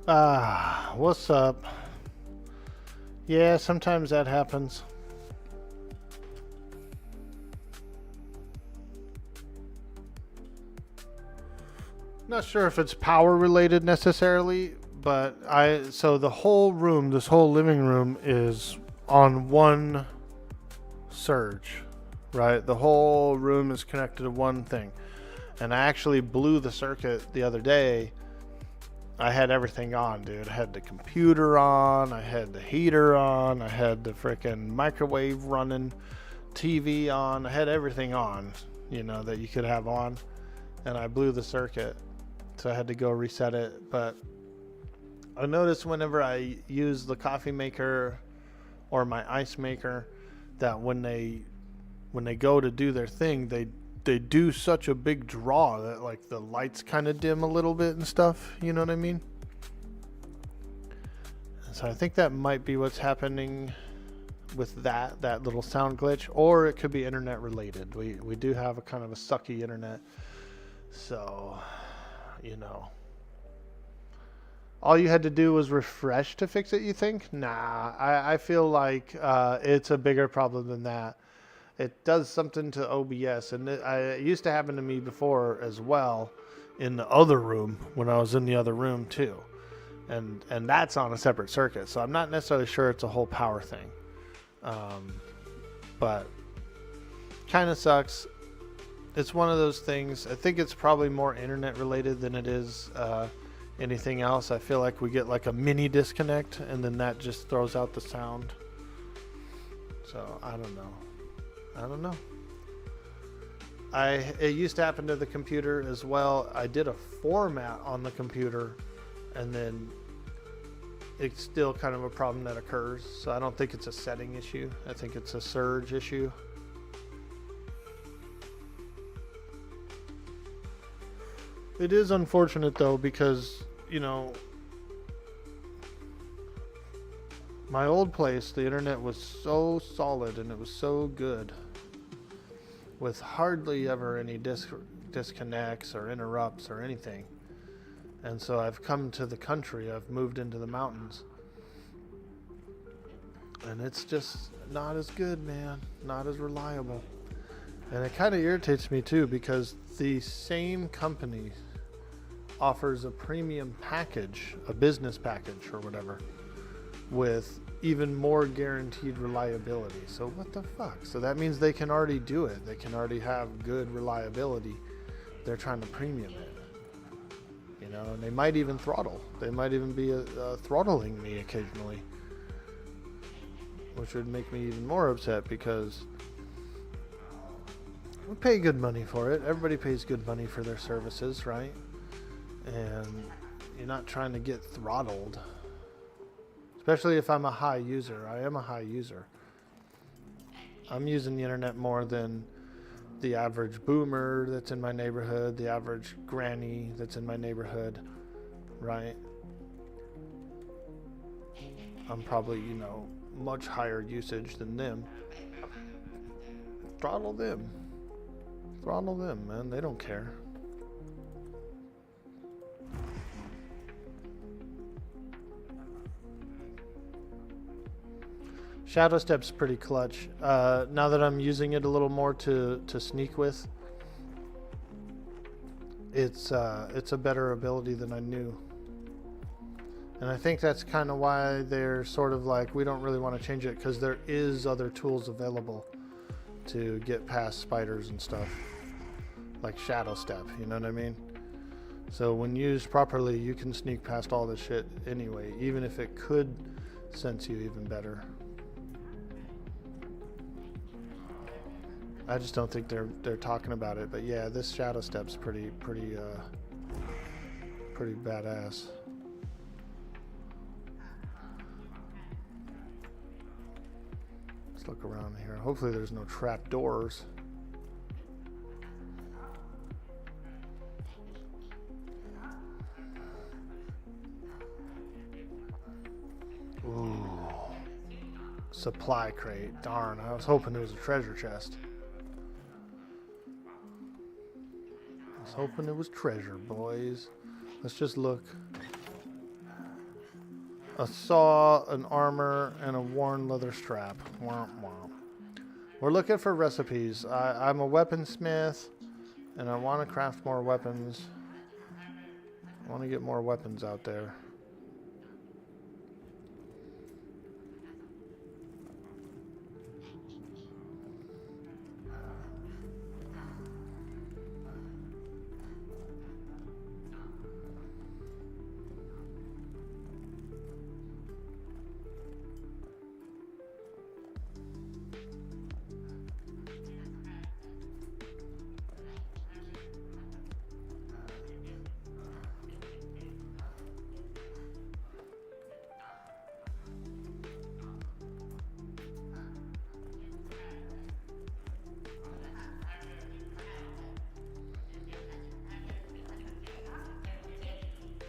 What's up? Yeah, sometimes that happens. Not sure if it's power related necessarily, but so the whole room, this whole living room is on one surge, right? The whole room is connected to one thing. And I actually blew the circuit the other day. I had everything on, dude. I had the computer on, I had the heater on, I had the freaking microwave running, TV on, I had everything on, that you could have on. And I blew the circuit. So I had to go reset it. But I noticed whenever I use the coffee maker or my ice maker that when they go to do their thing, they do such a big draw that like the lights kind of dim a little bit and stuff. You know what I mean? And so I think that might be what's happening with that little sound glitch, or it could be internet related. We do have a kind of a sucky internet, so all you had to do was refresh to fix it, you think? Nah, I feel like it's a bigger problem than that. It does something to OBS, and it used to happen to me before as well in the other room when I was in the other room too. And that's on a separate circuit, so I'm not necessarily sure it's a whole power thing. But kind of sucks. It's one of those things. I think it's probably more internet related than it is anything else. I feel like we get like a mini disconnect and then that just throws out the sound. So I don't know. It used to happen to the computer as well. I did a format on the computer and then it's still kind of a problem that occurs. So I don't think it's a setting issue. I think it's a surge issue. It is unfortunate though because, my old place, the internet was so solid and it was so good with hardly ever any disconnects or interrupts or anything. And so I've come to the country, I've moved into the mountains. And it's just not as good, man. Not as reliable. And it kind of irritates me too because the same company offers a premium package, a business package or whatever, with even more guaranteed reliability. So what the fuck? So that means they can already do it. They can already have good reliability. They're trying to premium it. And they might even throttle. They might even be throttling me occasionally, which would make me even more upset because we pay good money for it. Everybody pays good money for their services, right? And you're not trying to get throttled, especially if I'm a high user. I am a high user. I'm using the internet more than the average boomer that's in my neighborhood, the average granny that's in my neighborhood, right? I'm probably, much higher usage than them. Throttle them. Throttle them, man. They don't care. Shadow Step's pretty clutch. Now that I'm using it a little more to sneak with, it's a better ability than I knew. And I think that's kind of why they're sort of like, we don't really want to change it because there is other tools available to get past spiders and stuff, like Shadow Step, you know what I mean? So when used properly, you can sneak past all this shit anyway, even if it could sense you even better. I just don't think they're talking about it, but yeah, this Shadow Step's pretty badass. Let's look around here. Hopefully there's no trap doors. Ooh. Supply crate. Darn, I was hoping it was a treasure chest. Hoping it was treasure, boys. Let's just look. a saw, an armor, and a worn leather strap. Womp womp. We're looking for recipes. I'm a weaponsmith, and I want to craft more weapons. I want to get more weapons out there.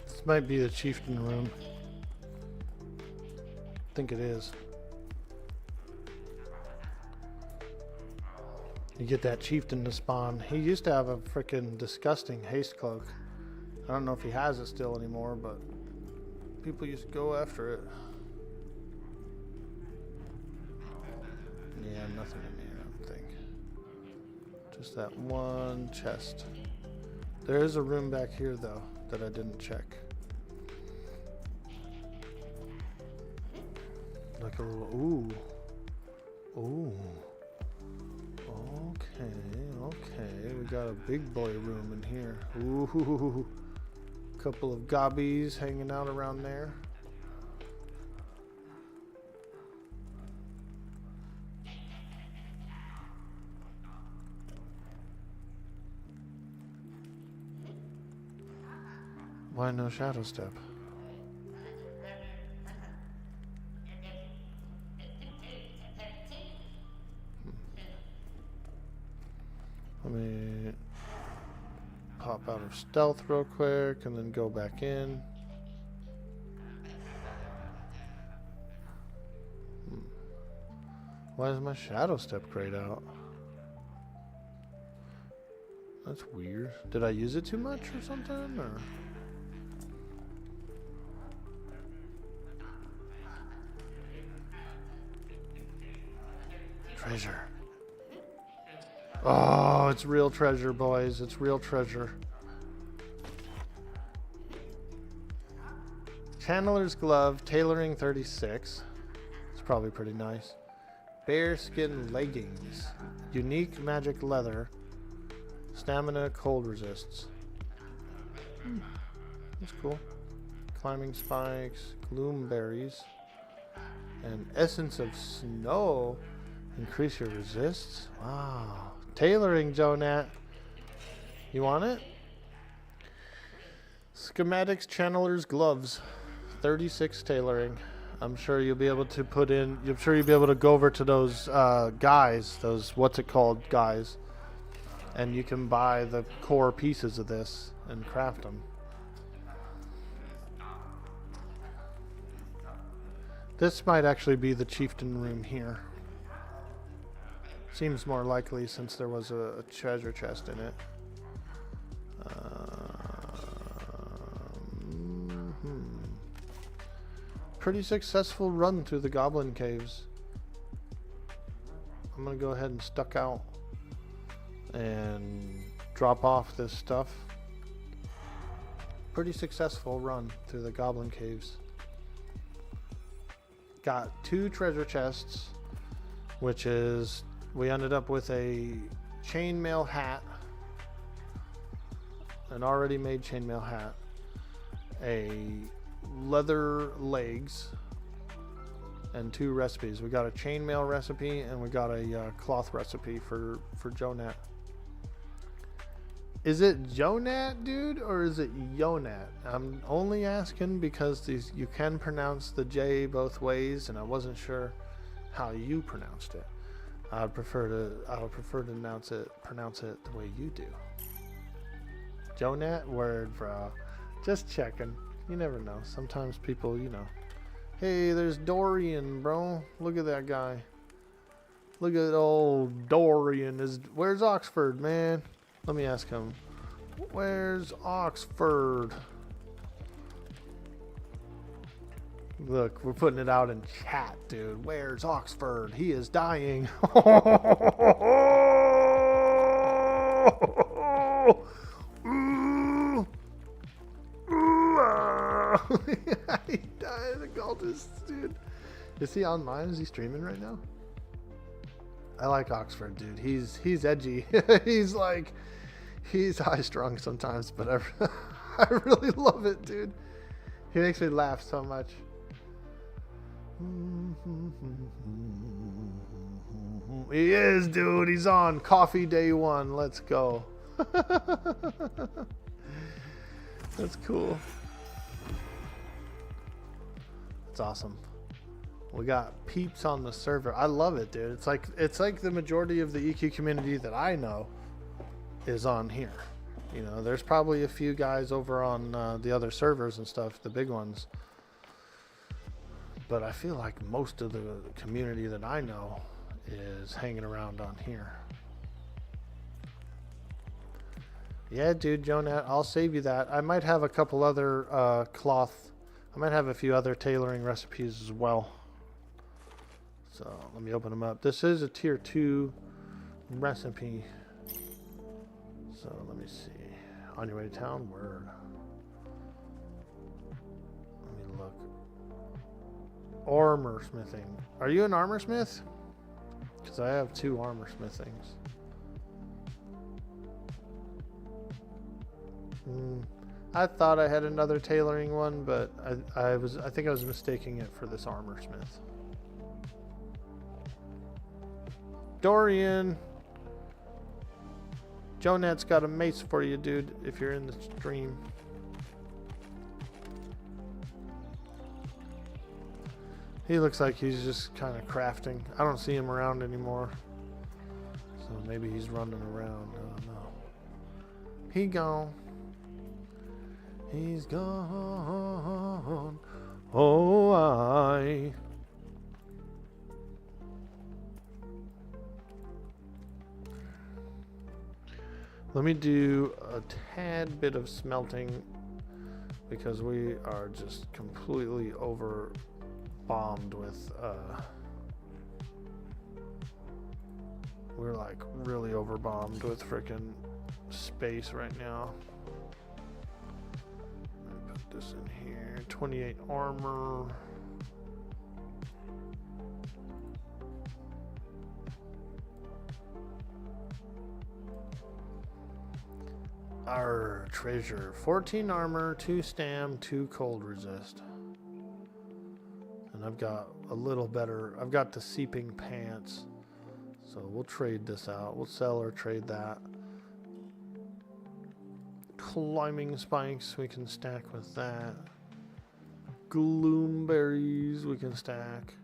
This might be the chieftain room. I think it is. You get that chieftain to spawn. He used to have a freaking disgusting haste cloak. I don't know if he has it still anymore, but people used to go after it. Yeah, nothing in here, I don't think. Just that one chest. There is a room back here, though, that I didn't check. Like a little, ooh. Ooh. Okay. We got a big boy room in here. Ooh. Couple of gobbies hanging out around there. Why no shadow step? Let me pop out of stealth real quick and then go back in. Why is my shadow step grayed out? That's weird. Did I use it too much or something? Or treasure. Oh, it's real treasure, boys. It's real treasure. Chandler's glove, tailoring 36. It's probably pretty nice. Bearskin leggings, unique magic leather, stamina, cold resists. That's cool. Climbing spikes, gloom berries, and essence of snow. Increase your resists. Wow. Tailoring, Jonat. You want it? Schematics, Channeler's gloves. 36 tailoring. I'm sure you'll be able to put in, I'm sure you'll be able to go over to those guys, those what's it called guys, and you can buy the core pieces of this and craft them. This might actually be the chieftain room here. Seems more likely since there was a treasure chest in it. Pretty successful run through the goblin caves. I'm gonna go ahead and stuck out and drop off this stuff. Pretty successful run through the goblin caves. Got 2 treasure chests, which is, we ended up with a chainmail hat, an already made chainmail hat, a leather legs, and 2 recipes. We got a chainmail recipe and we got a cloth recipe for Jonat. Is it Jonat, dude, or is it Yonat? I'm only asking because these, you can pronounce the J both ways, and I wasn't sure how you pronounced it. I would prefer to pronounce it the way you do. Jonat, word, bro. Just checking. You never know. Sometimes people, you know. Hey, there's Dorian, bro. Look at that guy. Look at old Dorian. Where's Oxford, man? Let me ask him. Where's Oxford? Look, we're putting it out in chat, dude. Where's Oxford? He is dying. Ooh. Ooh, ah. He died, the cultist, dude. Is he online? Is he streaming right now? I like Oxford, dude. He's edgy. He's high strung sometimes, but I really love it, dude. He makes me laugh so much. He is, dude. He's on coffee day one. Let's go. That's cool. That's awesome. We got peeps on the server. I love it, dude. It's like the majority of the EQ community that I know is on here. You know, there's probably a few guys over on the other servers and stuff, the big ones. But I feel like most of the community that I know is hanging around on here. Yeah, dude, Jonat, I'll save you that. I might have a couple other I might have a few other tailoring recipes as well. So let me open them up. This is a tier 2 recipe. So let me see. On your way to town, word. Let me look. Armor smithing. Are you an armor smith? Because I have 2 armor smithings. I thought I had another tailoring one, but I think I was mistaking it for this armor smith. Dorian, Jonat's got a mace for you, dude, if you're in the stream. He looks like he's just kind of crafting. I don't see him around anymore. So maybe he's running around. I don't know. He gone. He's gone. Oh, I. Let me do a tad bit of smelting because we are just completely over bombed with we're like really over bombed with freaking space right now. Let me put this in here. 28 armor. Our treasure. 14 armor, 2 stam, 2 cold resist. And I've got a little better. I've got the seeping pants. So we'll trade this out. We'll sell or trade that. Climbing spikes we can stack with that. Gloomberries we can stack.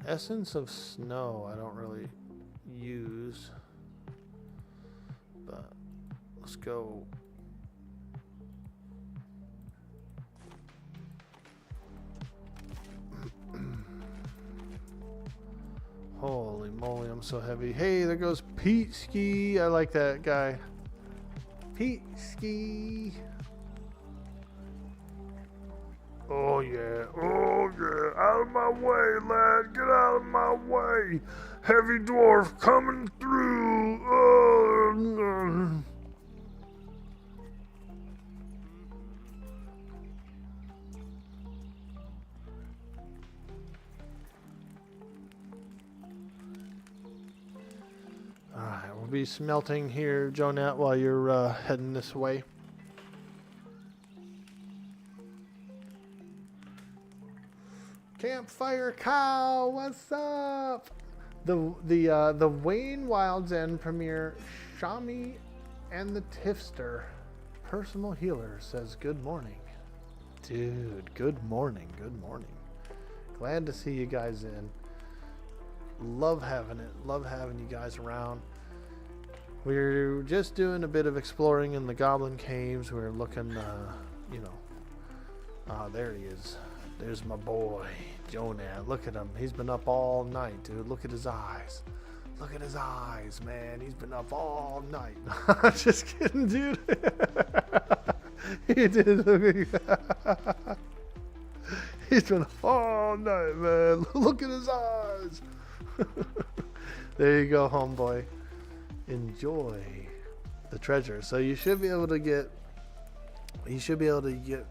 Essence of snow I don't really use. But let's go. Holy moly, I'm so heavy. Hey, there goes Pete Ski. I like that guy. Pete Ski. Oh yeah, oh yeah. Out of my way, lad. Get out of my way. Heavy dwarf coming through. Oh. Alright, we'll be smelting here, Jonat, while you're heading this way. Campfire Cow, what's up? The Wayne Wild's End premiere, Shami and the Tifster, personal healer, says good morning. Dude, good morning, good morning. Glad to see you guys in. Love having it. Love having you guys around. We're just doing a bit of exploring in the Goblin Caves. We're looking, you know. Ah, there he is. There's my boy, Jonah. Look at him. He's been up all night, dude. Look at his eyes. Look at his eyes, man. He's been up all night. Just kidding, dude. He did. He's been all night, man. Look at his eyes. There you go, homeboy. Enjoy the treasure. So you should be able to get. You should be able to get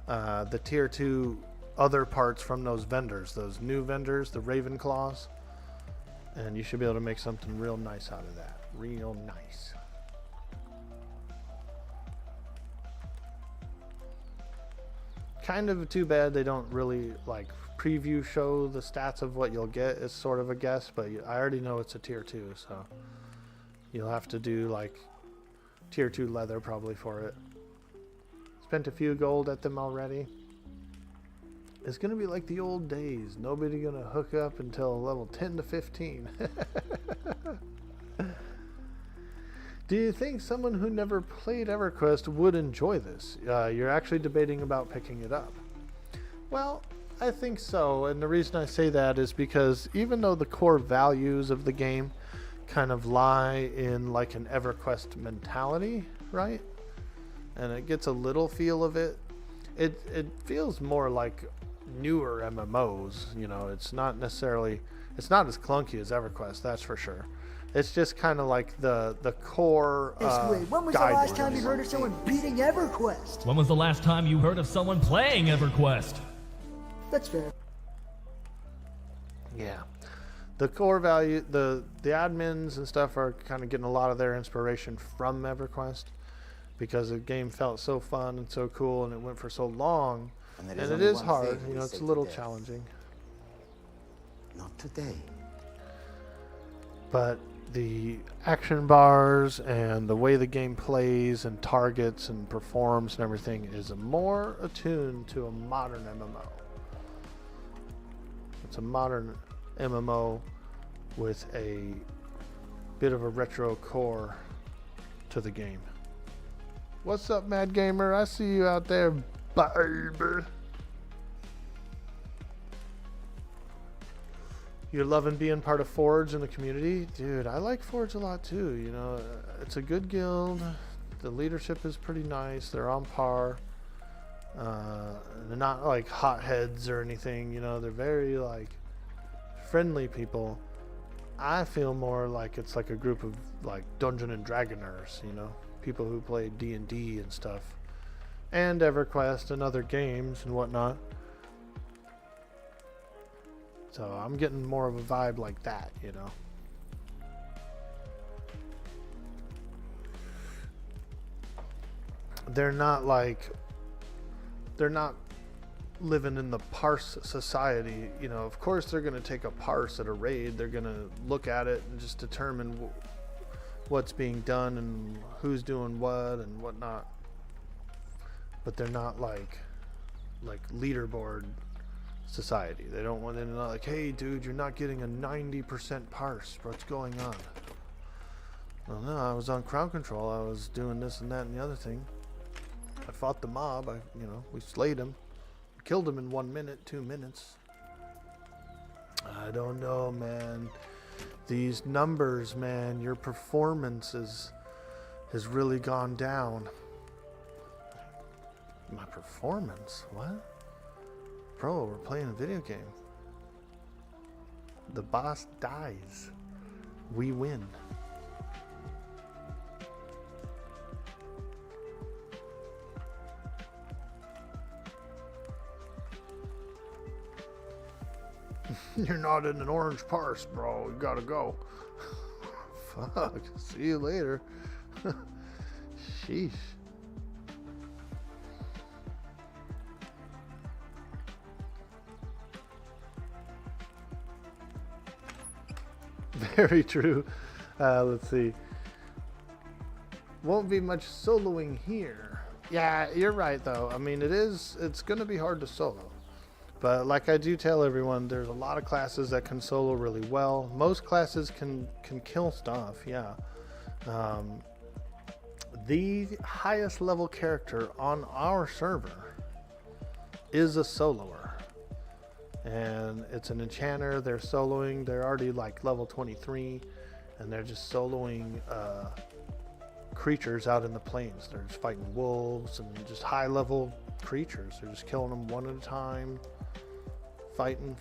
the tier 2 other parts from those vendors, those new vendors, the Raven Claws, and you should be able to make something real nice out of that. Real nice. Kind of too bad they don't really like preview show the stats of what you'll get. It's sort of a guess, but I already know it's a tier 2, so you'll have to do like tier 2 leather probably for it. Spent a few gold at them already. It's gonna be like the old days. Nobody gonna hook up until level 10 to 15. Do you think someone who never played EverQuest would enjoy this? You're actually debating about picking it up. Well, I think so, and the reason I say that is because even though the core values of the game kind of lie in like an EverQuest mentality, right? And it gets a little feel of it. It feels more like newer MMOs, you know. It's not as clunky as EverQuest, that's for sure. It's just kind of like the core when was the last time you heard of someone beating EverQuest? When was the last time you heard of someone playing EverQuest? That's fair. Yeah. The core value, the admins and stuff are kind of getting a lot of their inspiration from EverQuest because the game felt so fun and so cool and it went for so long. And it is hard, you know, it's a little challenging. Not today. But the action bars and the way the game plays and targets and performs and everything is more attuned to a modern MMO. It's a modern MMO with a bit of a retro core to the game. What's up, Mad Gamer? I see you out there, baby. You're loving being part of Forge in the community? Dude, I like Forge a lot too. You know, it's a good guild. The leadership is pretty nice. They're on par. They're not like hotheads or anything. You know, they're very like friendly people. I feel more like it's like a group of like Dungeon and Dragoners, you know, people who play D&D and stuff, and EverQuest and other games and whatnot. So I'm getting more of a vibe like that, you know. They're not living in the parse society, you know. Of course they're going to take a parse at a raid. They're going to look at it and just determine what's being done and who's doing what and whatnot. But they're not like leaderboard society. They don't want to know like, hey dude, you're not getting a 90% parse. What's going on? Well, no, I was on crowd control. I was doing this and that and the other thing. I fought the mob. We slayed him. Killed him in 1 minute, 2 minutes. I don't know, man. These numbers, man, your performance has really gone down. My performance? What? Bro, we're playing a video game. The boss dies. We win. You're not in an orange parse, bro. You gotta go. Fuck. See you later. Sheesh. Very true. Let's see. Won't be much soloing here. Yeah, you're right though. I mean, it's gonna be hard to solo. But like I do tell everyone, there's a lot of classes that can solo really well. Most classes can kill stuff, yeah. The highest level character on our server is a soloer. And it's an enchanter. They're soloing. They're already like level 23. And they're just soloing creatures out in the plains. They're just fighting wolves and just high level creatures. They're just killing them one at a time, fighting.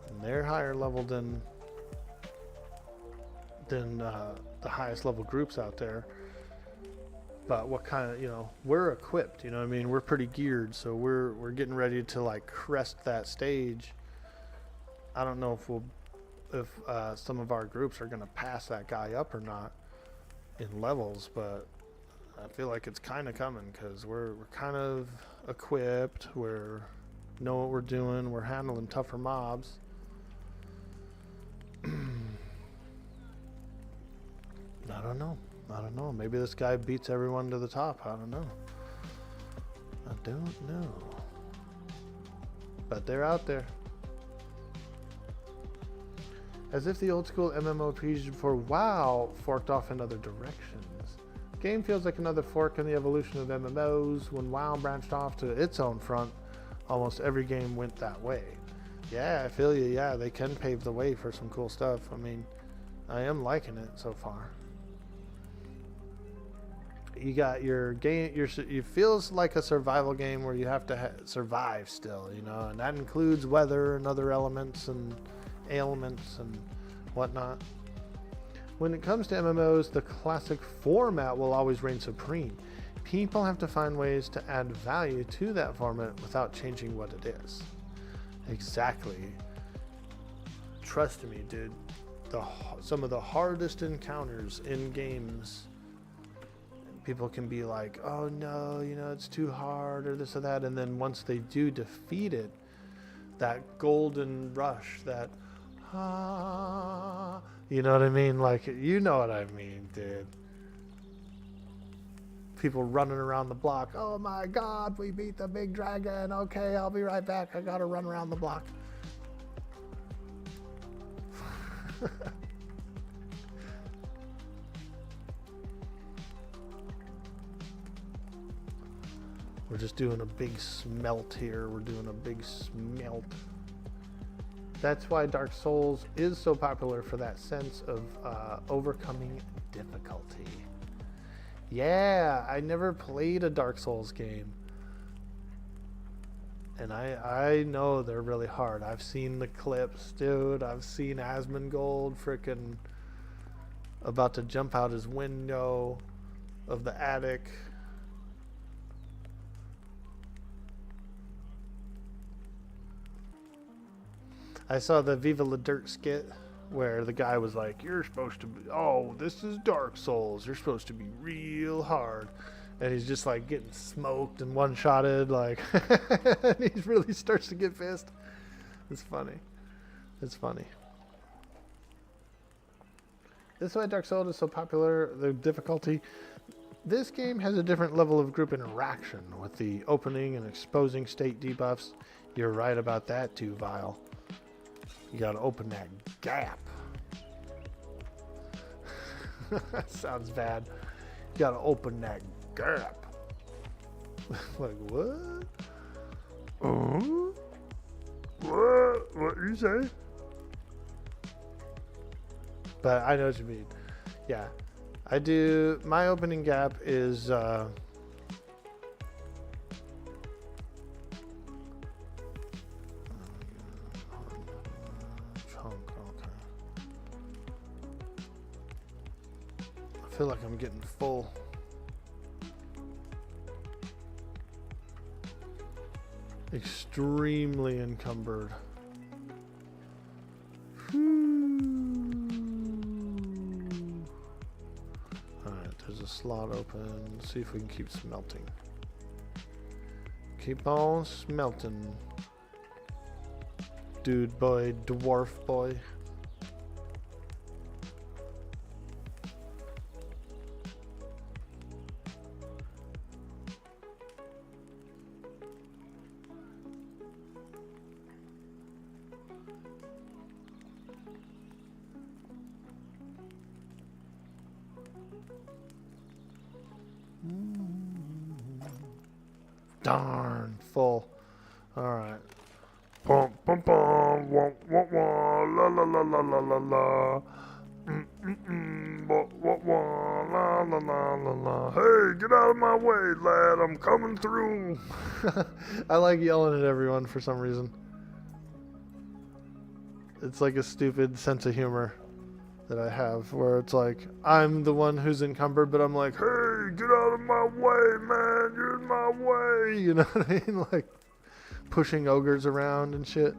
And they're higher level than the highest level groups out there. But what kind of, we're equipped, you know what I mean? We're pretty geared, so we're getting ready to like crest that stage. I don't know if some of our groups are going to pass that guy up or not in levels, but I feel like it's kind of coming because we're kind of equipped. We're know what we're doing. We're handling tougher mobs. I don't know. Maybe this guy beats everyone to the top. I don't know. But they're out there. As if the old school MMORPGs before WoW forked off in other directions. Game feels like another fork in the evolution of MMOs. When WoW branched off to its own front, almost every game went that way. Yeah, I feel you. Yeah, they can pave the way for some cool stuff. I mean, I am liking it so far. You got your game, it feels like a survival game where you have to survive still, and that includes weather and other elements and ailments and whatnot. When it comes to MMOs, the classic format will always reign supreme. People have to find ways to add value to that format without changing what it is. Exactly. Trust me, dude. Some of the hardest encounters in games, people can be like, oh no, it's too hard or this or that. And then once they do defeat it, that golden rush, that, you know what I mean? Like, you know what I mean, dude. People running around the block. Oh my God, we beat the big dragon. Okay, I'll be right back. I gotta run around the block. We're just doing a big smelt here. We're doing a big smelt. That's why Dark Souls is so popular, for that sense of overcoming difficulty. Yeah, I never played a Dark Souls game. And I know they're really hard. I've seen the clips, dude. I've seen Asmongold frickin' about to jump out his window of the attic. I saw the Viva La Dirt skit where the guy was like, you're supposed to be, oh, this is Dark Souls. You're supposed to be real hard. And he's just like getting smoked and one-shotted, like, and he really starts to get pissed. It's funny. It's funny. This is why Dark Souls is so popular, the difficulty. This game has a different level of group interaction with the opening and exposing state debuffs. You're right about that too, Vile. You gotta open that gap. That sounds bad. You gotta open that gap. Like, what? What you say? But I know what you mean. Yeah. I do. My opening gap is I feel like I'm getting full. Extremely encumbered. Alright, there's a slot open. Let's see if we can keep smelting. Keep on smelting. Dude boy, dwarf boy. Darn, full. Alright. Bum, bum, bum, wah, wah, wah, la, la, la, la, la, la, la. la la la la la. Hey, get out of my way, lad. I'm coming through. I like yelling at everyone for some reason. It's like a stupid sense of humor that I have where it's like I'm the one who's encumbered, but I'm like, hey, get out of my way, man. You're in my way. You know what I mean? Like pushing ogres around and shit.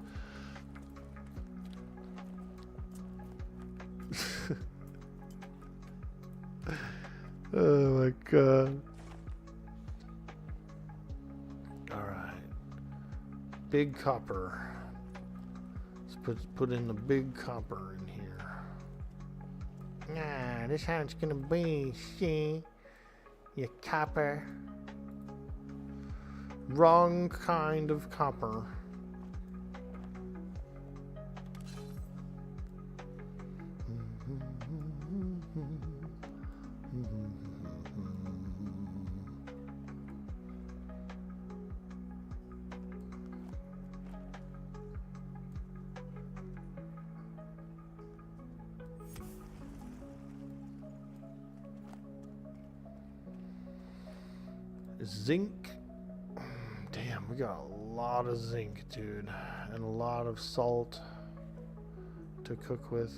Oh my god. Alright. Big copper. Let's put in the big copper in here. Nah, this how it's gonna be, see? You copper. Wrong kind of copper. Zinc. Damn, we got a lot of zinc, dude. And a lot of salt to cook with.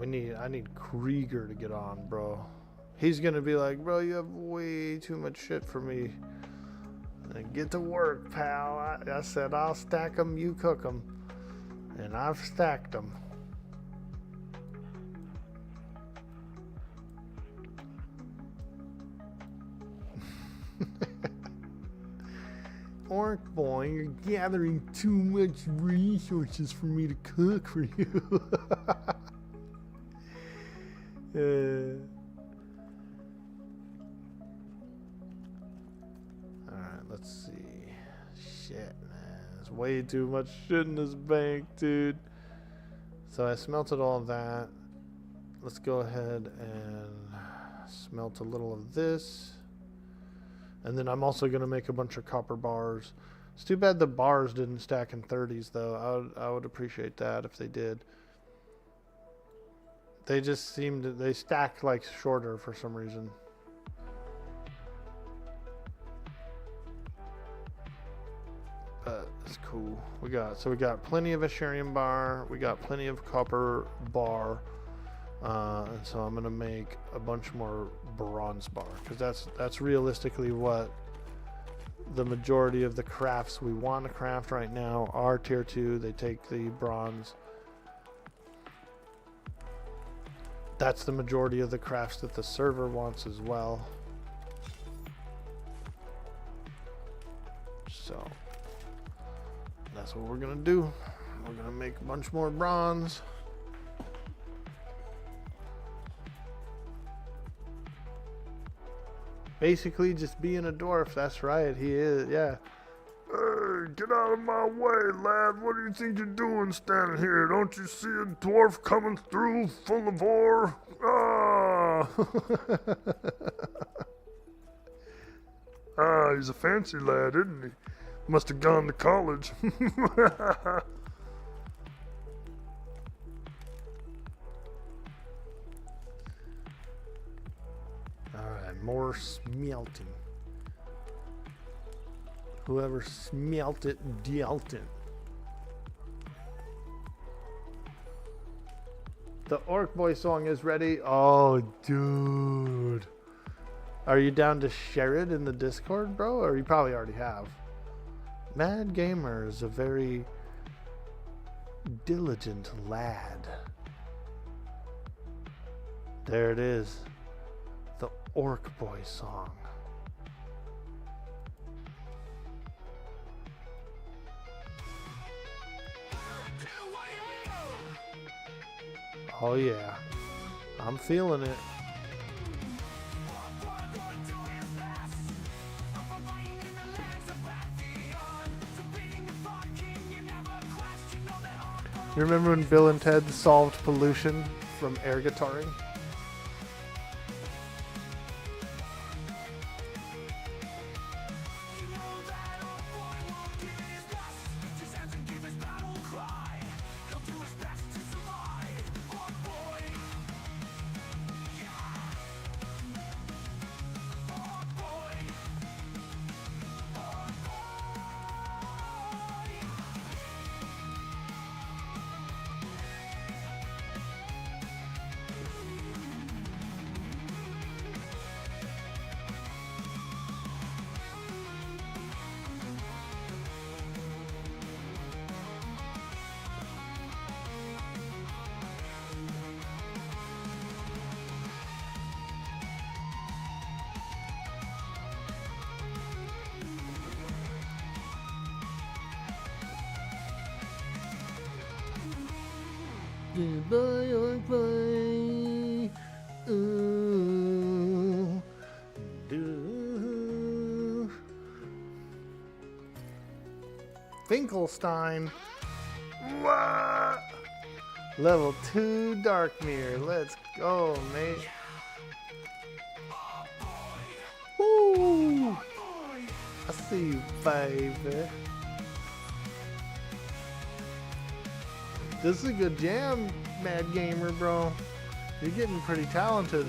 I need Krieger to get on, bro. He's gonna be like, bro, you have way too much shit for me. And get to work, pal. I said I'll stack them, you cook them. And I've stacked them. Orkboy, you're gathering too much resources for me to cook for you. Alright, let's see. Shit, man. There's way too much shit in this bank, dude. So I smelted all of that. Let's go ahead and smelt a little of this. And then I'm also going to make a bunch of copper bars. It's too bad the bars didn't stack in 30s, though. I would appreciate that if they did. They just seemed to, they stacked like shorter for some reason. But it's cool. We got plenty of Asherian bar. We got plenty of copper bar. And so I'm gonna make a bunch more bronze bar because that's realistically what the majority of the crafts we want to craft right now are tier 2. They take the bronze. That's the majority of the crafts that the server wants as well. So that's what we're gonna do. We're gonna make a bunch more bronze. Basically, just being a dwarf. That's right. He is. Yeah. Hey, get out of my way, lad. What do you think you're doing standing here? Don't you see a dwarf coming through full of ore? Ah! Ah, he's a fancy lad, isn't he? Must have gone to college. Alright, more smelting. Whoever smelt it, dealt it. The Orkboy song is ready. Oh, dude. Are you down to share it in the Discord, bro? Or you probably already have. Mad Gamer is a very diligent lad. There it is. The Orkboy song. Oh yeah, I'm feeling it. You remember when Bill and Ted solved pollution from air guitaring? Hosted by Orkboy. Ooh. Do. Finkelstein. What? Level 2 Dark Mirror. Let's go, mate. Woo! I see you, baby. This is a good jam, Mad Gamer, bro. You're getting pretty talented.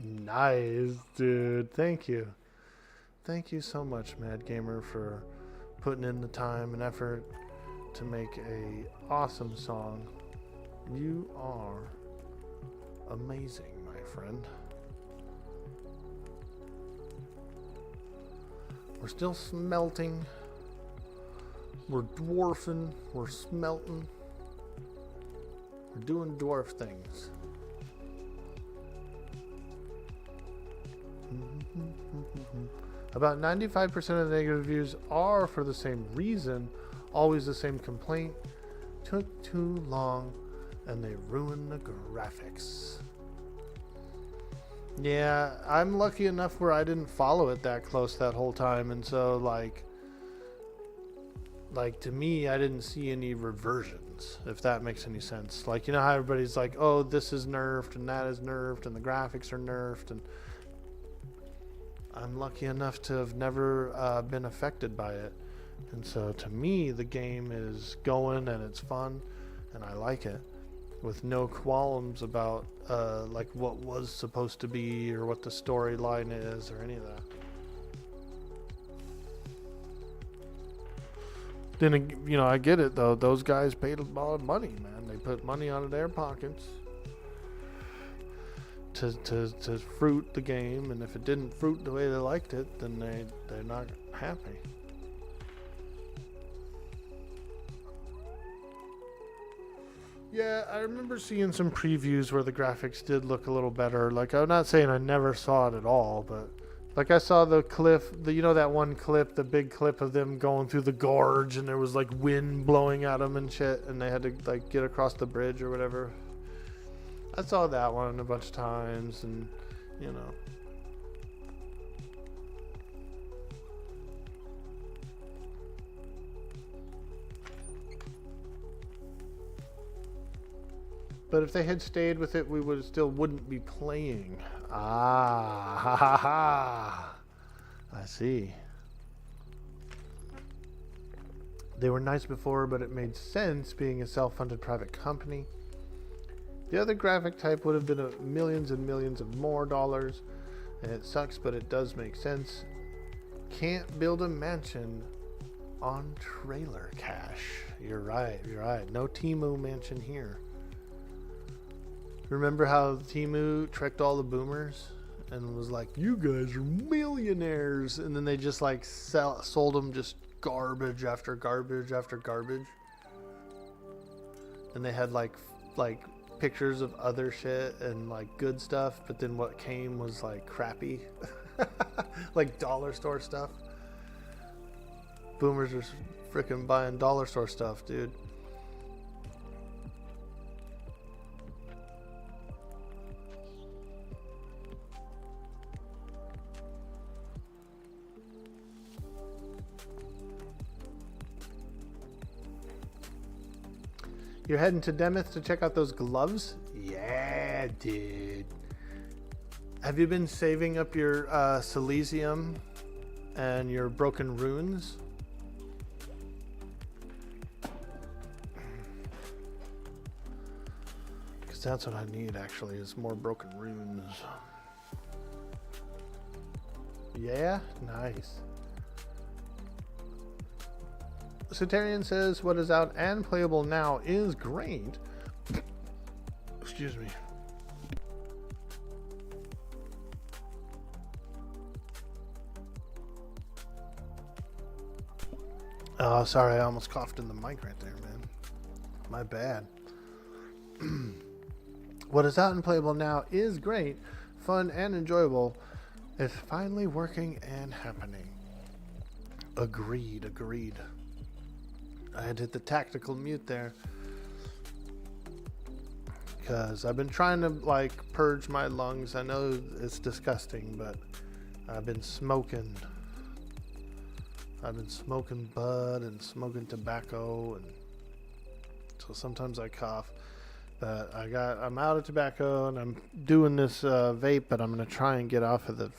Nice, dude. Thank you. Thank you so much, Mad Gamer, for putting in the time and effort to make a awesome song. You are amazing, my friend. We're still smelting. We're dwarfing. We're smelting. We're doing dwarf things. About 95% of the negative reviews are for the same reason. Always the same complaint. Took too long and they ruined the graphics. Yeah, I'm lucky enough where I didn't follow it that close that whole time, and so like to me, I didn't see any reversions, if that makes any sense. Like, you know how everybody's like, oh, this is nerfed and that is nerfed and the graphics are nerfed, and I'm lucky enough to have never been affected by it. And so to me, the game is going and it's fun and I like it, with no qualms about like what was supposed to be or what the storyline is or any of that. Then, you know, I get it though. Those guys paid a lot of money, man. They put money out of their pockets to fruit the game, and if it didn't fruit the way they liked it, then they're not happy. Yeah, I remember seeing some previews where the graphics did look a little better. Like, I'm not saying I never saw it at all, but like I saw the cliff, you know that one clip, the big clip of them going through the gorge and there was like wind blowing at them and shit, and they had to like get across the bridge or whatever. I saw that one a bunch of times, and you know. But if they had stayed with it, we would still wouldn't be playing. Ah, ha ha ha. I see. They were nice before, but it made sense being a self-funded private company. The other graphic type would have been millions and millions of more dollars, and it sucks, but it does make sense. Can't build a mansion on trailer cash. You're right, you're right. No Temu mansion here. Remember how Temu tricked all the boomers and was like, you guys are millionaires, and then they just like sold them just garbage after garbage after garbage, and they had like pictures of other shit and like good stuff, but then what came was like crappy like dollar store stuff. Boomers are freaking buying dollar store stuff, dude. You're heading to Demeth to check out those gloves? Yeah, dude. Have you been saving up your Silesium and your broken runes? Because that's what I need, actually, is more broken runes. Yeah? Nice. Cetarian says what is out and playable now is great. Excuse me. Oh, sorry, I almost coughed in the mic right there, man. My bad. What is out and playable now is great, fun and enjoyable. It's finally working and happening. Agreed. I had hit the tactical mute there. Because I've been trying to like purge my lungs. I know it's disgusting, but I've been smoking. I've been smoking bud and smoking tobacco, and so sometimes I cough. But I'm out of tobacco and I'm doing this vape, but I'm gonna try and get off of the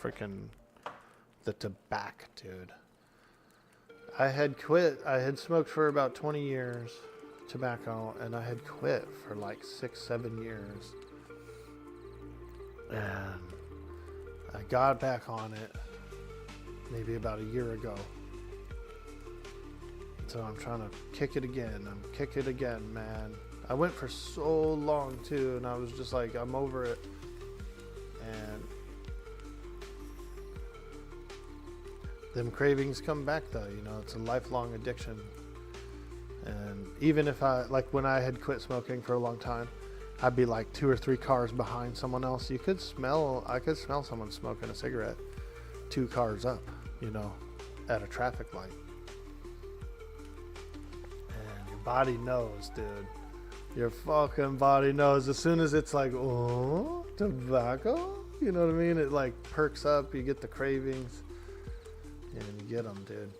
tobacco, dude. I had quit. I had smoked for about 20 years, tobacco, and I had quit for like 6-7 years. And I got back on it maybe about a year ago. So I'm trying to kick it again, man. I went for so long too, and I was just like, I'm over it. And them cravings come back though, you know, it's a lifelong addiction. And even if when I had quit smoking for a long time, I'd be like 2 or 3 cars behind someone else. I could smell someone smoking a cigarette 2 cars up, you know, at a traffic light. And your body knows, dude. Your fucking body knows. As soon as it's like, oh, tobacco? You know what I mean? It like perks up. You get the cravings. And you get them, dude.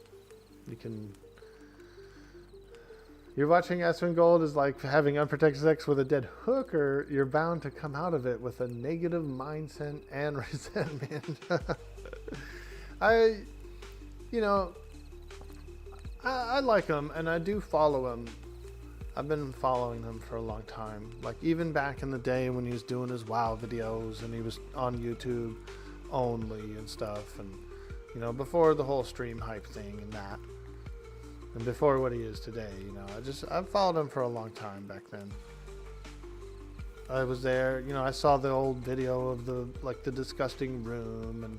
You're watching Aspen Gold is like having unprotected sex with a dead hooker. You're bound to come out of it with a negative mindset and resentment. I like him, and I do follow him. I've been following him for a long time. Like even back in the day when he was doing his Waaagh videos and he was on YouTube only and stuff, and you know, before the whole stream hype thing and that, and before what he is today, you know, I've followed him for a long time back then. I was there, you know, I saw the old video of the disgusting room, and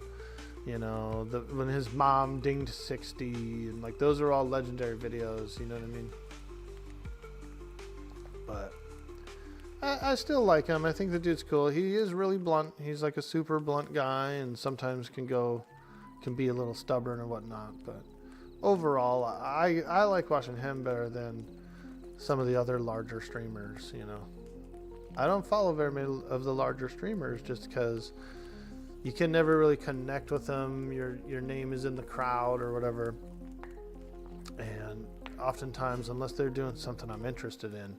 you know, when his mom dinged 60, and like those are all legendary videos, you know what I mean? But I still like him. I think the dude's cool. He is really blunt. He's like a super blunt guy, and sometimes can be a little stubborn or whatnot. But overall, I like watching him better than some of the other larger streamers, you know. I don't follow very many of the larger streamers just because you can never really connect with them. Your name is in the crowd or whatever. And oftentimes, unless they're doing something I'm interested in,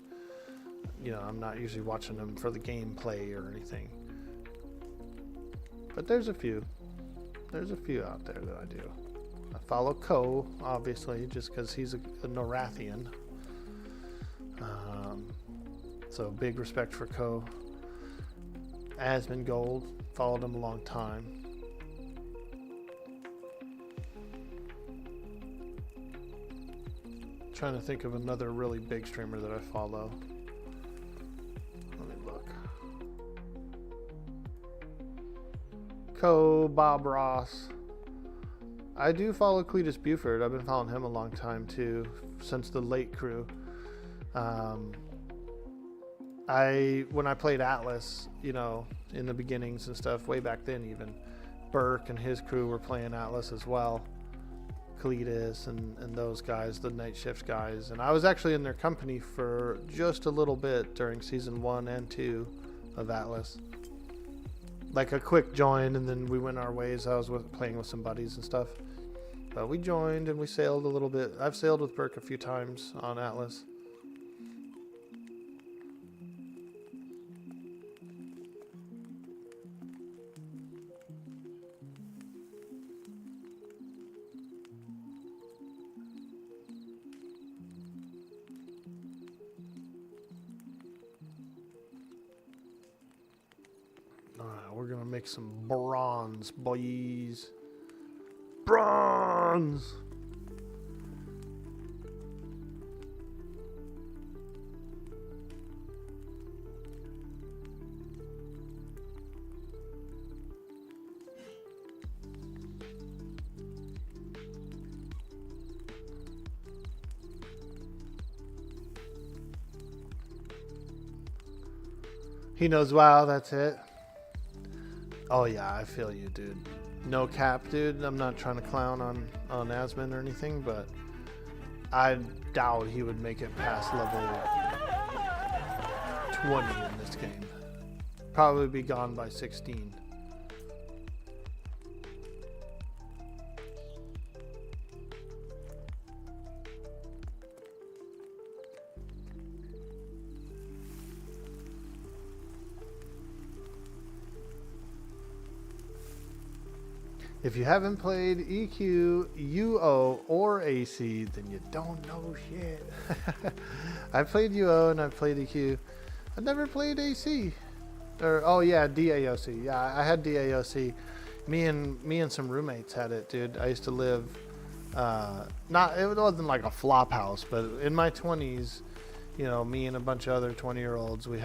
you know, I'm not usually watching them for the gameplay or anything. But there's a few out there that I do. I follow Ko, obviously, just because he's a Norathian. So big respect for Ko. Aspen Gold, followed him a long time. Trying to think of another really big streamer that I follow. Let me look. Bob Ross. I do follow Cletus Buford. I've been following him a long time too, since the late crew. When I played Atlas, you know, in the beginnings and stuff, way back then even, Burke and his crew were playing Atlas as well. Cletus and those guys, the night shift guys, and I was actually in their company for just a little bit during season 1 and 2 of Atlas. Like a quick join, and then we went our ways. I was playing with some buddies and stuff, but we joined and we sailed a little bit. I've sailed with Burke a few times on Atlas. We're gonna make some bronze, boys. Bronze! He knows, wow, that's it. Oh yeah, I feel you, dude. No cap, dude. I'm not trying to clown on Asmund or anything, but I doubt he would make it past level 20 in this game. Probably be gone by 16. If you haven't played EQ, UO, or AC, then you don't know shit. I played UO and I played EQ. I never played AC. Or oh yeah, DAOC. Yeah, I had DAOC. Me and some roommates had it, dude. I used to live it wasn't like a flop house, but in my 20s, you know, me and a bunch of other 20-year-olds, we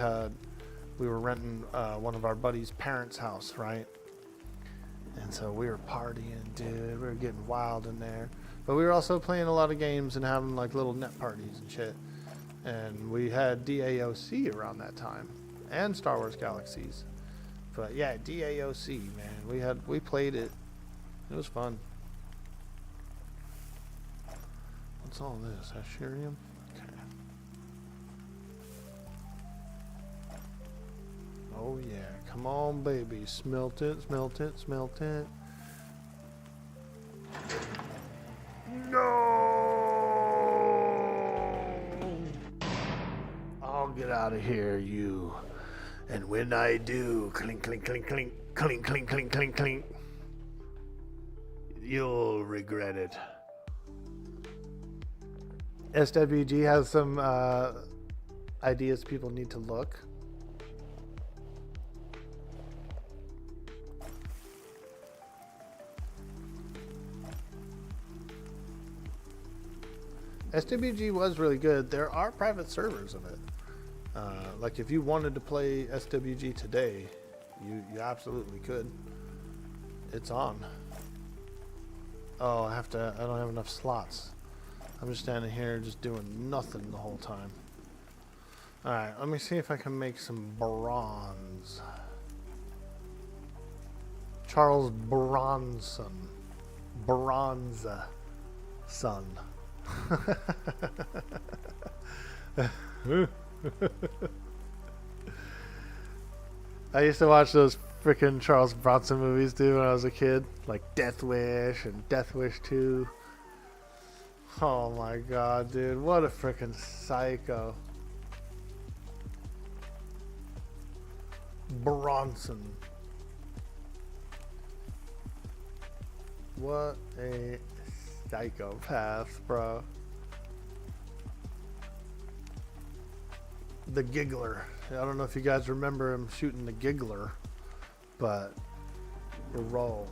were renting one of our buddies' parents' house, right? And so we were partying, dude. We were getting wild in there. But we were also playing a lot of games and having like little net parties and shit. And we had DAOC around that time. And Star Wars Galaxies. But yeah, DAOC, man. We played it. It was fun. What's all this? Asherium? Okay. Oh yeah. Come on, baby. Smelt it, smelt it, smelt it. No! I'll get out of here, you. And when I do, clink, clink, clink, clink, clink, clink, clink, clink, clink, you'll regret it. SWG has some ideas people need to look. SWG was really good. There are private servers of it. Like if you wanted to play SWG today, you absolutely could. It's on. Oh, I don't have enough slots. I'm just standing here just doing nothing the whole time. Alright, let me see if I can make some bronze. Charles Bronson. Bronze son. I used to watch those freaking Charles Bronson movies, dude, when I was a kid. Like Death Wish and Death Wish 2. Oh my god, dude. What a freaking psycho. Bronson. What a psychopath, bro. The Giggler. I don't know if you guys remember him shooting the Giggler, but roll.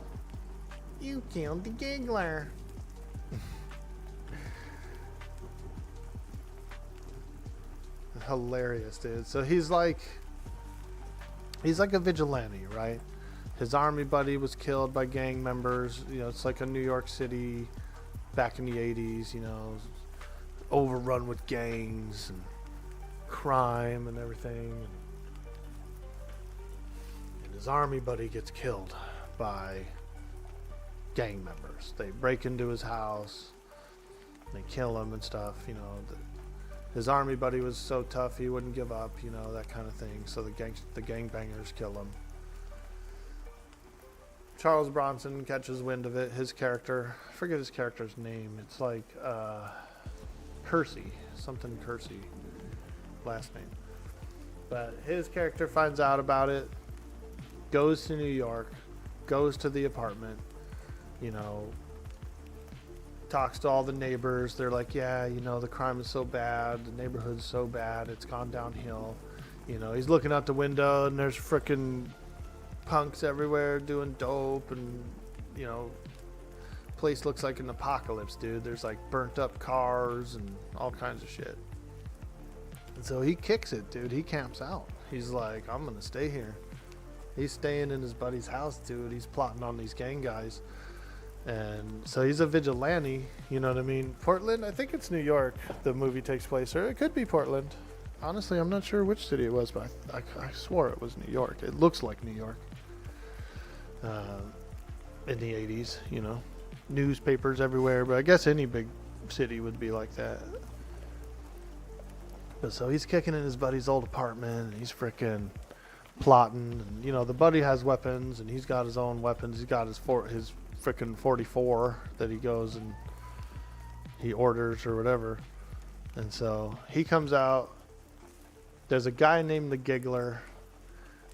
You killed the Giggler. Hilarious, dude. So he's like a vigilante, right? His army buddy was killed by gang members. You know, it's like a New York City back in the 80s, you know, overrun with gangs and crime and everything. And his army buddy gets killed by gang members. They break into his house, they kill him and stuff, you know. His army buddy was so tough he wouldn't give up, you know, that kind of thing. So the gangbangers kill him. Charles Bronson catches wind of it. His character, I forget his character's name. It's like Kersey, something Kersey, last name. But his character finds out about it, goes to New York, goes to the apartment, you know, talks to all the neighbors. They're like, yeah, you know, the crime is so bad, the neighborhood's so bad, it's gone downhill. You know, he's looking out the window and there's frickin' punks everywhere doing dope, and you know, place looks like an apocalypse, dude. There's like burnt up cars and all kinds of shit. And so he kicks it, dude. He camps out. He's like, I'm gonna stay here. He's staying in his buddy's house, dude. He's plotting on these gang guys. And so he's a vigilante, you know what I mean? Portland, I think it's New York the movie takes place, or it could be Portland. Honestly, I'm not sure which city it was, but I swore it was New York. It looks like New York. in the 80s, you know. Newspapers everywhere, but I guess any big city would be like that. But so he's kicking in his buddy's old apartment, and he's freaking plotting. And, you know, the buddy has weapons, and he's got his own weapons. He's got his freaking 44 that he goes and he orders or whatever. And so he comes out. There's a guy named the Giggler,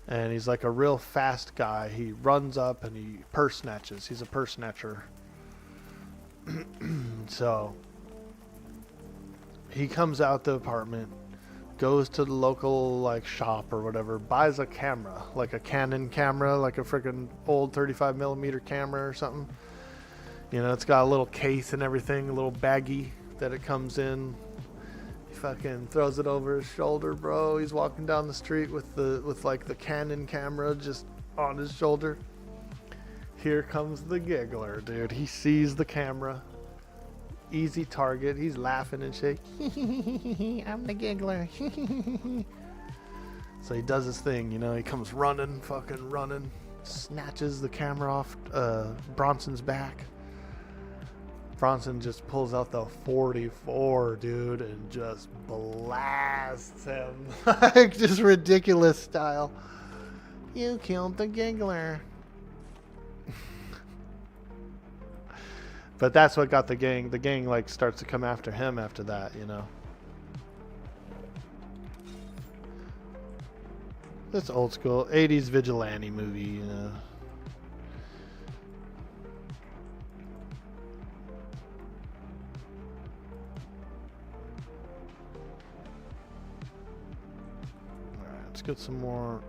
and he's like a real fast guy. He runs up and he purse snatches. He's a purse snatcher. So he comes out the apartment, goes to the local like shop or whatever, buys a camera, like a Canon camera, like a freaking old 35mm camera or something. You know, it's got a little case and everything, a little baggie that it comes in. He fucking throws it over his shoulder, bro. He's walking down the street with like the Canon camera just on his shoulder. Here comes the Giggler, dude. He sees the camera. Easy target. He's laughing and shit. I'm the Giggler. So he does his thing, you know. He comes running, fucking running. Snatches the camera off Bronson's back. Bronson just pulls out the 44, dude, and just blasts him. Like, just ridiculous style. You killed the Giggler. But that's what got the gang. The gang like starts to come after him after that, you know. This old school 80s vigilante movie, you know. Alright, let's get some more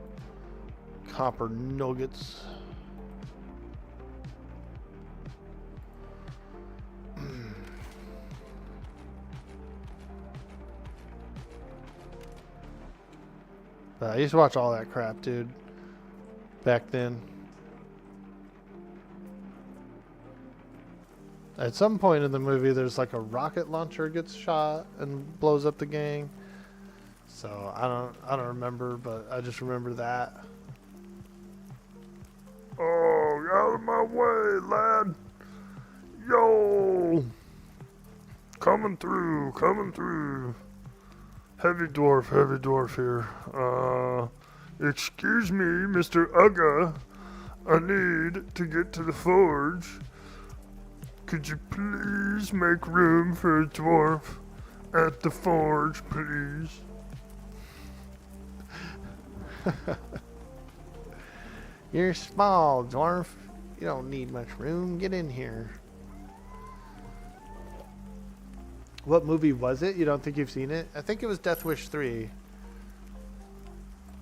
copper nuggets. I used to watch all that crap, dude, back then. At some point in the movie, there's like a rocket launcher gets shot and blows up the gang. So I don't remember, but I just remember that. Oh, out of my way, lad! Yo! Coming through. Heavy dwarf here. Excuse me, Mr. Ugga. I need to get to the forge. Could you please make room for a dwarf at the forge, please? You're small, dwarf. You don't need much room. Get in here. What movie was it? You don't think you've seen it? I think it was Death Wish 3.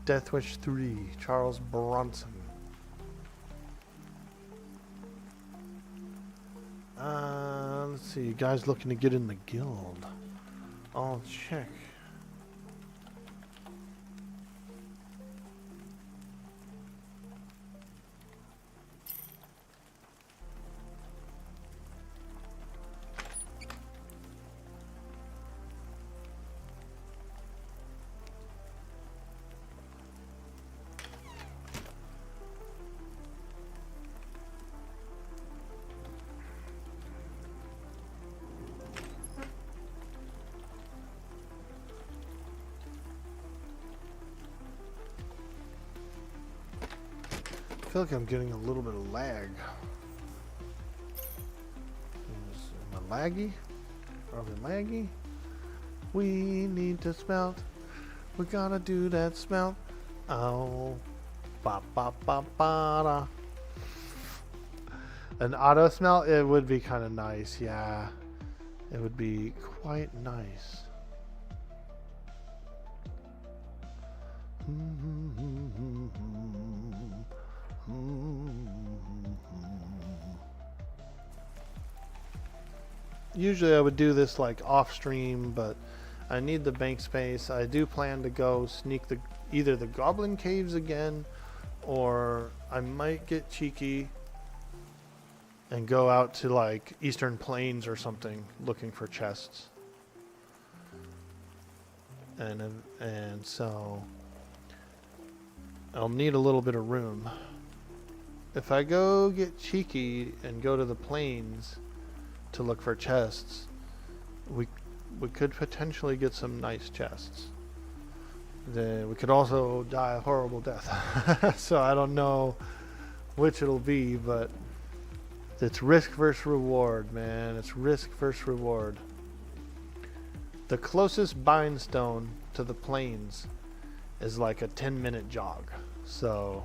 Death Wish 3. Charles Bronson. Let's see. You guys looking to get in the guild. I'll check. I feel like I'm getting a little bit of lag. Am I laggy? Are we laggy? We need to smelt. We gotta do that smelt. Oh. Ba ba ba ba da. An auto smelt? It would be kind of nice, yeah. It would be quite nice. Usually I would do this like off stream, but I need the bank space. I do plan to go sneak either the goblin caves again, or I might get cheeky and go out to like Eastern Plains or something looking for chests. And so I'll need a little bit of room. if I go get cheeky and go to the plains to look for chests, we could potentially get some nice chests. Then we could also die a horrible death. So I don't know which it'll be, but it's risk versus reward, man. It's risk versus reward. The closest bindstone to the plains is like a 10-minute jog. So,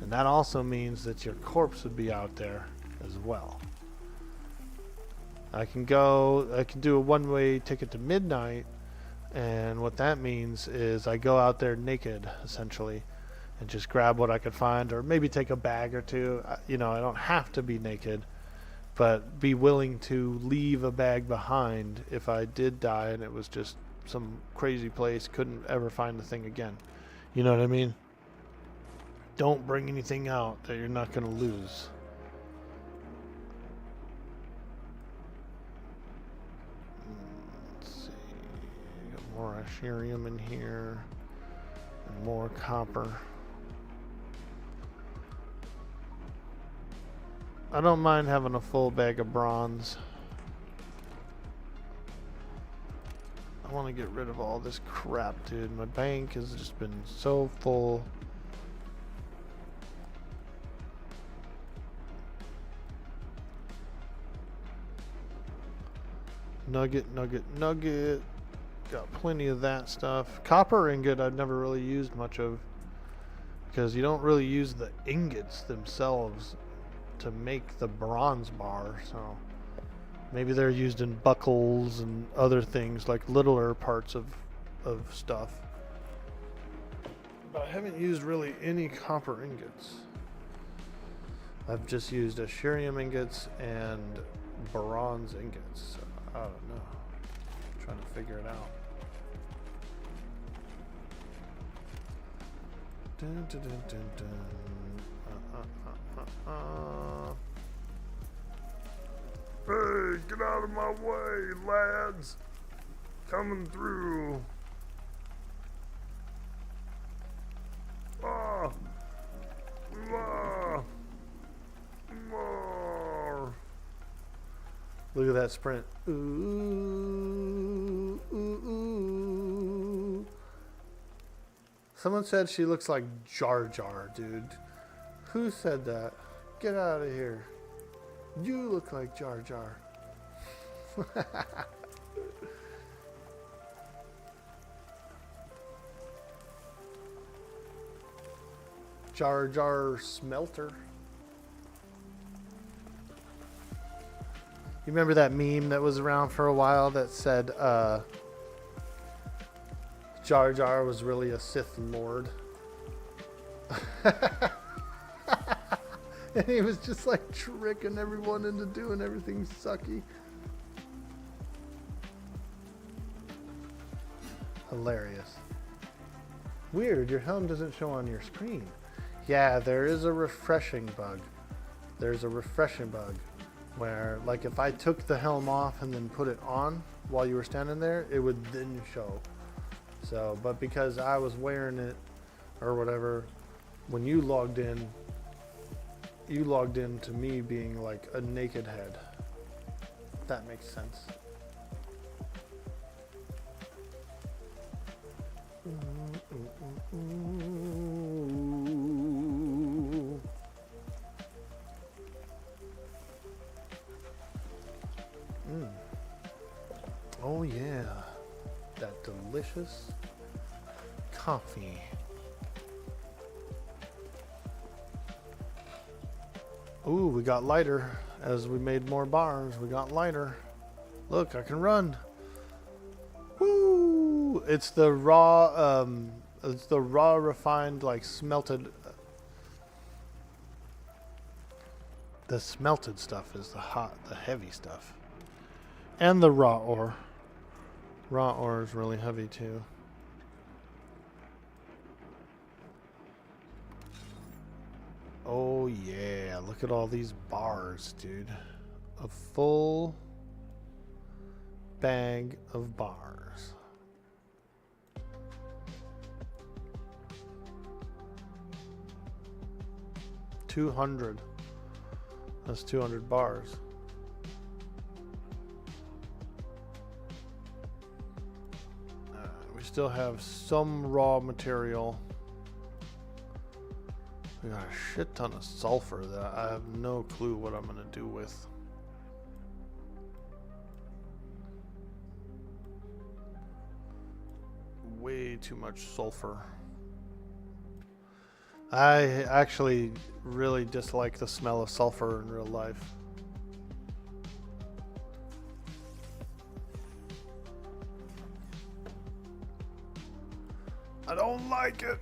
and that also means that your corpse would be out there as well. I can do a one-way ticket to midnight, and what that means is I go out there naked, essentially, and just grab what I could find, or maybe take a bag or two. You know, I don't have to be naked, but be willing to leave a bag behind if I did die and it was just some crazy place, couldn't ever find the thing again. You know what I mean? Don't bring anything out that you're not going to lose. Let's see. Got more Asherium in here. And more copper. I don't mind having a full bag of bronze. I want to get rid of all this crap, dude. My bank has just been so full. Nugget. Got plenty of that stuff. Copper ingot I've never really used much of, because you don't really use the ingots themselves to make the bronze bar, so maybe they're used in buckles and other things, like littler parts of stuff. But I haven't used really any copper ingots. I've just used Asherium ingots and bronze ingots. So I don't know. I'm trying to figure it out. Dun, dun, dun, dun, dun. Hey, get out of my way, lads! Coming through. Ah! Ah! Ah! Look at that sprint. Ooh, ooh, ooh. Someone said she looks like Jar Jar, dude. Who said that? Get out of here. You look like Jar Jar. Jar Jar Smelter. You remember that meme that was around for a while that said Jar Jar was really a Sith Lord? And he was just like tricking everyone into doing everything sucky. Hilarious. Weird, your helm doesn't show on your screen. Yeah, there is a refreshing bug. There's a refreshing bug where, like, if I took the helm off and then put it on while you were standing there, it would then show. So, but because I was wearing it or whatever, when you logged in to me being like a naked head. If that makes sense. Oh yeah, that delicious coffee. Ooh, we got lighter. As we made more bars, we got lighter. Look, I can run. Woo! It's the raw, refined, like, smelted. The smelted stuff is the heavy stuff. And the raw ore. Raw ore is really heavy too. Oh yeah, look at all these bars, dude. A full bag of bars. 200. That's 200 bars. We still have some raw material. We got a shit ton of sulfur that I have no clue what I'm gonna do with. Way too much sulfur. I actually really dislike the smell of sulfur in real life. I don't like it.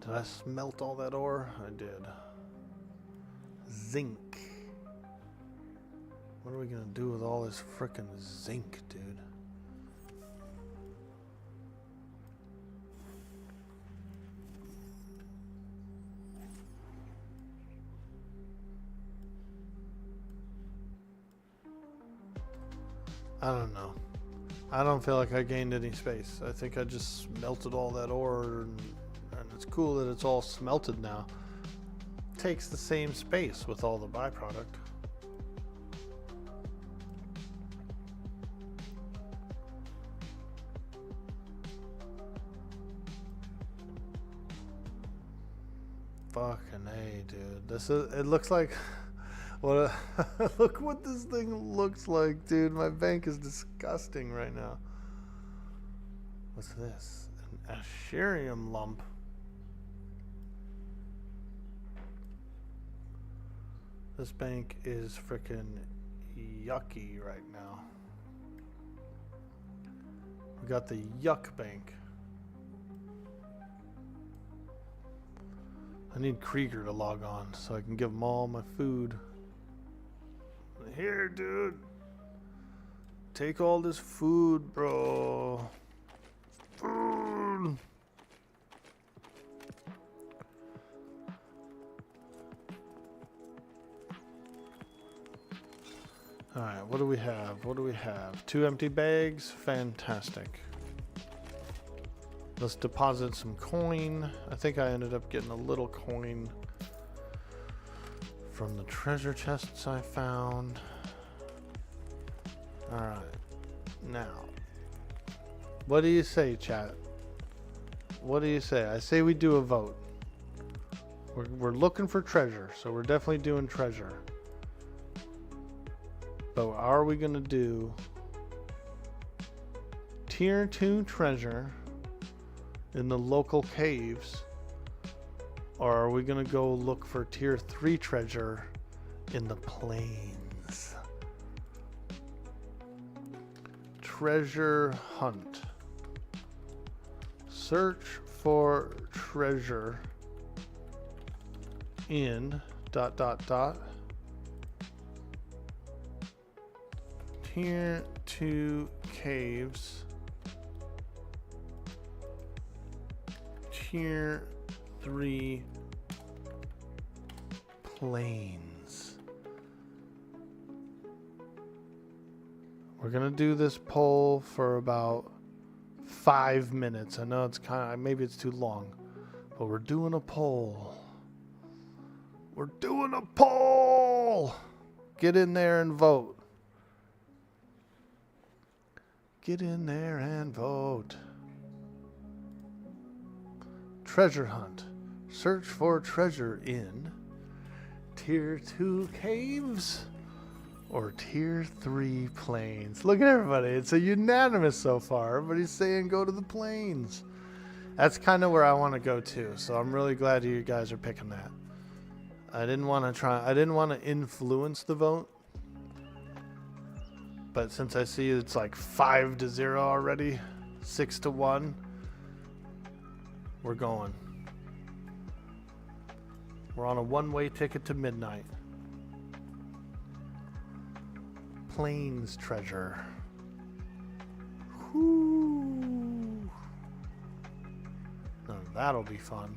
Did I smelt all that ore? I did. Zinc. What are we gonna do with all this frickin' zinc, dude? I don't know. I don't feel like I gained any space. I think I just smelted all that ore, and it's cool that it's all smelted now. Takes the same space with all the byproduct. Fucking A, dude. This is, it looks like, what look what this thing looks like, dude. My bank is disgusting right now. What's this? An Asherium lump. This bank is frickin' yucky right now. We got the yuck bank. I need Krieger to log on so I can give him all my food. Here, dude. Take all this food, bro. Food. Alright, what do we have? What do we have? 2 empty bags? Fantastic. Let's deposit some coin. I think I ended up getting a little coin from the treasure chests I found. Alright. Now, what do you say, chat? What do you say? I say we do a vote. We're looking for treasure, so we're definitely doing treasure. But are we going to do tier 2 treasure in the local caves, or are we going to go look for tier 3 treasure in the plains? Treasure hunt. Search for treasure in ... tier 2 caves, tier 3 plains. We're gonna do this poll for about 5 minutes. I know it's kind of, maybe it's too long, but we're doing a poll. We're doing a poll. Get in there and vote. Get in there and vote. Treasure hunt. Search for treasure in tier 2 caves or tier 3 plains. Look at everybody. It's a unanimous so far. Everybody's saying go to the plains. That's kind of where I want to go too. So I'm really glad you guys are picking that. I didn't want to influence the vote. But since I see it's like 5-0 already, 6-1, we're going. We're on a one-way ticket to midnight. Plains treasure. Whoo. Now that'll be fun.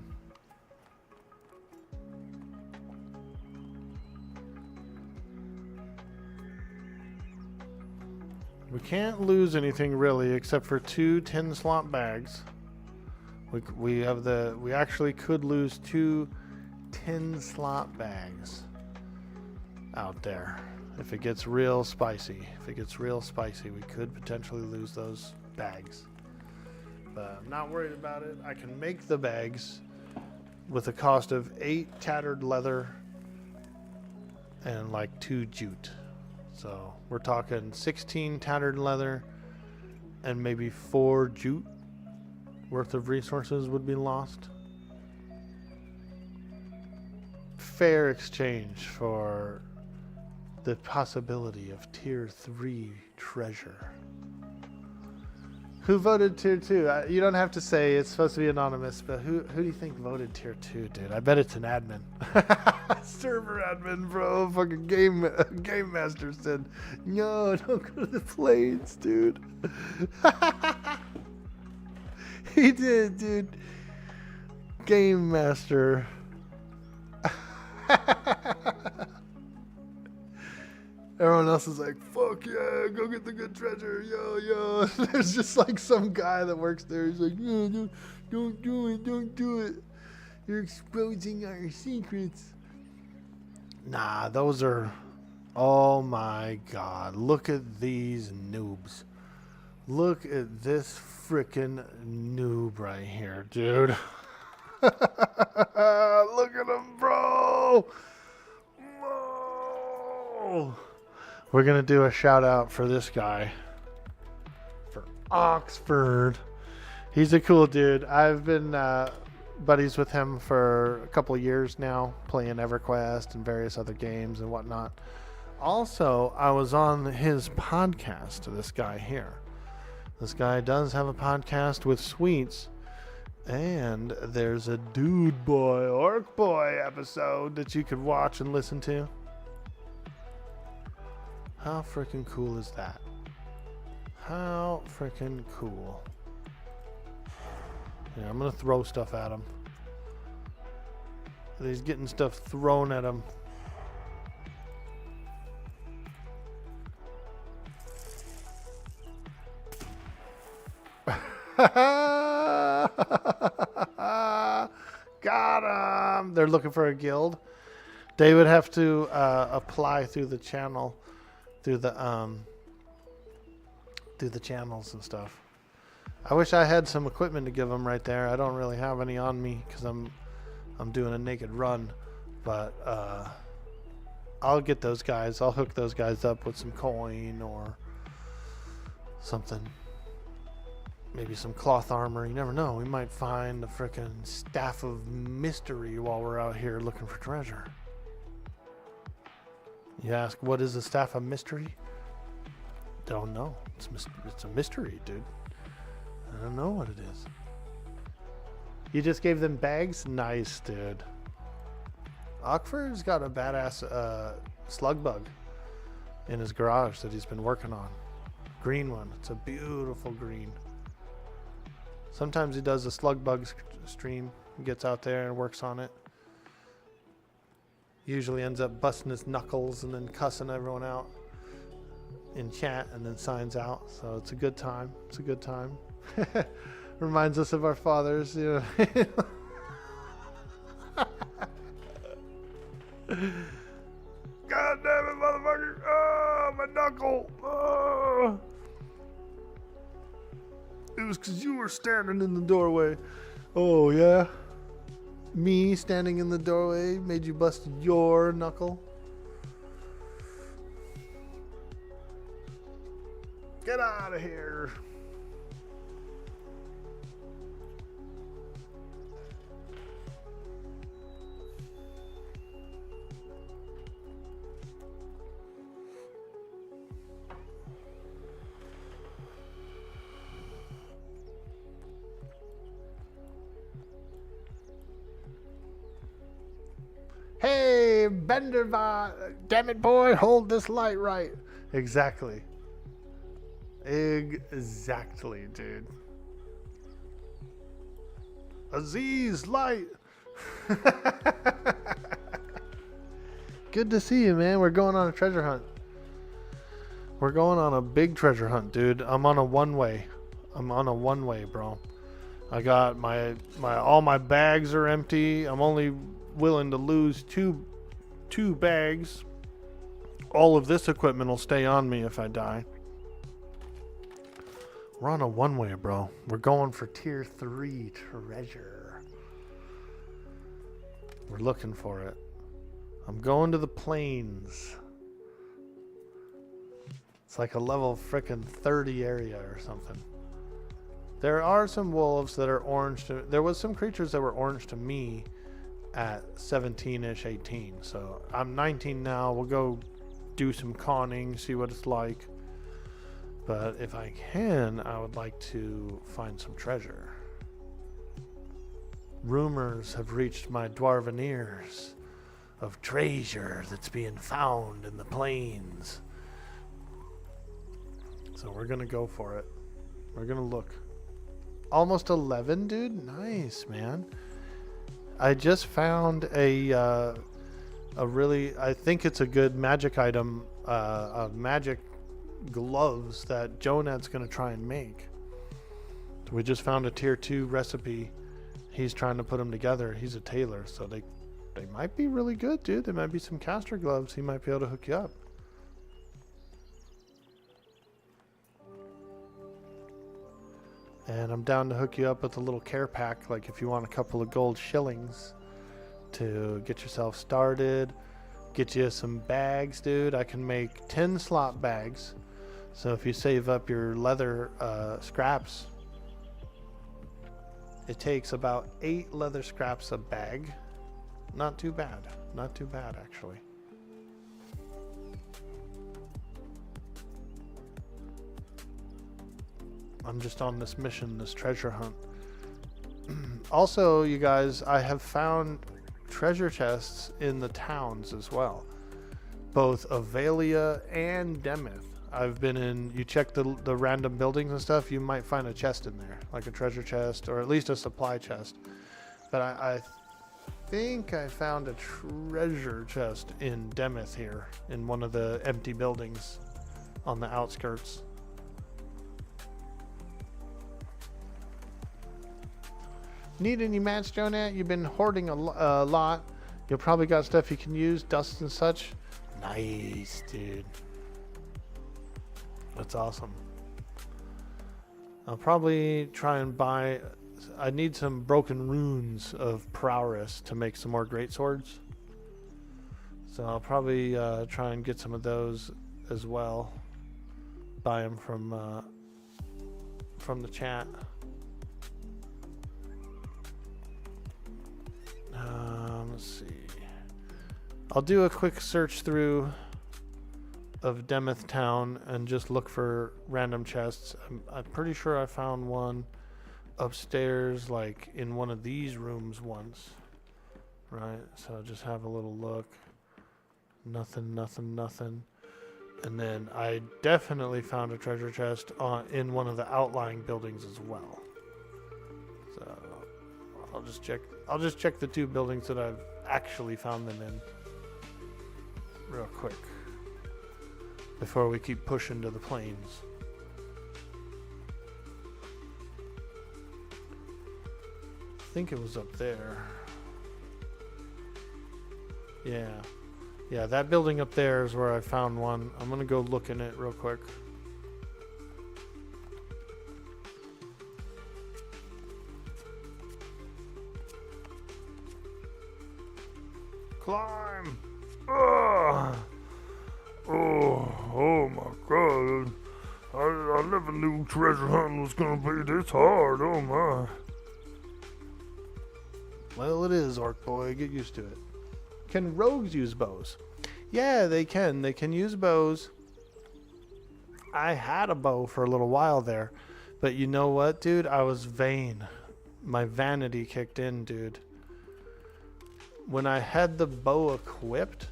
We can't lose anything really except for 2 10 slot bags. We actually could lose 2 10 slot bags out there. If it gets real spicy. If it gets real spicy, we could potentially lose those bags. But I'm not worried about it. I can make the bags with a cost of 8 tattered leather and like 2 jute. So we're talking 16 tattered leather and maybe 4 jute worth of resources would be lost. Fair exchange for the possibility of tier 3 treasure. Who voted tier 2? You don't have to say, it's supposed to be anonymous, but who do you think voted tier 2, dude? I bet it's an admin. Server admin, bro. Fucking game master said, no, don't go to the plains, dude. He did, dude. Game master. Everyone else is like, fuck yeah, go get the good treasure, yo. There's just like some guy that works there. He's like, no, don't do it. You're exposing our secrets. Nah, those are, oh my god. Look at these noobs. Look at this freaking noob right here, dude. Look at him, bro. Whoa. We're going to do a shout out for this guy. For Oxford. He's a cool dude. I've been buddies with him for a couple of years now, playing EverQuest and various other games and whatnot. Also, I was on his podcast, this guy here. This guy does have a podcast with Sweets. And there's a Dude Boy, Orkboy episode that you could watch and listen to. How freaking cool is that? How freaking cool. Yeah, I'm gonna throw stuff at him. He's getting stuff thrown at him. Got him! They're looking for a guild. They would have to apply through the channel. Through the channels and stuff. I wish I had some equipment to give them right there. I don't really have any on me because I'm doing a naked run, but I'll get those guys. I'll hook those guys up with some coin or something. Maybe some cloth armor. You never know. We might find the frickin' staff of mystery while we're out here looking for treasure. You ask, what is the staff of mystery? Don't know. It's a mystery, dude. I don't know what it is. You just gave them bags? Nice, dude. Ockford's got a badass slug bug in his garage that he's been working on. Green one. It's a beautiful green. Sometimes he does a slug bug stream. He gets out there and works on it. Usually ends up busting his knuckles and then cussing everyone out in chat and then signs out. So it's a good time. It's a good time. Reminds us of our fathers, you know. God damn it, motherfucker. Oh, my knuckle. Oh. It was because you were standing in the doorway. Oh, yeah? Me standing in the doorway made you bust your knuckle? Get out of here. Hey, Benderbot, damn it, boy, hold this light right. Exactly. Exactly, dude. Aziz, light. Good to see you, man. We're going on a treasure hunt. We're going on a big treasure hunt, dude. I'm on a one-way. Bro. I got all my bags are empty. I'm only willing to lose two bags. All of this equipment will stay on me if I die. We're on a one-way, bro. We're going for tier 3 treasure. We're looking for it. I'm going to the plains. It's like a level frickin' 30 area or something. There are some wolves that are orange to... There was some creatures that were orange to me at 17-ish, 18. So I'm 19 now. We'll go do some conning, see what it's like. But if I can, I would like to find some treasure. Rumors have reached my dwarven ears of treasure that's being found in the plains. So we're gonna go for it. We're gonna look. Almost 11, dude. Nice, man. I just found a really, I think it's a good magic item, magic gloves that Jonad's gonna try and make. We just found a tier 2 recipe. He's trying to put them together. He's a tailor, so they might be really good, dude. There might be some caster gloves. He might be able to hook you up. And I'm down to hook you up with a little care pack, like if you want a couple of gold shillings to get yourself started. Get you some bags, dude. I can make 10 slot bags. So if you save up your leather scraps, it takes about 8 leather scraps a bag. Not too bad. Not too bad, actually. I'm just on this mission, this treasure hunt. Also, you guys, I have found treasure chests in the towns as well. Both Avelia and Demeth. I've been in, you check the random buildings and stuff, you might find a chest in there. Like a treasure chest, or at least a supply chest. But I think I found a treasure chest in Demeth here, in one of the empty buildings on the outskirts. Need any mats, Jonah? You've been hoarding a lot. You probably got stuff you can use, dust and such. Nice, dude. That's awesome. I'll probably try and buy... I need some broken runes of prowess to make some more great swords. So I'll probably try and get some of those as well. Buy them from the chat. Let's see. I'll do a quick search through of Demeth Town and just look for random chests. I'm pretty sure I found one upstairs, like in one of these rooms once. Right, so I'll just have a little look. Nothing. And then I definitely found a treasure chest in one of the outlying buildings as well. So I'll just check the 2 buildings that I've actually found them in real quick before we keep pushing to the plains. I think it was up there. Yeah, that building up there is where I found one. I'm gonna go look in it real quick. Climb! Ugh. Oh my god. I never knew treasure hunting was gonna be this hard. Oh my. Well, it is, Orkboy. Get used to it. Can rogues use bows? Yeah, they can. They can use bows. I had a bow for a little while there. But you know what, dude? I was vain. My vanity kicked in, dude. When I had the bow equipped,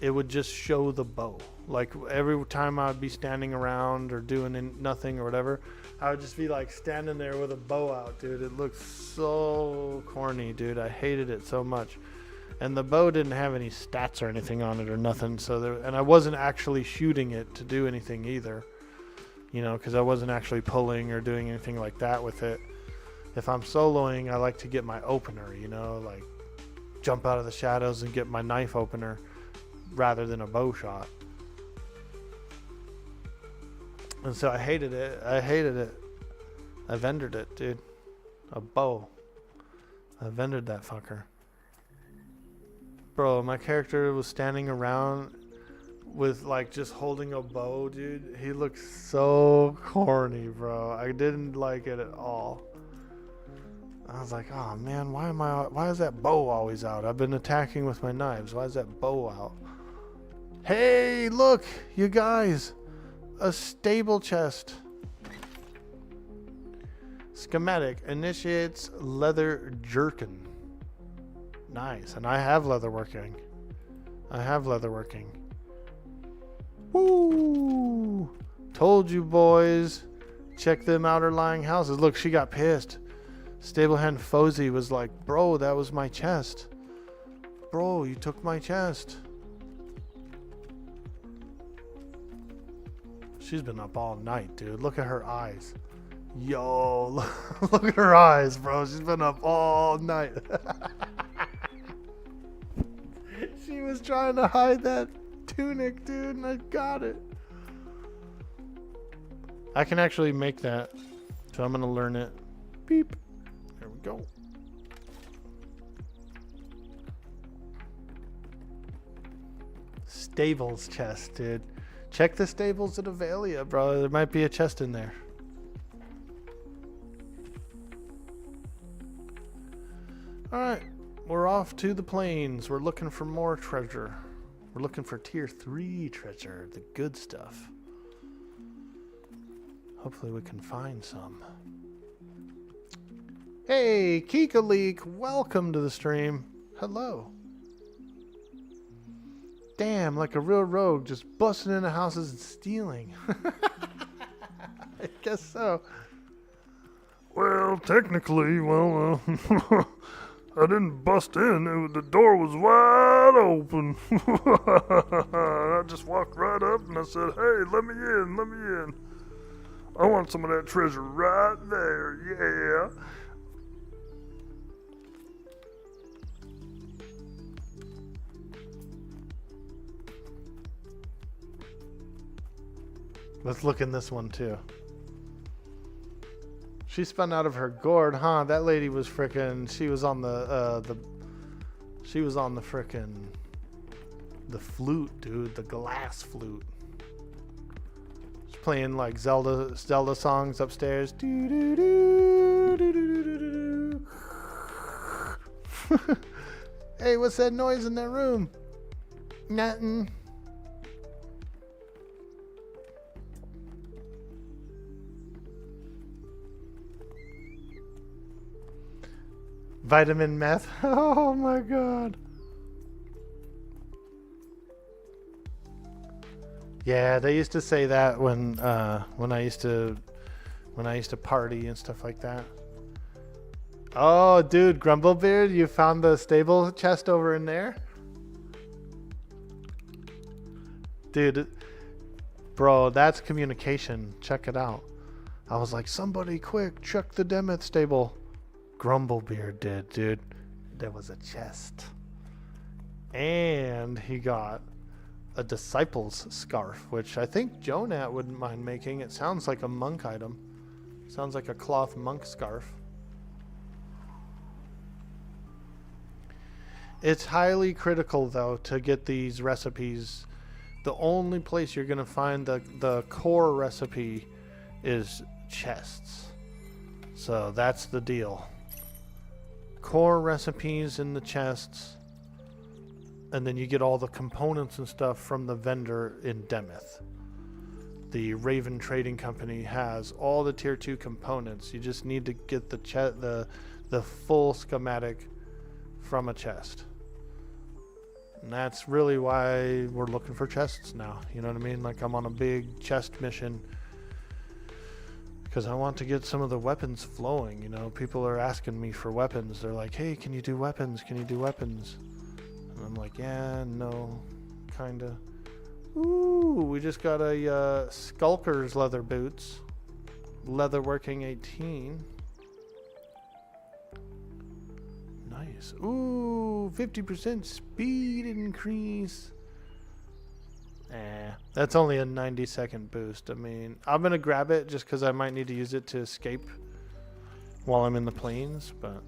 it would just show the bow. Like every time I would be standing around or doing nothing or whatever, I would just be like standing there with a bow out, dude. It looked so corny, dude. I hated it so much. And the bow didn't have any stats or anything on it or nothing. And I wasn't actually shooting it to do anything either. You know, because I wasn't actually pulling or doing anything like that with it. If I'm soloing, I like to get my opener, you know, like jump out of the shadows and get my knife opener rather than a bow shot. And so I hated it. I vendored it, dude. A bow. I vendored that fucker. Bro, my character was standing around with like just holding a bow, dude. He looked so corny, bro. I didn't like it at all. I was like, oh man, why is that bow always out? I've been attacking with my knives. Why is that bow out? Hey, look, you guys. A stable chest. Schematic initiates leather jerkin. Nice. And I have leatherworking. Woo! Told you, boys. Check them outer lying houses. Look, she got pissed. Stablehand Fozy was like, bro, that was my chest. Bro, you took my chest. She's been up all night, dude. Look at her eyes. Yo, look at her eyes, bro. She's been up all night. She was trying to hide that tunic, dude, and I got it. I can actually make that, so I'm going to learn it. Beep. There we go. Stables chest, dude. Check the stables at Avelia, bro. There might be a chest in there. Alright, we're off to the plains. We're looking for more treasure. We're looking for tier 3 treasure, the good stuff. Hopefully we can find some. Hey, Kika welcome to the stream. Hello. Damn, like a real rogue, just busting into houses and stealing. I guess so. Well, technically, I didn't bust in. The door was wide open. I just walked right up and I said, hey, let me in. I want some of that treasure right there, yeah. Let's look in this one too. She spun out of her gourd, huh? That lady was frickin'. She was on the frickin' the flute, dude. The glass flute. She's playing like Zelda songs upstairs. Do do do do do do do. Hey, what's that noise in that room? Nothing. Vitamin meth. Oh my god. Yeah, they used to say that when I used to party and stuff like that. Oh, dude, Grumblebeard, you found the stable chest over in there? Dude, bro, that's communication. Check it out. I was like, somebody quick, check the Demeth stable. Grumblebeard did, dude. There was a chest. And he got a disciple's scarf, which I think Jonat wouldn't mind making. It sounds like a monk item. Sounds like a cloth monk scarf. It's highly critical, though, to get these recipes. The only place you're going to find the core recipe is chests. So that's the deal. Core recipes in the chests, and then you get all the components and stuff from the vendor in Demeth. The Raven Trading Company has all the tier 2 components. You just need to get the full schematic from a chest. And that's really why we're looking for chests now. You know what I mean? Like, I'm on a big chest mission because I want to get some of the weapons flowing. You know, people are asking me for weapons. They're like, hey, can you do weapons? Can you do weapons? And I'm like, yeah, no, kinda. Ooh, we just got a Skulker's leather boots. Leather working 18. Nice. Ooh, 50% speed increase. That's only a 90-second boost. I mean, I'm going to grab it just because I might need to use it to escape while I'm in the plains, but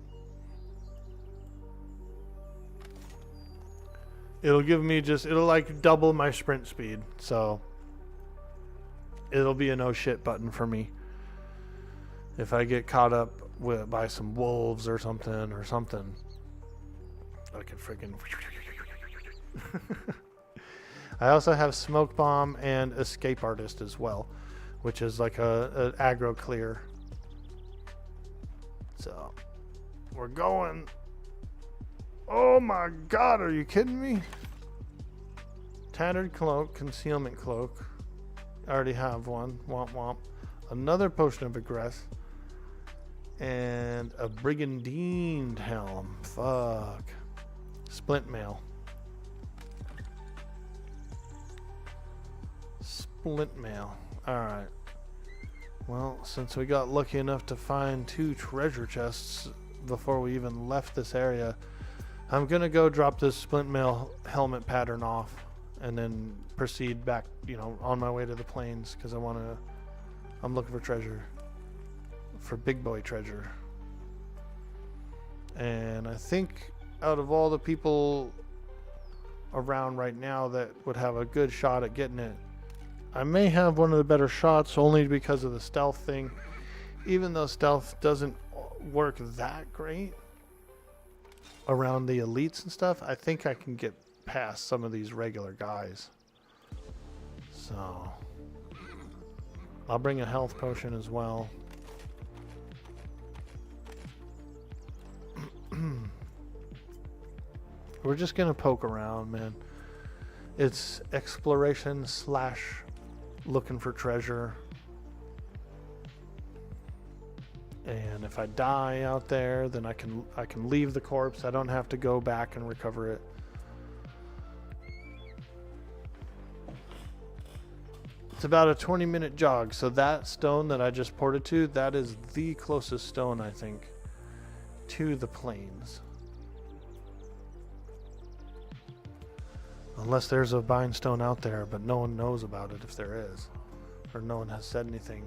it'll give me it'll like double my sprint speed, so it'll be a no shit button for me. If I get caught up by some wolves or something, I can freaking. I also have smoke bomb and escape artist as well, which is like a aggro clear. So we're going. Oh my god, are you kidding me? Tattered cloak, concealment cloak. I already have one. Womp womp. Another potion of aggress. And a brigandine helm. Fuck. Splint mail. Splint mail. Alright. Well, since we got lucky enough to find 2 treasure chests before we even left this area, I'm gonna go drop this splint mail helmet pattern off and then proceed back, on my way to the plains, because I'm looking for treasure. For big boy treasure. And I think out of all the people around right now that would have a good shot at getting it, I may have one of the better shots only because of the stealth thing. Even though stealth doesn't work that great around the elites and stuff, I think I can get past some of these regular guys. So I'll bring a health potion as well. We're just gonna poke around, man. It's exploration / looking for treasure. And if I die out there, then I can leave the corpse. I don't have to go back and recover it. It's about a 20-minute jog. So that stone that I just ported to, that is the closest stone, I think, to the plains. Unless there's a bind stone out there, but no one knows about it if there is. Or no one has said anything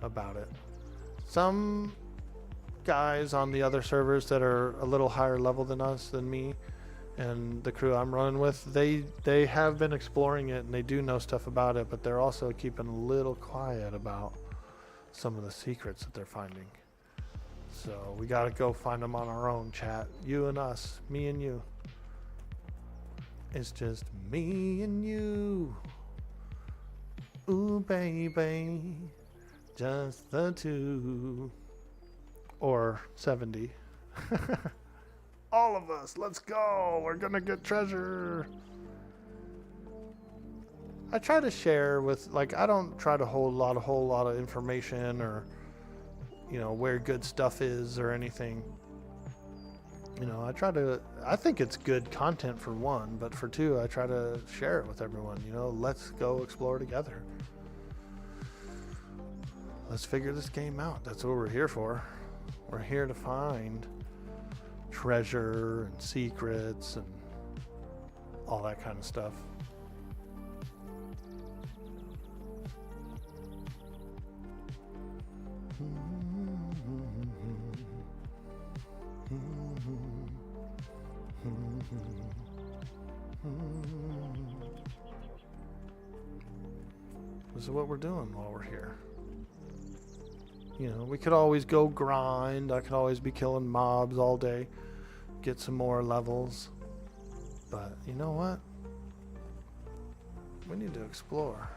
about it. Some guys on the other servers that are a little higher level than me and the crew I'm running with, they have been exploring it and they do know stuff about it, but they're also keeping a little quiet about some of the secrets that they're finding. So we gotta go find them on our own, chat. You and us, me and you. It's just me and you. Ooh, baby. Just the two. Or 70. All of us, let's go. We're gonna get treasure. I try to share with, I don't try to hold a whole lot of information or, where good stuff is or anything. I think it's good content for one, but for two, I try to share it with everyone. Let's go explore together. Let's figure this game out. That's what we're here for. We're here to find treasure and secrets and all that kind of stuff. This is what we're doing while we're here. We could always go grind. I could always be killing mobs all day, get some more levels. But you know what? We need to explore.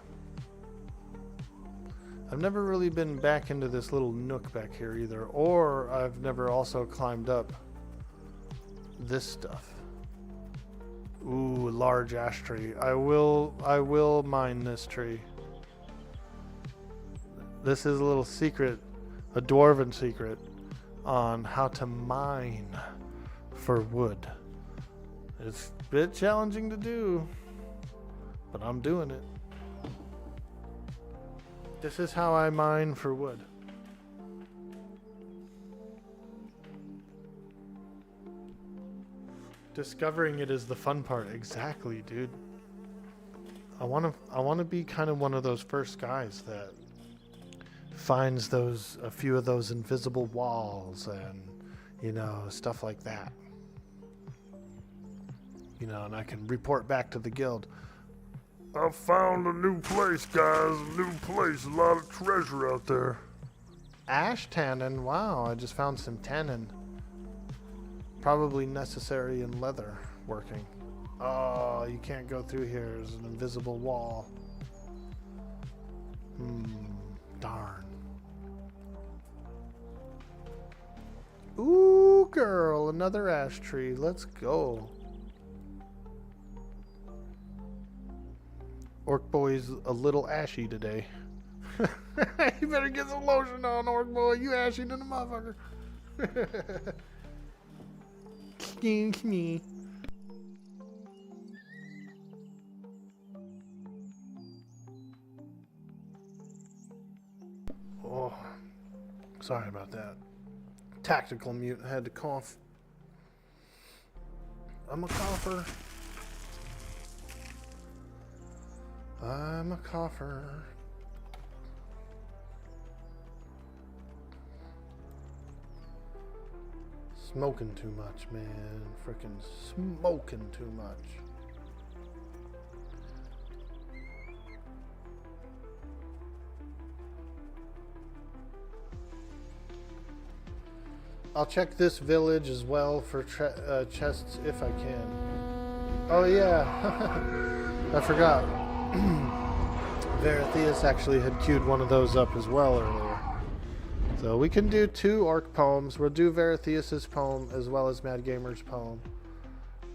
I've never really been back into this little nook back here either, or I've never also climbed up this stuff. Ooh, large ash tree. I will mine this tree. This is a little secret, a dwarven secret on how to mine for wood. It's a bit challenging to do, but I'm doing it. This is how I mine for wood. Discovering it is the fun part. Exactly, dude. I want to be kind of one of those first guys that finds a few of those invisible walls and, you know, stuff like that. You know, and I can report back to the guild. I found a new place, guys. A new place. A lot of treasure out there. Ash tannin. Wow, I just found some tannin. Probably necessary in leather working. Oh, you can't go through here. There's an invisible wall. Darn. Ooh, girl, another ash tree. Let's go. Orkboy's a little ashy today. You better get some lotion on, Orkboy. You ashy than a motherfucker. Me. Oh, sorry about that. Tactical mute. I had to cough. I'm a cougher. I'm a cougher. Smoking too much, man. Frickin' smoking too much. I'll check this village as well for chests if I can. Oh yeah, I forgot. Verithius actually had queued one of those up as well earlier. So we can do 2 orc poems. We'll do Verithius's poem as well as Mad Gamer's poem.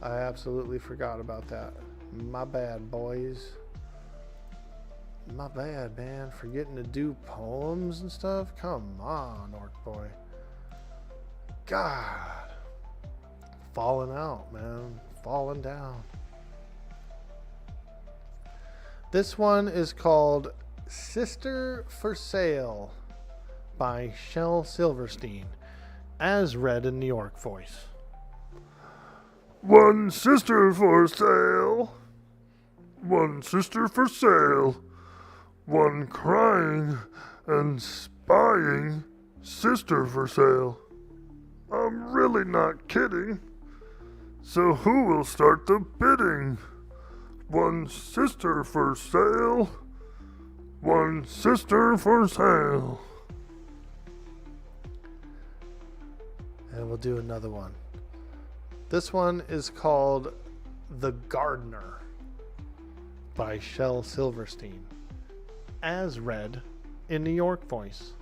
I absolutely forgot about that. My bad, boys. My bad, man. Forgetting to do poems and stuff. Come on, Orkboy. God. Falling out, man. Falling down. This one is called Sister for Sale by Shel Silverstein, as read in New York voice. One sister for sale. One sister for sale. One crying and spying sister for sale. I'm really not kidding. So who will start the bidding? One sister for sale. One sister for sale. And we'll do another one. This one is called The Gardener by Shel Silverstein, as read in New York voice.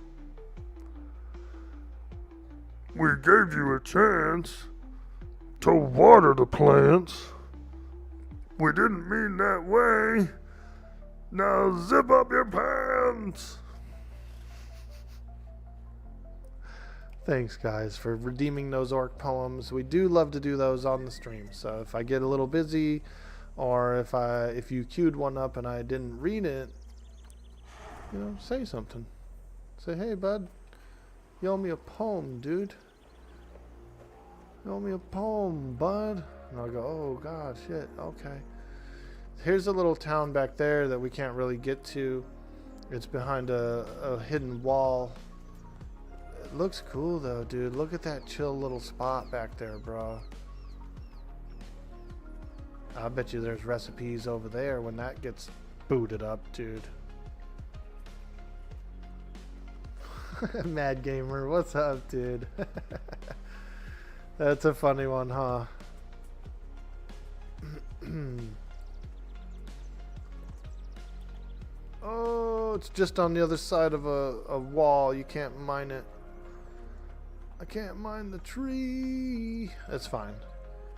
We gave you a chance to water the plants. We didn't mean that way. Now zip up your pants. Thanks, guys, for redeeming those orc poems. We do love to do those on the stream. So if I get a little busy, or if you queued one up and I didn't read it, you know, say something. Say, hey, bud, you owe me a poem, dude. You owe me a poem, bud. And I'll go, oh, God, shit, okay. Here's a little town back there that we can't really get to. It's behind a hidden wall. It looks cool, though, dude. Look at that chill little spot back there, bro. I bet you there's recipes over there when that gets booted up, dude. Mad Gamer, what's up, dude? That's a funny one, huh? Oh, it's just on the other side of a wall. You can't mine it. I can't mine the tree. That's fine.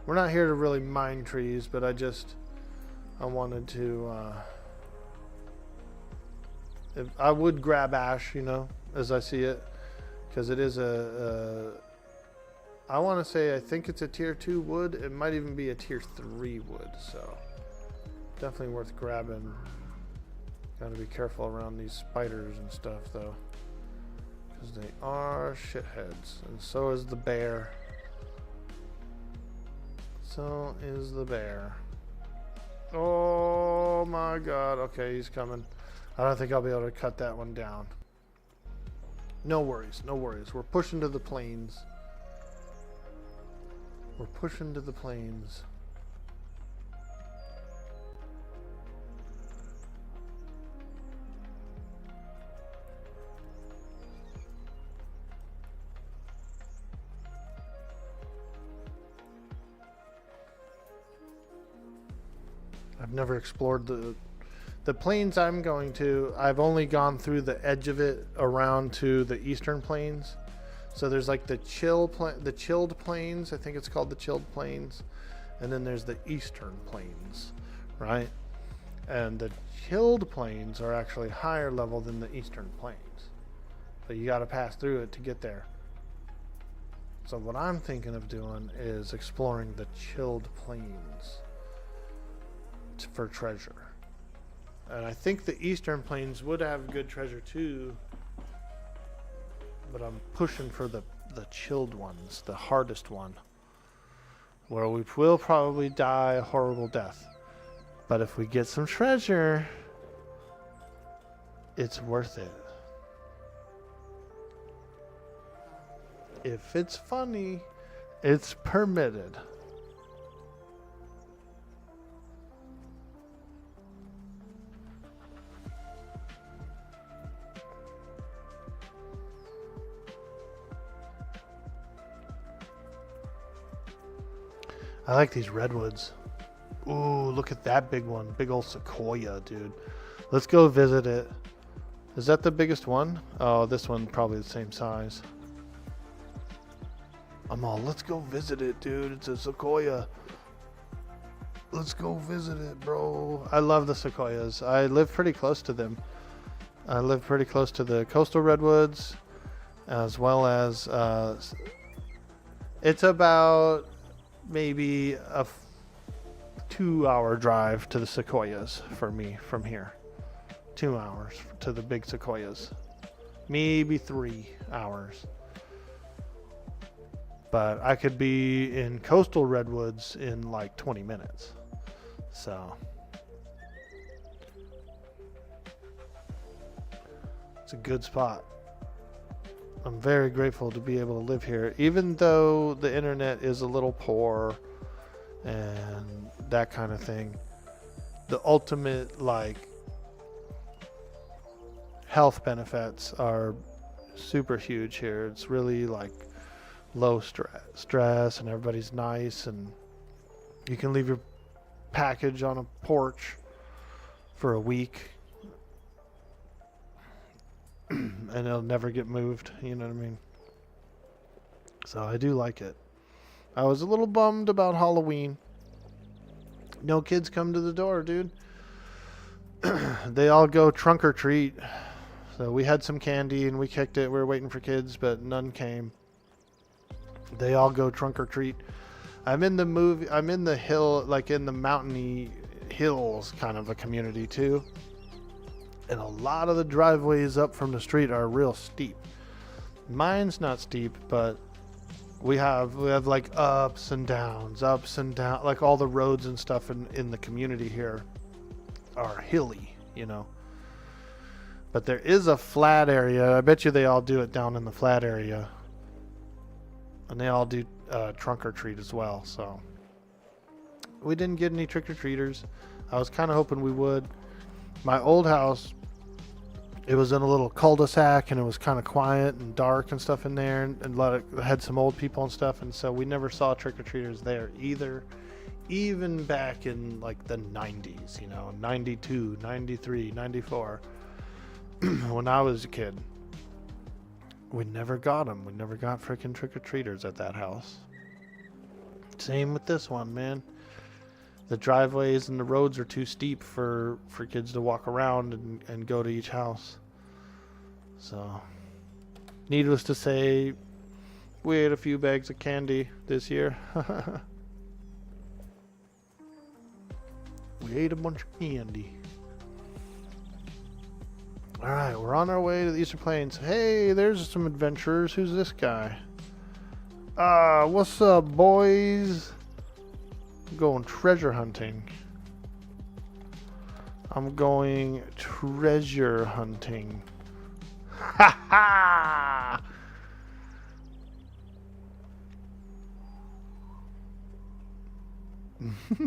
We're not here to really mine trees, but I wanted to, I would grab ash, you know, as I see it, because it is I want to say I think it's a tier 2 wood. It might even be a tier 3 wood. So definitely worth grabbing. Gotta be careful around these spiders and stuff though, because they are shitheads. And so is the bear. So is the bear. Oh my god. Okay, he's coming. I don't think I'll be able to cut that one down. No worries, no worries. We're pushing to the plains. We're pushing to the plains. I've never explored the plains I'm going to. I've only gone through the edge of it around to the eastern plains. So there's like the chilled plains. I think it's called the chilled plains, and then there's the eastern plains, right? And the chilled plains are actually higher level than the eastern plains, so you got to pass through it to get there. So what I'm thinking of doing is exploring the chilled plains for treasure. And I think the eastern plains would have good treasure too, but I'm pushing for the chilled ones, the hardest one, where we will probably die a horrible death. But if we get some treasure, it's worth it. If it's funny, it's permitted. I like these redwoods. Ooh, look at that big one. Big old sequoia, dude. Let's go visit it. Is that the biggest one? Oh, this one probably the same size. I'm all, let's go visit it, dude. It's a sequoia. Let's go visit it, bro. I love the sequoias. I live pretty close to them. I live pretty close to the coastal redwoods, as well as it's about maybe a 2-hour drive to the sequoias for me from here. 2 hours to the big sequoias, maybe 3 hours. But I could be in coastal redwoods in like 20 minutes. So it's a good spot. I'm very grateful to be able to live here, even though the internet is a little poor and that kind of thing. The ultimate like health benefits are super huge here. It's really like low stress and everybody's nice, and you can leave your package on a porch for a week and it'll never get moved, you know what I mean? So I do like it. I was a little bummed about Halloween. No kids come to the door, dude. They all go trunk or treat. So we had some candy and we kicked it. We were waiting for kids, but none came. They all go trunk or treat. I'm in the hill, like in the mountainy hills kind of a community too. And a lot of the driveways up from the street are real steep. Mine's not steep, but we have like ups and downs, like all the roads and stuff in the community here are hilly, you know. But there is a flat area. I bet you they all do it down in the flat area. And they all do trunk or treat as well. So we didn't get any trick-or-treaters. I was kind of hoping we would. My old house, it was in a little cul-de-sac, and it was kind of quiet and dark and stuff in there, and had some old people and stuff, and so we never saw trick-or-treaters there either, even back in like the 90s, you know, 92, 93, 94, when I was a kid. We never got them. We never got freaking trick-or-treaters at that house. Same with this one, man. The driveways and the roads are too steep for kids to walk around and go to each house. So, needless to say, We ate a few bags of candy this year. We ate a bunch of candy. Alright, we're on our way to the Eastern Plains. Hey, there's some adventurers. Who's this guy? What's up, boys? I'm going treasure hunting. I'm going treasure hunting. Ha ha!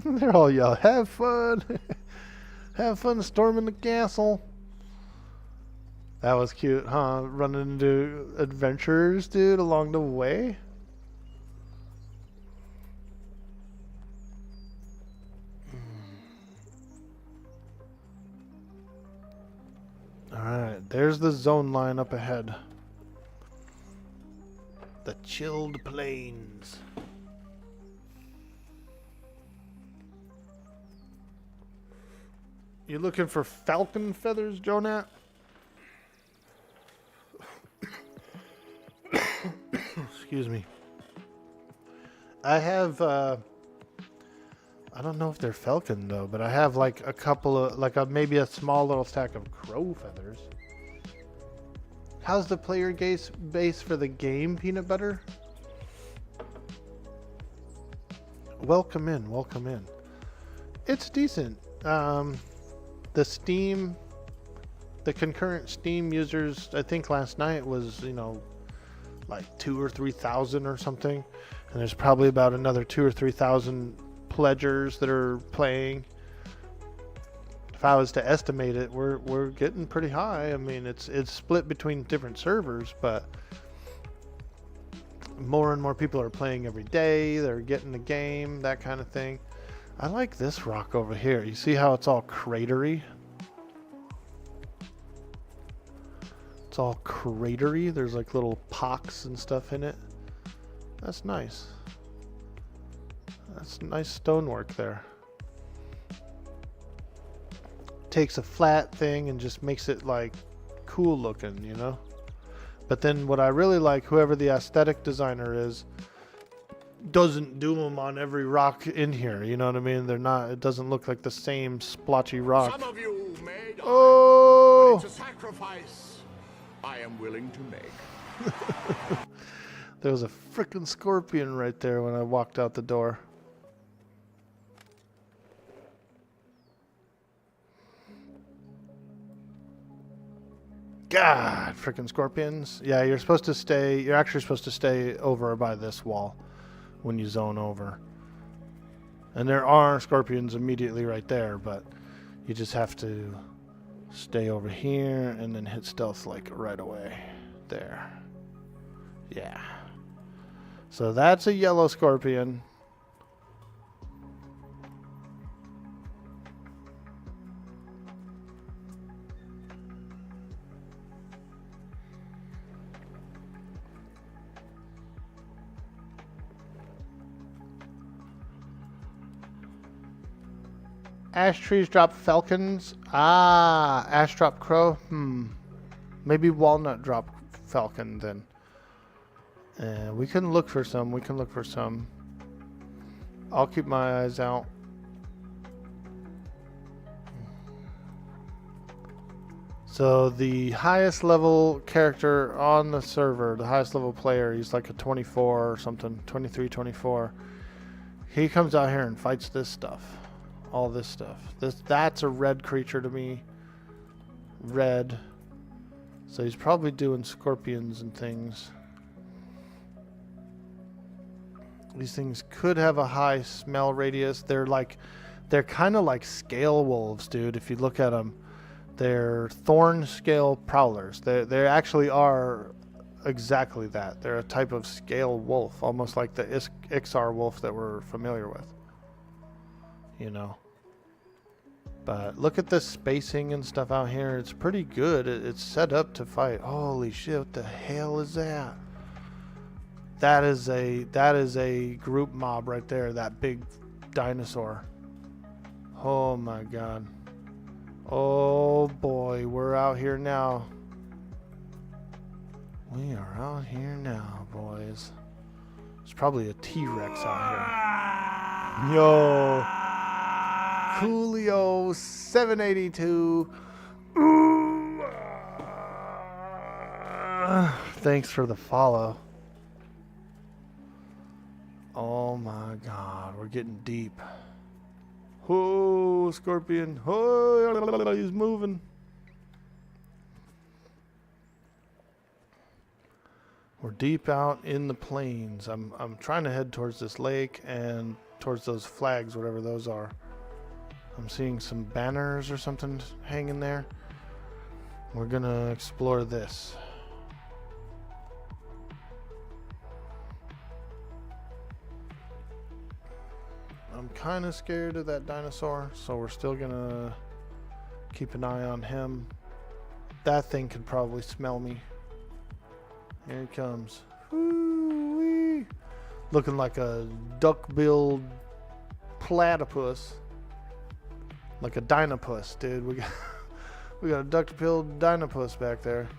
They're all yelling, have fun! Have fun storming the castle. That was cute, huh? Running into adventurers, dude, along the way. Alright, there's the zone line up ahead. The chilled plains. You looking for falcon feathers, Jonat? Excuse me. I have, I don't know if they're falcon though, but I have like a couple of, maybe a small little stack of crow feathers. How's the player base for the game, Peanut Butter? Welcome in, welcome in. It's decent. The concurrent Steam users, I think last night was, you know, like 2,000 or 3,000 or something. And there's probably about another 2,000 or 3,000 pledgers that are playing. If I was to estimate it, we're getting pretty high. I mean, it's split between different servers, but more and more people are playing every day. They're getting the game, that kind of thing. I like this rock over here. You see how it's all cratery? It's all cratery. There's like little pocks and stuff in it. That's nice. That's nice stonework there. Takes a flat thing and just makes it like cool looking, you know? But then what I really like, whoever the aesthetic designer is, doesn't do them on every rock in here, you know what I mean? They're not, it doesn't look like the same splotchy rock. Some of you may die, Oh! but it's a sacrifice I am willing to make. There was a frickin' scorpion right there when I walked out the door. God, frickin' scorpions. Yeah, you're actually supposed to stay over by this wall when you zone over. And there are scorpions immediately right there, but you just have to stay over here and then hit stealth like right away. There. Yeah. So that's a yellow scorpion. Ash trees drop falcons. Ah, ash drop crow. Maybe walnut drop falcon then. We can look for some. I'll keep my eyes out. So the highest level character on the server, the highest level player, he's like a 24 or something, 23, 24. He comes out here and fights this stuff. All this stuff. That's a red creature to me. Red. So he's probably doing scorpions and things. These things could have a high smell radius. They're kind of like scale wolves, dude. If you look at them, they're thorn scale prowlers. They actually are exactly that. They're a type of scale wolf, almost like the Ixar wolf that we're familiar with. You know. But look at the spacing and stuff out here. It's pretty good. It's set up to fight. Holy shit, what the hell is that? That is a group mob right there, that big dinosaur. Oh my god. Oh boy, we're out here now. We are out here now, boys. There's probably a T-Rex out here. Yo. Coolio 782. Ooh. Thanks for the follow. Oh my God, we're getting deep. Oh, Scorpion. Oh, he's moving. We're deep out in the plains. I'm trying to head towards this lake and towards those flags, whatever those are. I'm seeing some banners or something hanging there. We're gonna explore this. I'm kind of scared of that dinosaur, so we're still gonna keep an eye on him. That thing could probably smell me. Here he comes. Woo-wee. Looking like a duck-billed platypus. Like a dinopus, dude. We got a duck-billed dinopus back there.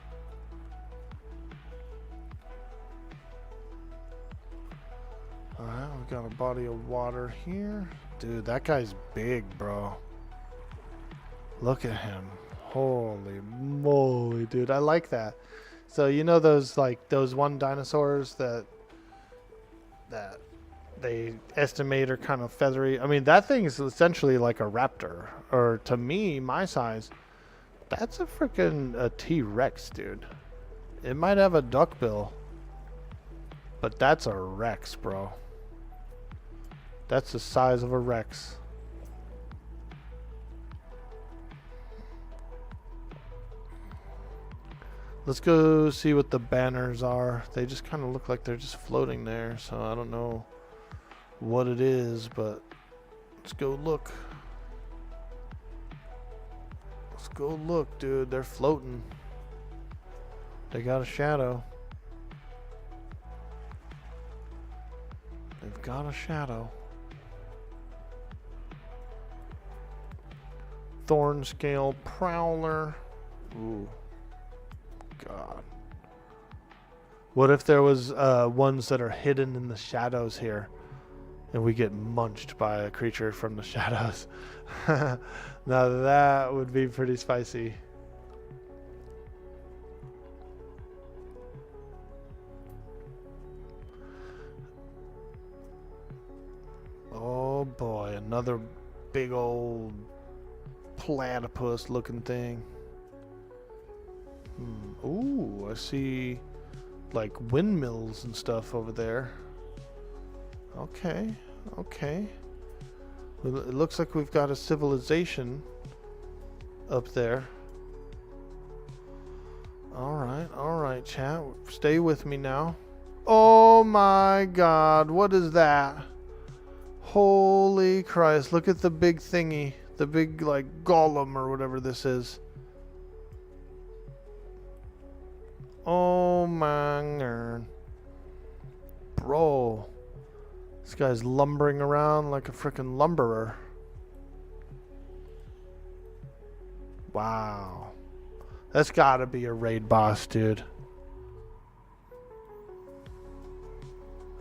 Alright, we got a body of water here. Dude, that guy's big, bro. Look at him. Holy moly, dude. I like that. So you know those one dinosaurs that they estimate are kind of feathery. I mean, that thing is essentially like a raptor, or to me, my size. That's a freaking a T-Rex, dude. It might have a duck bill, but that's a Rex, bro. That's the size of a Rex. Let's go see what the banners are. They just kind of look like they're just floating there, so I don't know what it is, but let's go look. Let's go look, dude. They're floating. They got a shadow. They've got a shadow. Thorn scale prowler. Ooh. God. What if there was ones that are hidden in the shadows here and we get munched by a creature from the shadows? Now that would be pretty spicy. Oh boy, another big old platypus looking thing. Ooh, I see like windmills and stuff over there. Okay, okay. Well, it looks like we've got a civilization up there. All right, chat. Stay with me now. Oh my God, what is that? Holy Christ, look at the big thingy. The big, like, golem or whatever this is. Oh my God. Bro. This guy's lumbering around like a freaking lumberer. Wow. That's gotta be a raid boss, dude.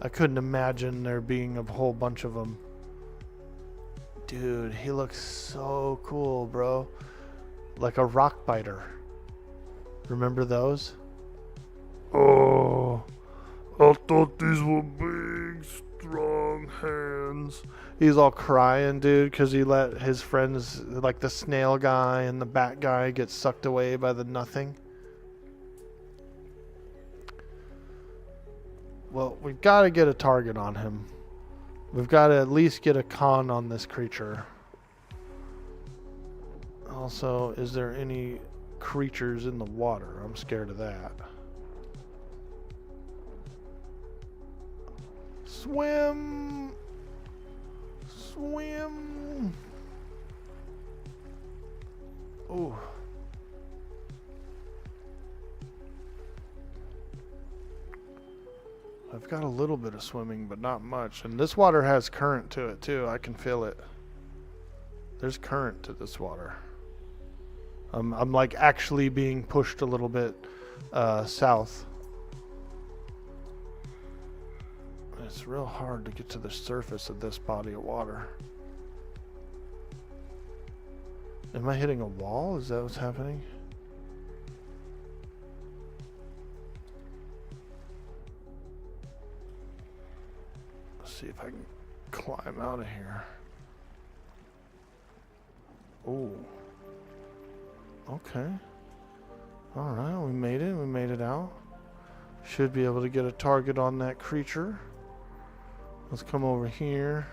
I couldn't imagine there being a whole bunch of them. Dude, he looks so cool, bro. Like a rock biter. Remember those? Oh, I thought these were big, strong hands. He's all crying, dude, because he let his friends, like the snail guy and the bat guy, get sucked away by the nothing. Well, we've got to get a target on him. We've got to at least get a con on this creature. Also, is there any creatures in the water? I'm scared of that. Swim! Swim! Oh. I've got a little bit of swimming, but not much. And this water has current to it, too. I can feel it. There's current to this water. I'm like actually being pushed a little bit south. It's It's real hard to get to the surface of this body of water. Am I hitting a wall? Is that what's happening? Let's see if I can climb out of here. Oh. Okay. Alright, we made it. We made it out. Should be able to get a target on that creature. Let's come over here.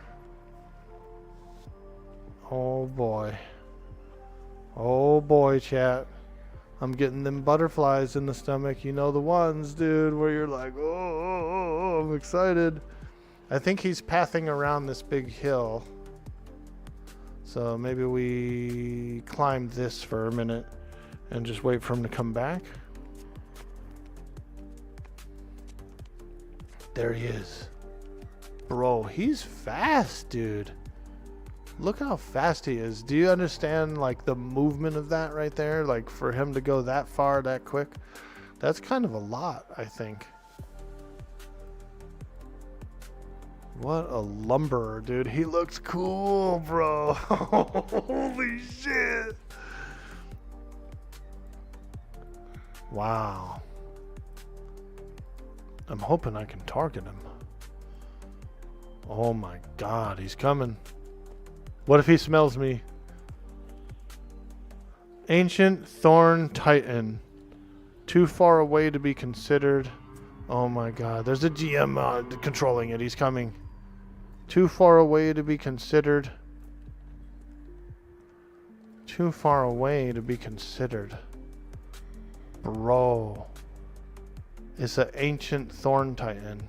Oh boy. Oh boy, chat. I'm getting them butterflies in the stomach. You know the ones, dude, where you're like, oh, I'm excited. I think he's pathing around this big hill. So maybe we climb this for a minute and just wait for him to come back. There he is. Bro, he's fast, dude. Look how fast he is. Do you understand, like, the movement of that right there? Like, for him to go that far, that quick? That's kind of a lot, I think. What a lumberer, dude. He looks cool, bro. Holy shit. Wow. I'm hoping I can target him. Oh my god, he's coming. What if he smells me? Ancient Thorn Titan. Too far away to be considered. Oh my god, there's a GM controlling it. He's coming. Too far away to be considered. Too far away to be considered. Bro. It's an Ancient Thorn Titan.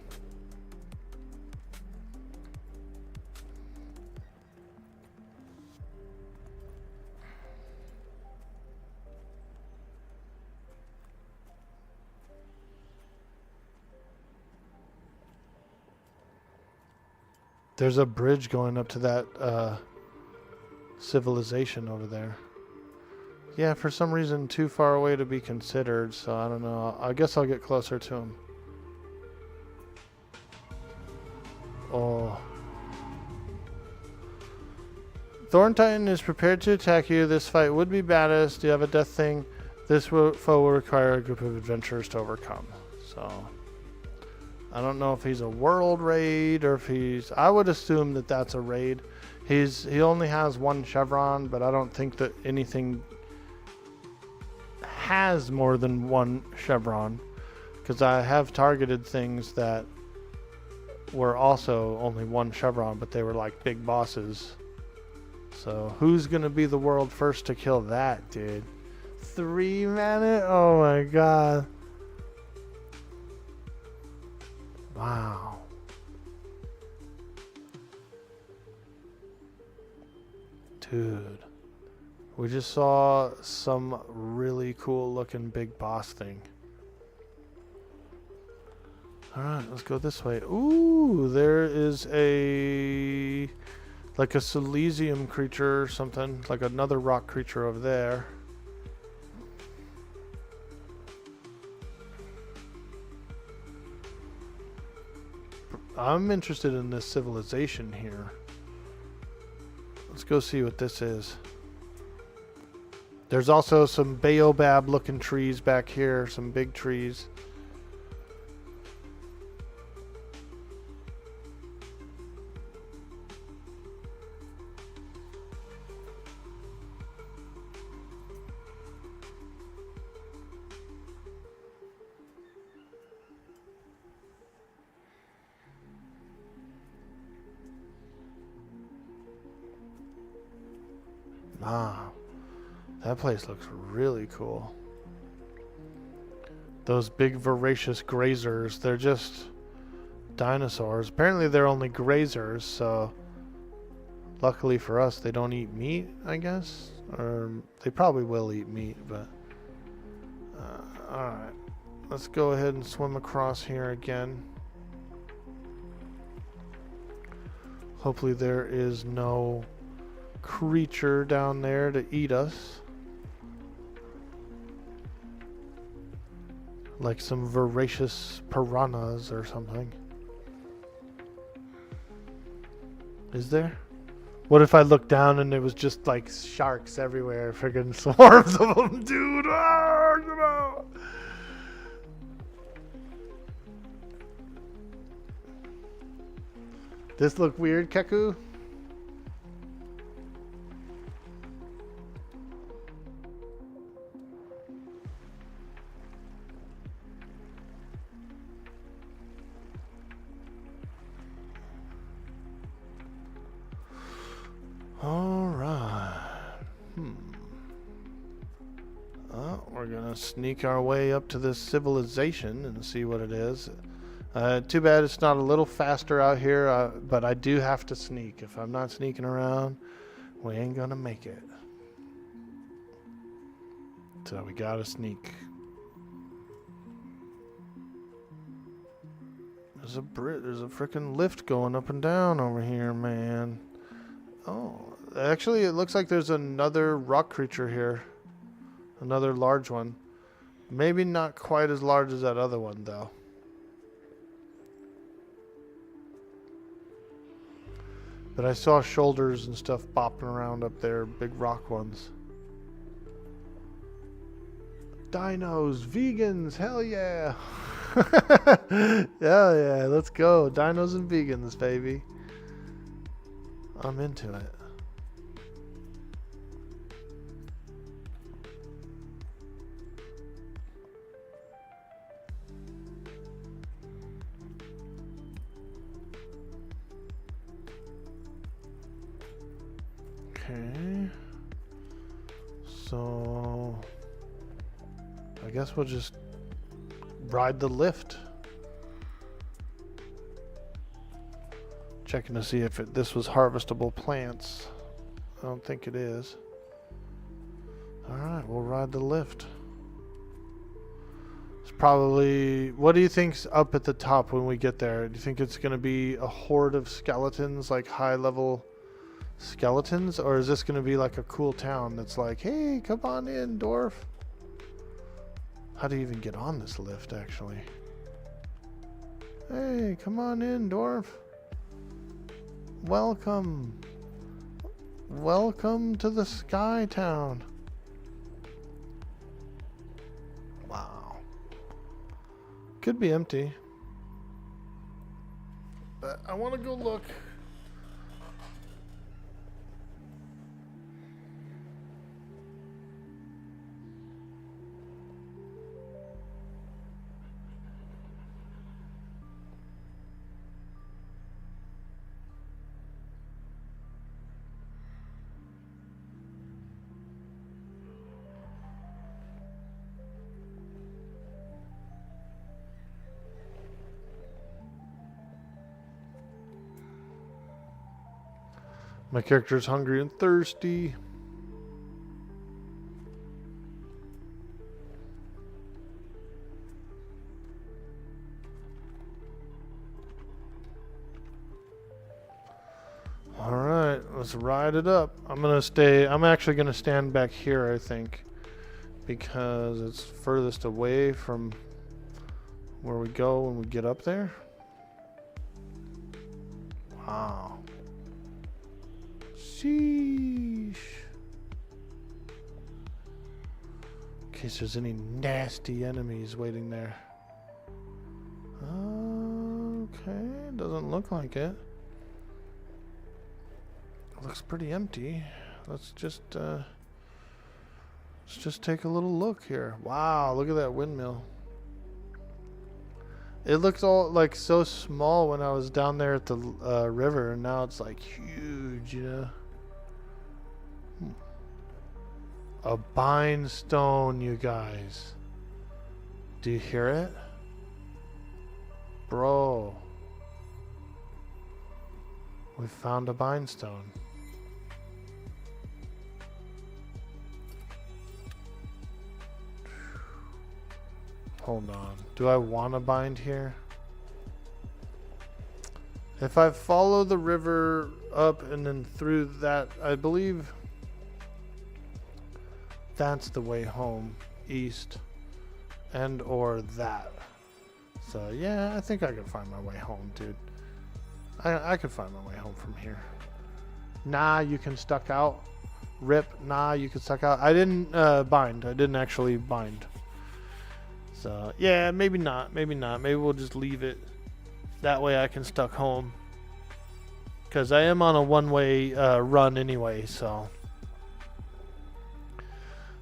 There's a bridge going up to that civilization over there. Yeah, for some reason too far away to be considered, so I don't know. I guess I'll get closer to him. Oh. Thorn Titan is prepared to attack you. This fight would be badass. Do you have a death thing? This foe will require a group of adventurers to overcome. So, I don't know if he's a world raid or if he's... I would assume that that's a raid. He only has one chevron, but I don't think that anything has more than one chevron, because I have targeted things that were also only one chevron, but they were like big bosses. So who's gonna be the world first to kill that, dude? 3 mana? Oh my god. Wow. Dude. We just saw some really cool looking big boss thing. Alright, let's go this way. Ooh, there is a... like a Silesium creature or something. Like another rock creature over there. I'm interested in this civilization here. Let's go see what this is. There's also some baobab looking trees back here, some big trees. Ah. That place looks really cool. Those big voracious grazers, they're just dinosaurs. Apparently they're only grazers, so luckily for us they don't eat meat, I guess. Or they probably will eat meat, but... alright. Let's go ahead and swim across here again. Hopefully there is no creature down there to eat us. Like some voracious piranhas or something. Is there? What if I looked down and there was just like sharks everywhere, friggin' swarms of them, dude? Ah, you know. This look weird, Keku? We're gonna sneak our way up to this civilization and see what it is. Too bad it's not a little faster out here, but I do have to sneak. If I'm not sneaking around, we ain't gonna make it. So we gotta sneak. There's a freaking lift going up and down over here, man. Oh, actually it looks like there's another rock creature here. Another large one. Maybe not quite as large as that other one, though. But I saw shoulders and stuff bopping around up there. Big rock ones. Dinos. Vegans. Hell yeah. Hell yeah. Let's go. Dinos and vegans, baby. I'm into it. Okay, so I guess we'll just ride the lift. Checking to see if this was harvestable plants. I don't think it is. Alright, we'll ride the lift. It's probably... What do you think's up at the top when we get there? Do you think it's going to be a horde of skeletons, like high-level... skeletons, or is this going to be like a cool town that's like, hey, come on in, dwarf? How do you even get on this lift, actually? Hey, come on in, dwarf. Welcome. Welcome to the Sky Town. Wow. Could be empty. But I want to go look. My character's hungry and thirsty. Alright, let's ride it up. I'm actually gonna stand back here, I think. Because it's furthest away from where we go when we get up there. Wow. Sheesh. In case there's any nasty enemies waiting there. Okay, doesn't look like it. It looks pretty empty. Let's just take a little look here. Wow, look at that windmill. It looked all like so small when I was down there at the river, and now it's like huge, you know. A bind stone, you guys. Do you hear it? Bro. We found a bind stone. Hold on. Do I want to bind here? If I follow the river up and then through that, I believe that's the way home, east, and or that. So yeah, I think I can find my way home, dude. I could find my way home from here. Nah, you can stuck out. Rip. Nah, you can stuck out. I didn't bind. I didn't actually bind. So, yeah, maybe not. Maybe not. Maybe we'll just leave it. That way I can stuck home. Because I am on a one-way run anyway, so.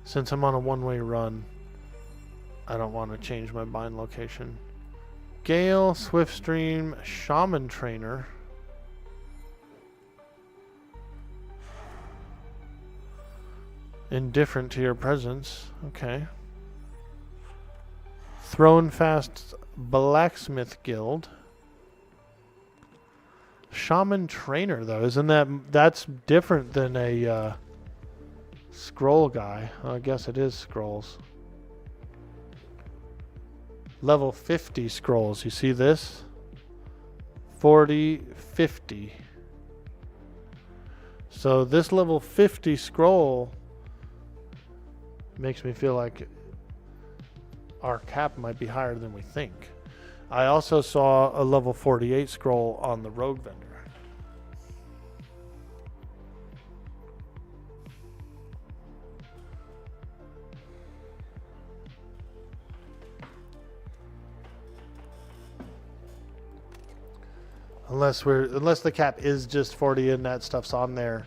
Since I'm on a one-way run, I don't want to change my bind location. Gale, Swiftstream, Shaman Trainer. Indifferent to your presence. Okay. Throne Fast Blacksmith Guild. Shaman Trainer, though. Isn't that's different than a scroll guy? Well, I guess it is scrolls. Level 50 scrolls. You see this? 40, 50. So this level 50 scroll makes me feel like our cap might be higher than we think. I also saw a level 48 scroll on the rogue vendor. Unless the cap is just 40 and that stuff's on there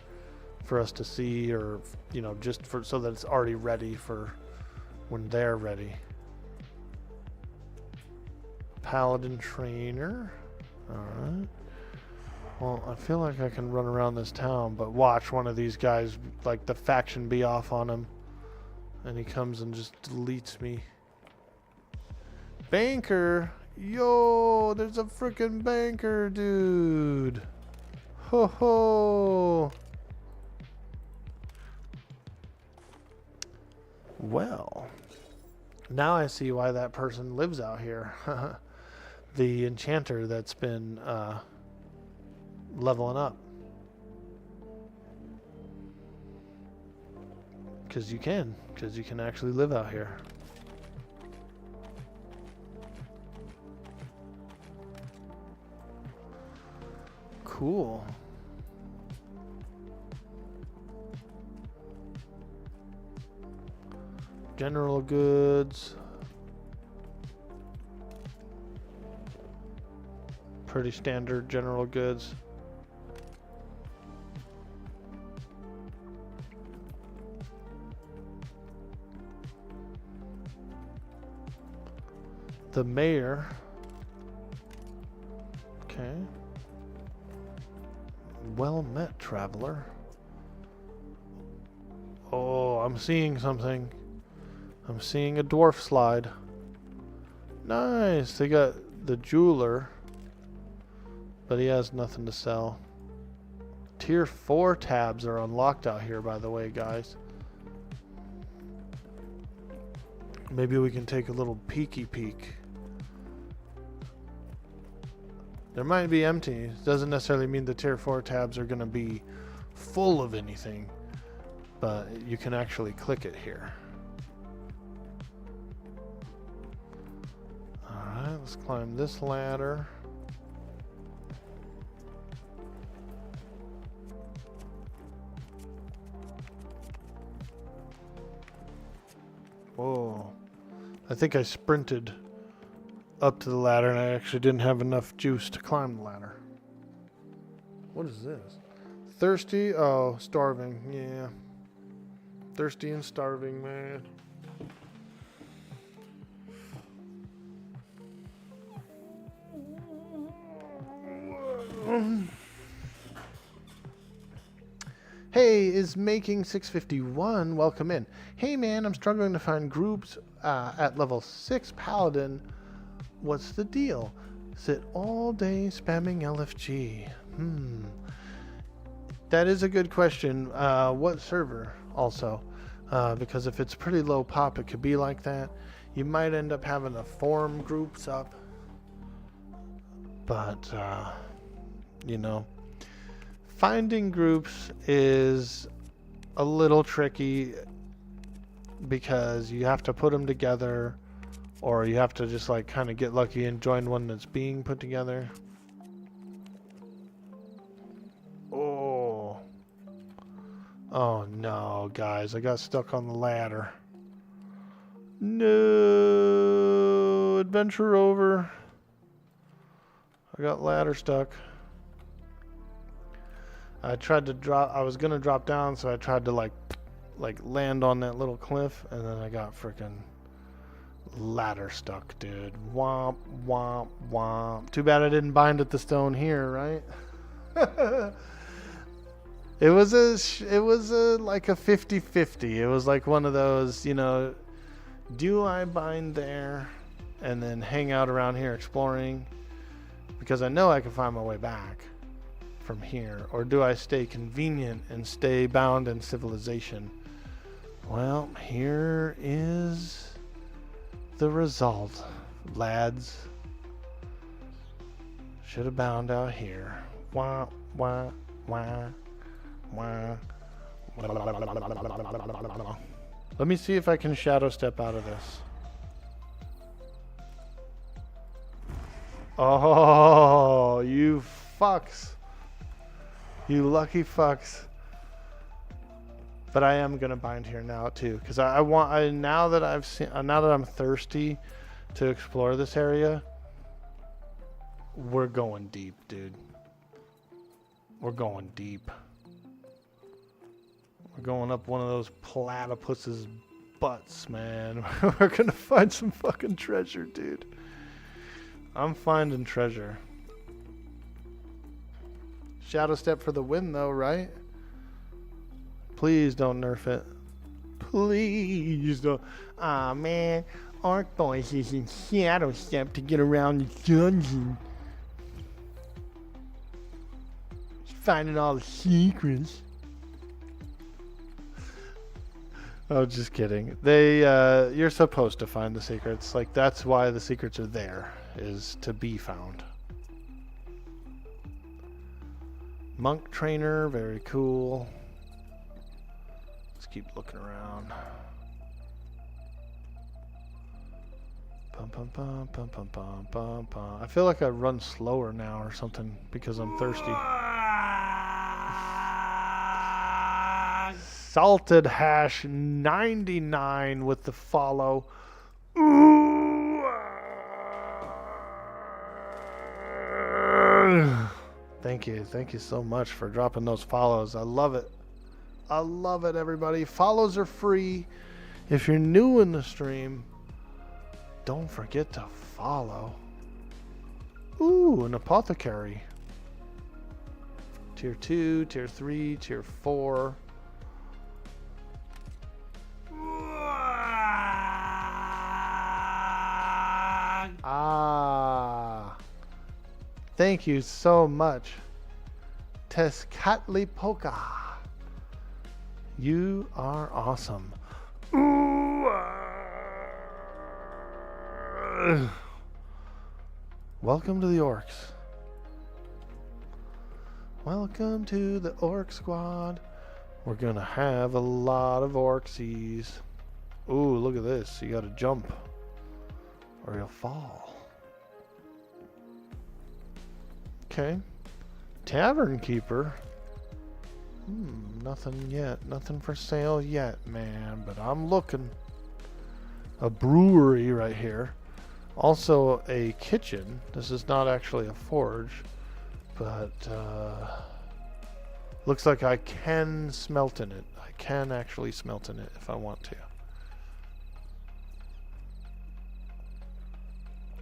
for us to see, or just so that it's already ready for when they're ready. Paladin Trainer. Alright. Well, I feel like I can run around this town, but watch one of these guys, like the faction, be off on him. And he comes and just deletes me. Banker! Yo, there's a freaking banker, dude. Ho ho. Well, now I see why that person lives out here. The enchanter that's been leveling up. Because you can actually live out here. Cool. General goods. Pretty standard general goods. The mayor. Okay. Well met, traveler. Oh, I'm seeing something. I'm seeing a dwarf slide. Nice. They got the jeweler, but he has nothing to sell. Tier 4 tabs are unlocked out here, by the way, guys. Maybe we can take a little peeky peek. There might be empty. Doesn't necessarily mean the tier 4 tabs are going to be full of anything, but you can actually click it here. Alright, let's climb this ladder. Whoa. I think I sprinted up to the ladder and I actually didn't have enough juice to climb the ladder. What is this? Thirsty? Oh, starving. Yeah. Thirsty and starving, man. Hey, is making 651. Welcome in. Hey man, I'm struggling to find groups at level 6 paladin. What's the deal? Sit all day spamming LFG. That is a good question. What server also? Because if it's pretty low pop, it could be like that. You might end up having to form groups up. But, finding groups is a little tricky because you have to put them together, or you have to just like kind of get lucky and join one that's being put together. Oh no, guys, I got stuck on the ladder. No, adventure over. I got ladder stuck. I tried to drop, I was gonna drop down, so I tried to like land on that little cliff, and then I got freaking ladder stuck, dude. Womp, womp, womp. Too bad I didn't bind at the stone here, right? It was a like a 50-50. It was like one of those, you know, do I bind there and then hang out around here exploring because I know I can find my way back from here, or do I stay convenient and stay bound in civilization? Well, here is the result, lads. Should have bound out here. Wah, wah, wah. Let me see if I can shadow step out of this. Oh, you fucks. You lucky fucks. But I am gonna bind here now too, because now that I'm thirsty to explore this area, we're going deep, dude. We're going deep. We're going up one of those platypus's butts, man. We're gonna find some fucking treasure, dude. I'm finding treasure. Shadow step for the win, though, right? Please don't nerf it. Please don't. Aw, man. Orkboy is in shadow step to get around the dungeon. He's finding all the secrets. Oh, just kidding. You're supposed to find the secrets. Like, that's why the secrets are there, is to be found. Monk trainer, very cool. Let's keep looking around. Pum, pum, pum, pum, pum, pum, pum, pum. I feel like I run slower now or something because I'm thirsty. Salted Hash 99 with the follow. Thank you so much for dropping those follows. I love it. I love it, everybody. Follows are free. If you're new in the stream, don't forget to follow. Ooh, an apothecary. Tier 2, Tier 3, Tier 4. Ah, thank you so much, Tezcatlipoca. You are awesome. Welcome to the orcs. Welcome to the orc squad. We're gonna have a lot of orcsies. Ooh, look at this. You gotta jump or you'll fall. Okay. Tavern keeper. Nothing yet. Nothing for sale yet, man. But I'm looking. A brewery right here. Also a kitchen. This is not actually a forge. But looks like I can smelt in it. I can actually smelt in it if I want to.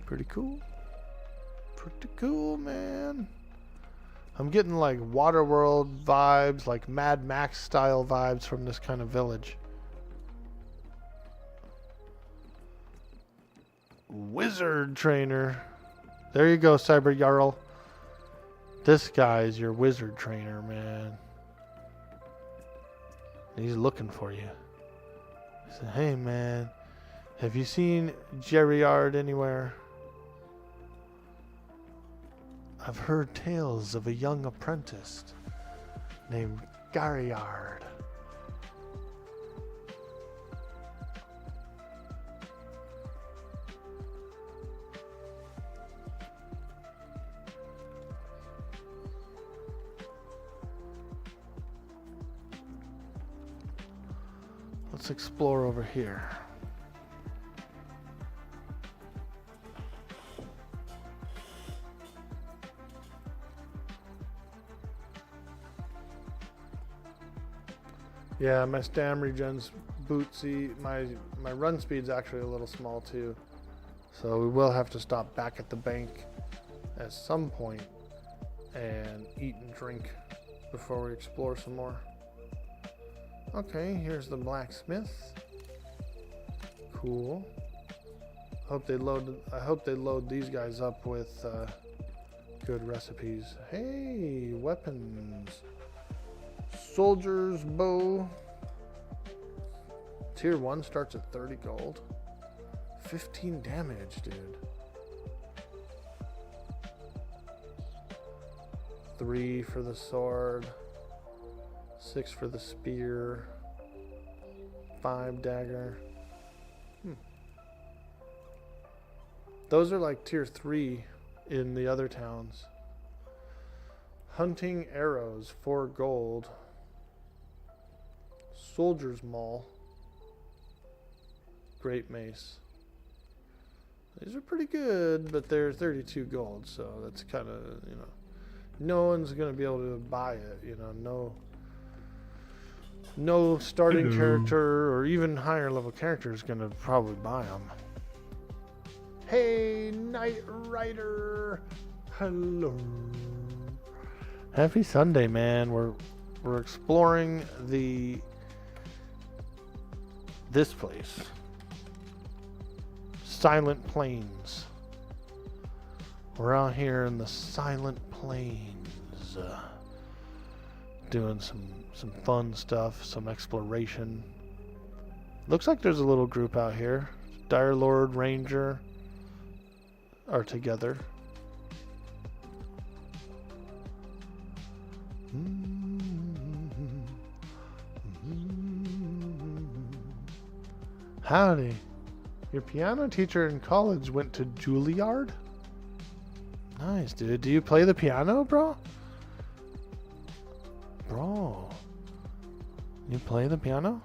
Pretty cool. Pretty cool, man. I'm getting like Waterworld vibes, like Mad Max style vibes from this kind of village. Wizard trainer. There you go, Cyber Jarl. This guy is your wizard trainer, man. He's looking for you. He said, hey, man, have you seen Gerriard anywhere? I've heard tales of a young apprentice named Gerriard. let's explore over here. Yeah, my stam regen's bootsy. My run speed's actually a little small too. So we will have to stop back at the bank at some point and eat and drink before we explore some more. Okay, here's the blacksmith. Cool. I hope they load these guys up with good recipes. Hey, weapons. Soldier's bow. Tier 1 starts at 30 gold. 15 damage, dude. 3 for the sword. 6 for the spear. 5 dagger. Those are like tier 3 in the other towns. Hunting arrows, 4 gold. Soldier's maul. Great mace. These are pretty good, but they're 32 gold, so that's kind of, you know, no one's going to be able to buy it, you know, no starting character or even higher level character is going to probably buy them. Hey, Knight Rider. Hello. Happy Sunday, man. We're exploring this place. Silent Plains. We're out here in the Silent Plains, doing some fun stuff, some exploration. Looks like there's a little group out here. Dire Lord, Ranger are together. Howdy. Your piano teacher in college went to Juilliard? Nice, dude. Do you play the piano, bro? Bro. You play the piano?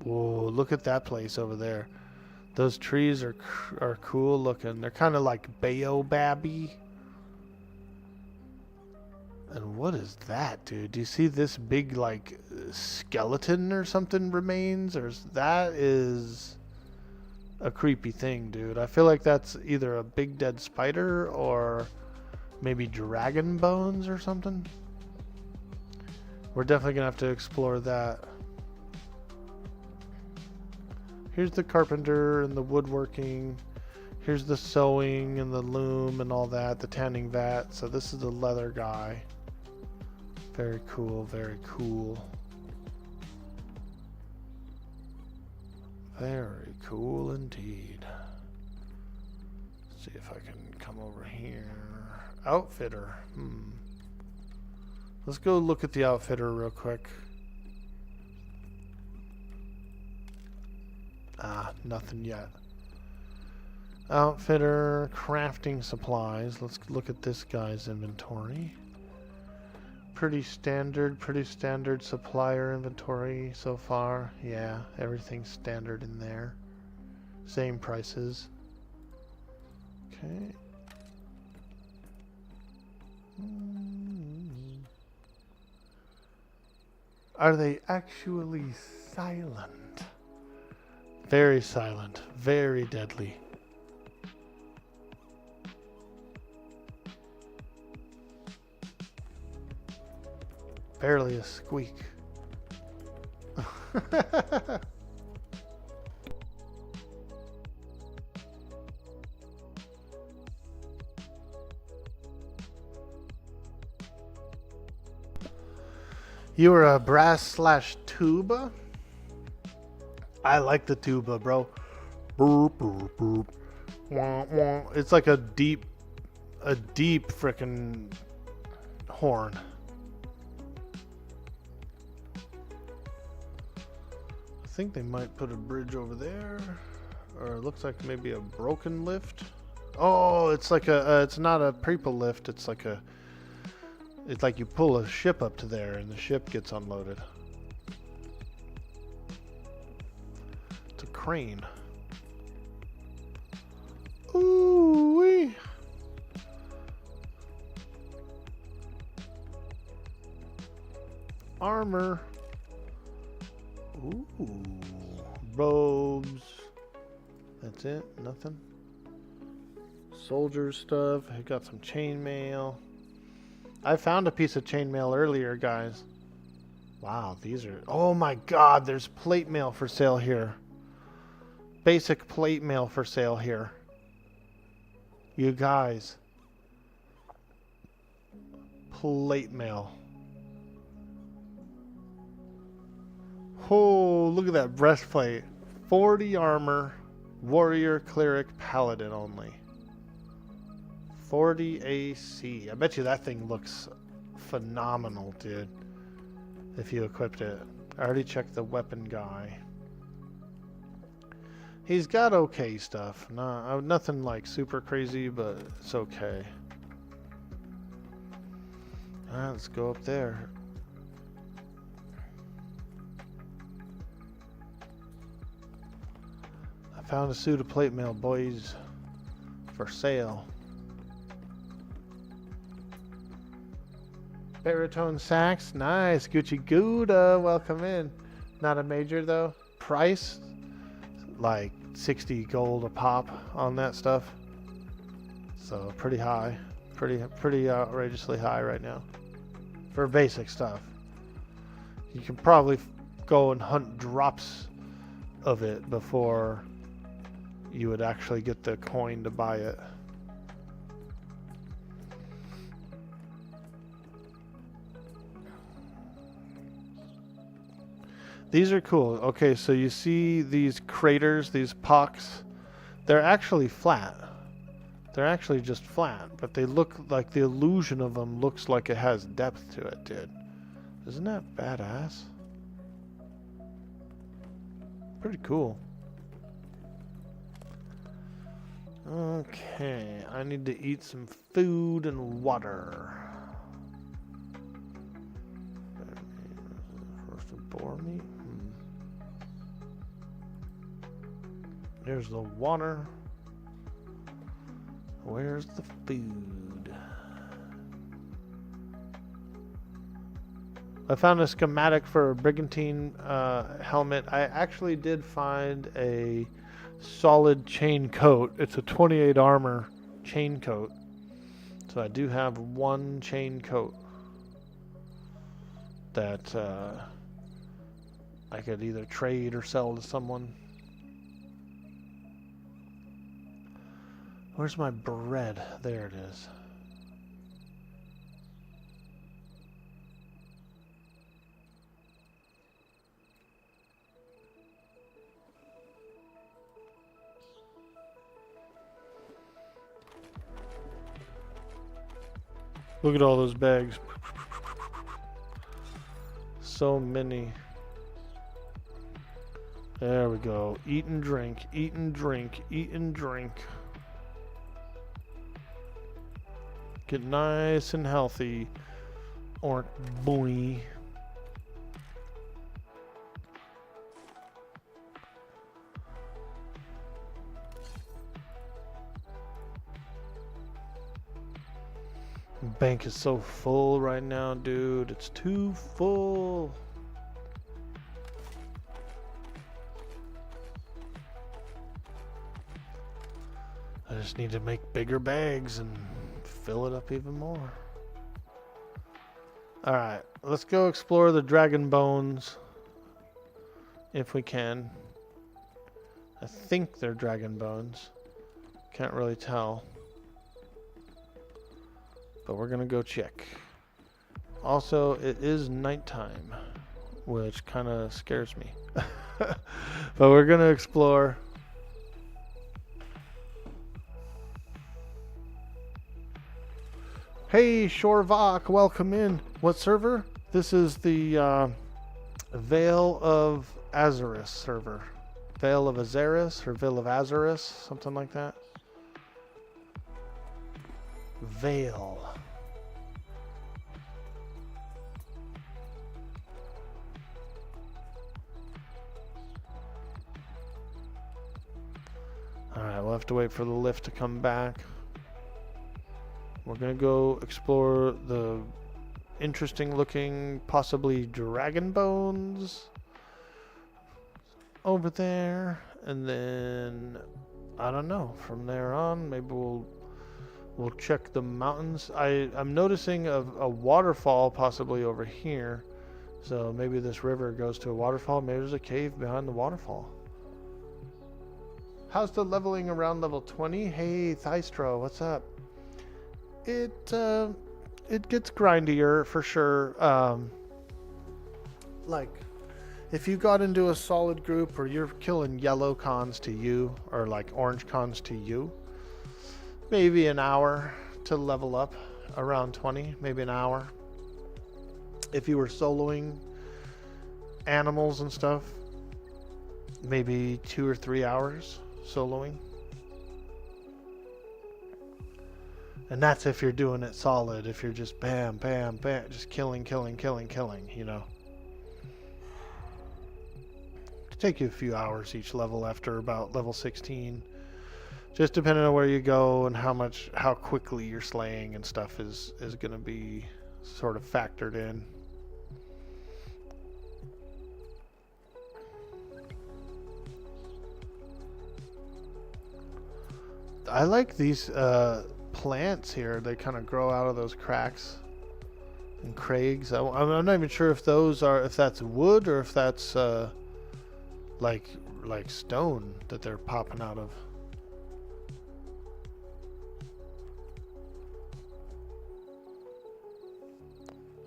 Whoa, look at that place over there. Those trees are cool looking. They're kind of like baobab-y. And what is that, dude? Do you see this big, like, skeleton or something remains? That is a creepy thing, dude. I feel like that's either a big dead spider or maybe dragon bones or something. We're definitely gonna have to explore that. Here's the carpenter and the woodworking. Here's the sewing and the loom and all that, the tanning vat. So this is the leather guy. Very cool, very cool. Very cool indeed. Let's see if I can come over here. Outfitter. Let's go look at the outfitter real quick. Nothing yet. Outfitter, crafting supplies. Let's look at this guy's inventory. Pretty standard supplier inventory so far. Yeah, everything's standard in there. Same prices. Okay. Are they actually silent? Very silent. Very deadly. Barely a squeak. You were a brass/tuba? I like the tuba, bro. Boop, boop, boop. Wah, wah. It's like a deep frickin' horn. I think they might put a bridge over there, or it looks like maybe a broken lift. Oh, it's like it's not a people lift. It's like you pull a ship up to there, and the ship gets unloaded. crane. Ooh-wee. Armor. Ooh. Robes. That's it? Nothing? Soldier stuff. I got some chainmail. I found a piece of chainmail earlier, guys. Wow, these are... Oh my god, there's plate mail for sale here. Basic plate mail for sale here. You guys. Plate mail. Oh, look at that breastplate. 40 armor. Warrior, cleric, paladin only. 40 AC. I bet you that thing looks phenomenal, dude. If you equipped it. I already checked the weapon guy. He's got okay stuff. Nothing like super crazy, but it's okay. Alright, let's go up there. I found a suit of plate mail, boys. For sale. Baritone sax. Nice. Gucci Gouda. Welcome in. Not a major, though. Price? Like 60 gold a pop on that stuff. So pretty high. Pretty outrageously high right now. For basic stuff. You can probably go and hunt drops of it before you would actually get the coin to buy it. These are cool. Okay, so you see these craters, these pocks, they're actually flat. They're actually just flat, but they look like the illusion of them looks like it has depth to it, dude. Isn't that badass? Pretty cool. Okay, I need to eat some food and water. Roasted boar meat. There's the water. Where's the food? I found a schematic for a brigantine helmet. I actually did find a solid chain coat. It's a 28 armor chain coat. So I do have one chain coat that I could either trade or sell to someone. Where's my bread? There it is. Look at all those bags. So many. There we go. Eat and drink, eat and drink, eat and drink. Get nice and healthy, Orkboy. Bank is so full right now, dude. It's too full. I just need to make bigger bags and fill it up even more. Alright, let's go explore the dragon bones. If we can. I think they're dragon bones. Can't really tell. But we're gonna go check. Also, it is nighttime, which kind of scares me. But we're gonna explore. Hey, Waaagh, welcome in. What server? This is the Veil of Azarus server. Veil of Azarus or Veil of Azarus, something like that. Veil. to wait for the lift to come back. We're gonna go explore the interesting looking, possibly dragon bones over there, and then I don't know, from there on maybe we'll check the mountains. I'm noticing a waterfall possibly over here, so maybe this river goes to a waterfall. Maybe there's a cave behind the waterfall. How's the leveling around level 20? Hey Thystro, what's up? It gets grindier for sure. Like, if you got into a solid group, or you're killing yellow cons to you, or like orange cons to you, maybe an hour to level up around 20, maybe an hour. If you were soloing animals and stuff, maybe 2 or 3 hours soloing. And that's if you're doing it solid. If you're just bam, bam, bam, just killing, you know. It'll take you a few hours each level after about level 16. Just depending on where you go and how quickly you're slaying and stuff is going to be sort of factored in. I like these plants here. They kind of grow out of those cracks and crags. I'm not even sure if that's wood or if that's like stone that they're popping out of.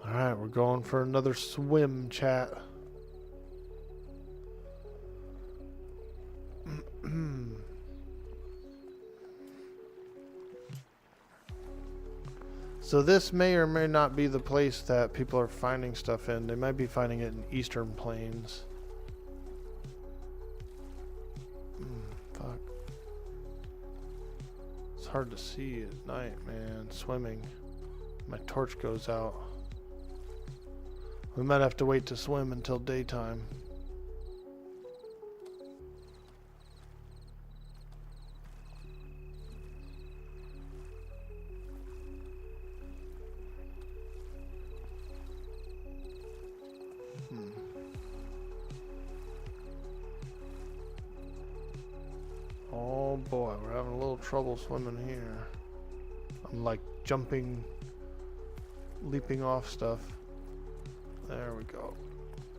All right, we're going for another swim, chat. So this may or may not be the place that people are finding stuff in. They might be finding it in Eastern Plains. Fuck. It's hard to see at night, man. Swimming. My torch goes out. We might have to wait to swim until daytime. Oh boy, we're having a little trouble swimming here. I'm like jumping, leaping off stuff. There we go.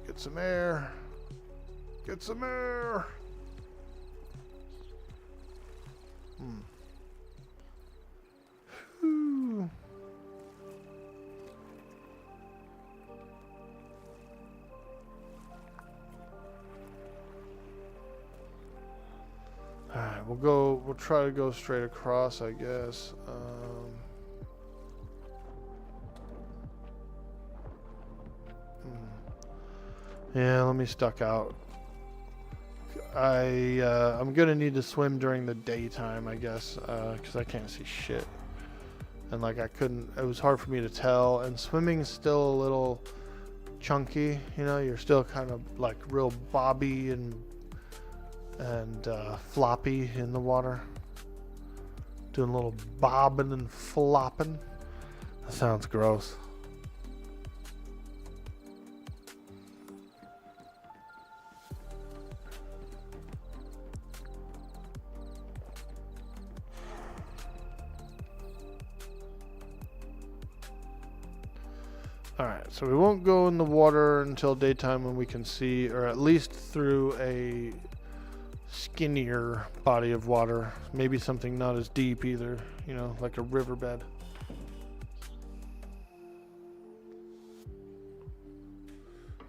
Get some air. Get some air. Whew. Alright, we'll try to go straight across, I guess. Yeah, let me stuck out. I'm gonna need to swim during the daytime, I guess, because I can't see shit. And like it was hard for me to tell, and swimming's still a little chunky, you know, you're still kind of like real bobby and floppy in the water. Doing a little bobbing and flopping. That sounds gross. Alright, so we won't go in the water until daytime when we can see, or at least through a skinnier body of water. Maybe something not as deep either, you know, like a riverbed.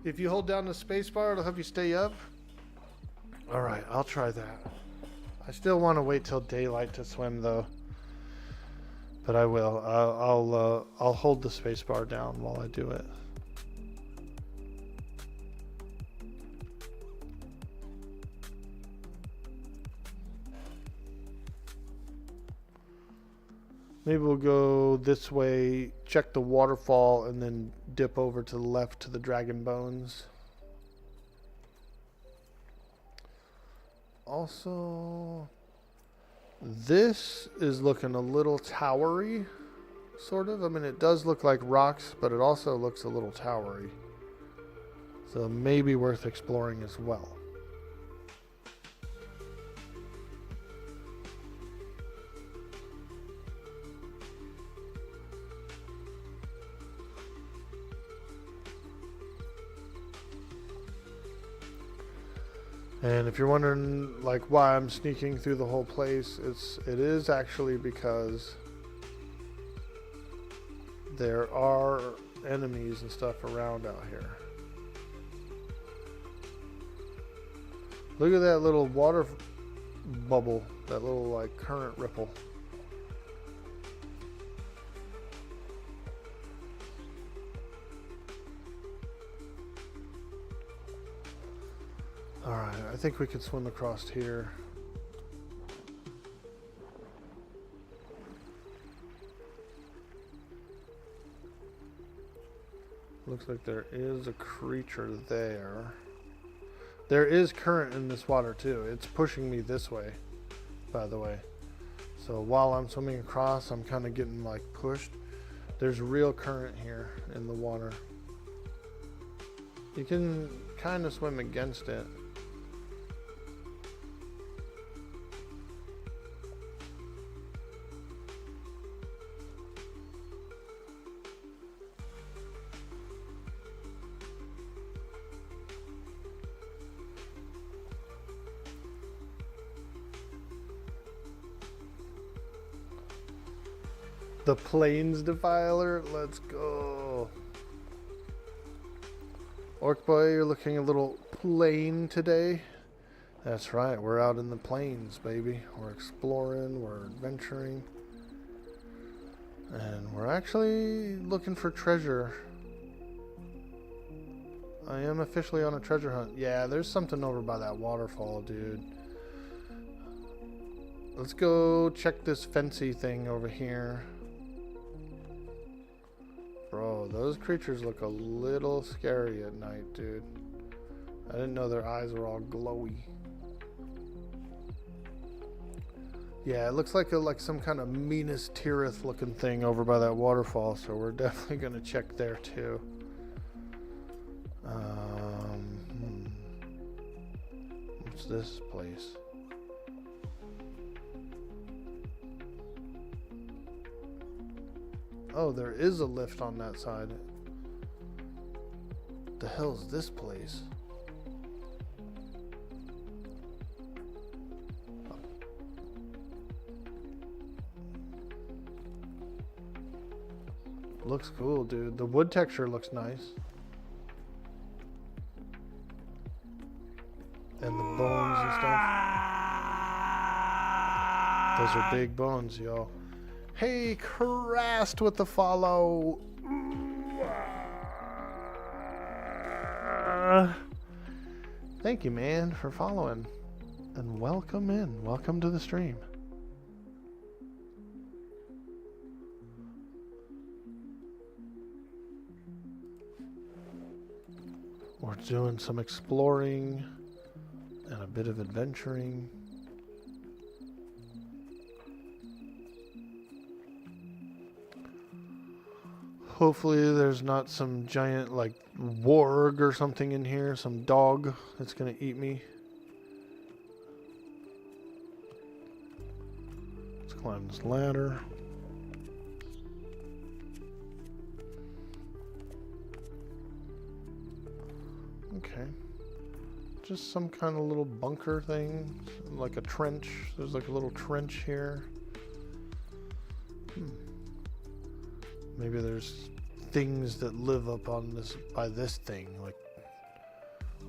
If you hold down the space bar, it'll help you stay up. Alright, I'll try that. I still want to wait till daylight to swim though. But I will. I'll hold the space bar down while I do it. Maybe we'll go this way, check the waterfall, and then dip over to the left to the dragon bones. Also, This is looking a little towery, sort of. I mean, it does look like rocks, but it also looks a little towery. So maybe worth exploring as well. And if you're wondering like why I'm sneaking through the whole place, it is actually because there are enemies and stuff around out here. Look at that little water bubble, that little like current ripple. Alright, I think we could swim across here. Looks like there is a creature there. There is current in this water too. It's pushing me this way, by the way. So while I'm swimming across, I'm kind of getting like pushed. There's real current here in the water. You can kind of swim against it. The Plains Defiler, let's go. Orkboy, you're looking a little plain today. That's right, we're out in the plains, baby. We're exploring, we're adventuring. And we're actually looking for treasure. I am officially on a treasure hunt. Yeah, there's something over by that waterfall, dude. Let's go check this fancy thing over here. Bro, those creatures look a little scary at night, dude. I didn't know their eyes were all glowy. Yeah, it looks like some kind of Minas Tirith looking thing over by that waterfall, so we're definitely gonna check there too. What's this place? Oh, there is a lift on that side. The hell's this place? Looks cool, dude. The wood texture looks nice. And the bones and stuff. Those are big bones, y'all. Hey, Crast with the follow. Thank you, man, for following. And welcome in. Welcome to the stream. We're doing some exploring and a bit of adventuring. Hopefully there's not some giant like warg or something in here, some dog that's gonna eat me. Let's climb this ladder. Okay. Just some kind of little bunker thing, like a trench. There's like a little trench here. Maybe there's things that live up on this by this thing, like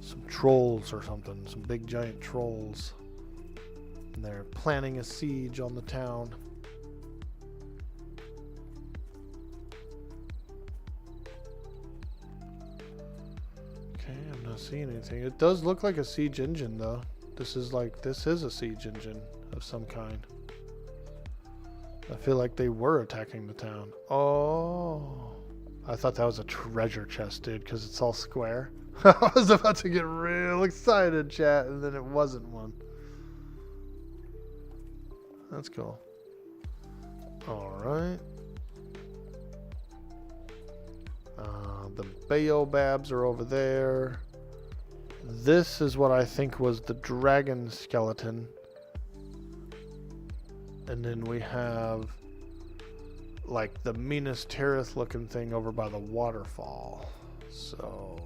some trolls or something, some big giant trolls. And they're planning a siege on the town. Okay, I'm not seeing anything. It does look like a siege engine though. This is a siege engine of some kind. I feel like they were attacking the town. Oh, I thought that was a treasure chest, dude, because it's all square. I was about to get real excited, chat, and then it wasn't one. That's cool. Alright. The baobabs are over there. This is what I think was the dragon skeleton. And then we have like the Minas Tirith looking thing over by the waterfall. So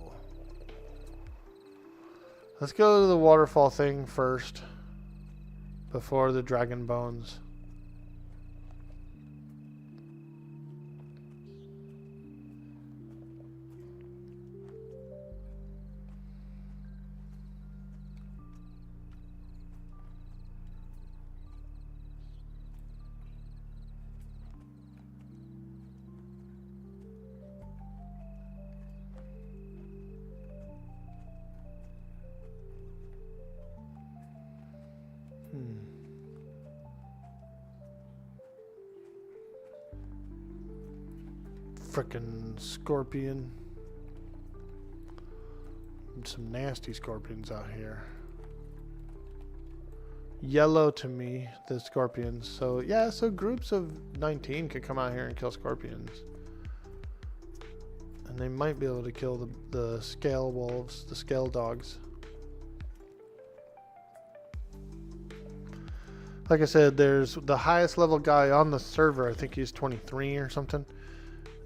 let's go to the waterfall thing first before the dragon bones. Frickin' scorpion. Some nasty scorpions out here. Yellow to me, the scorpions. So yeah, so groups of 19 could come out here and kill scorpions. And they might be able to kill the scale wolves, the scale dogs. Like I said, there's the highest level guy on the server. I think he's 23 or something.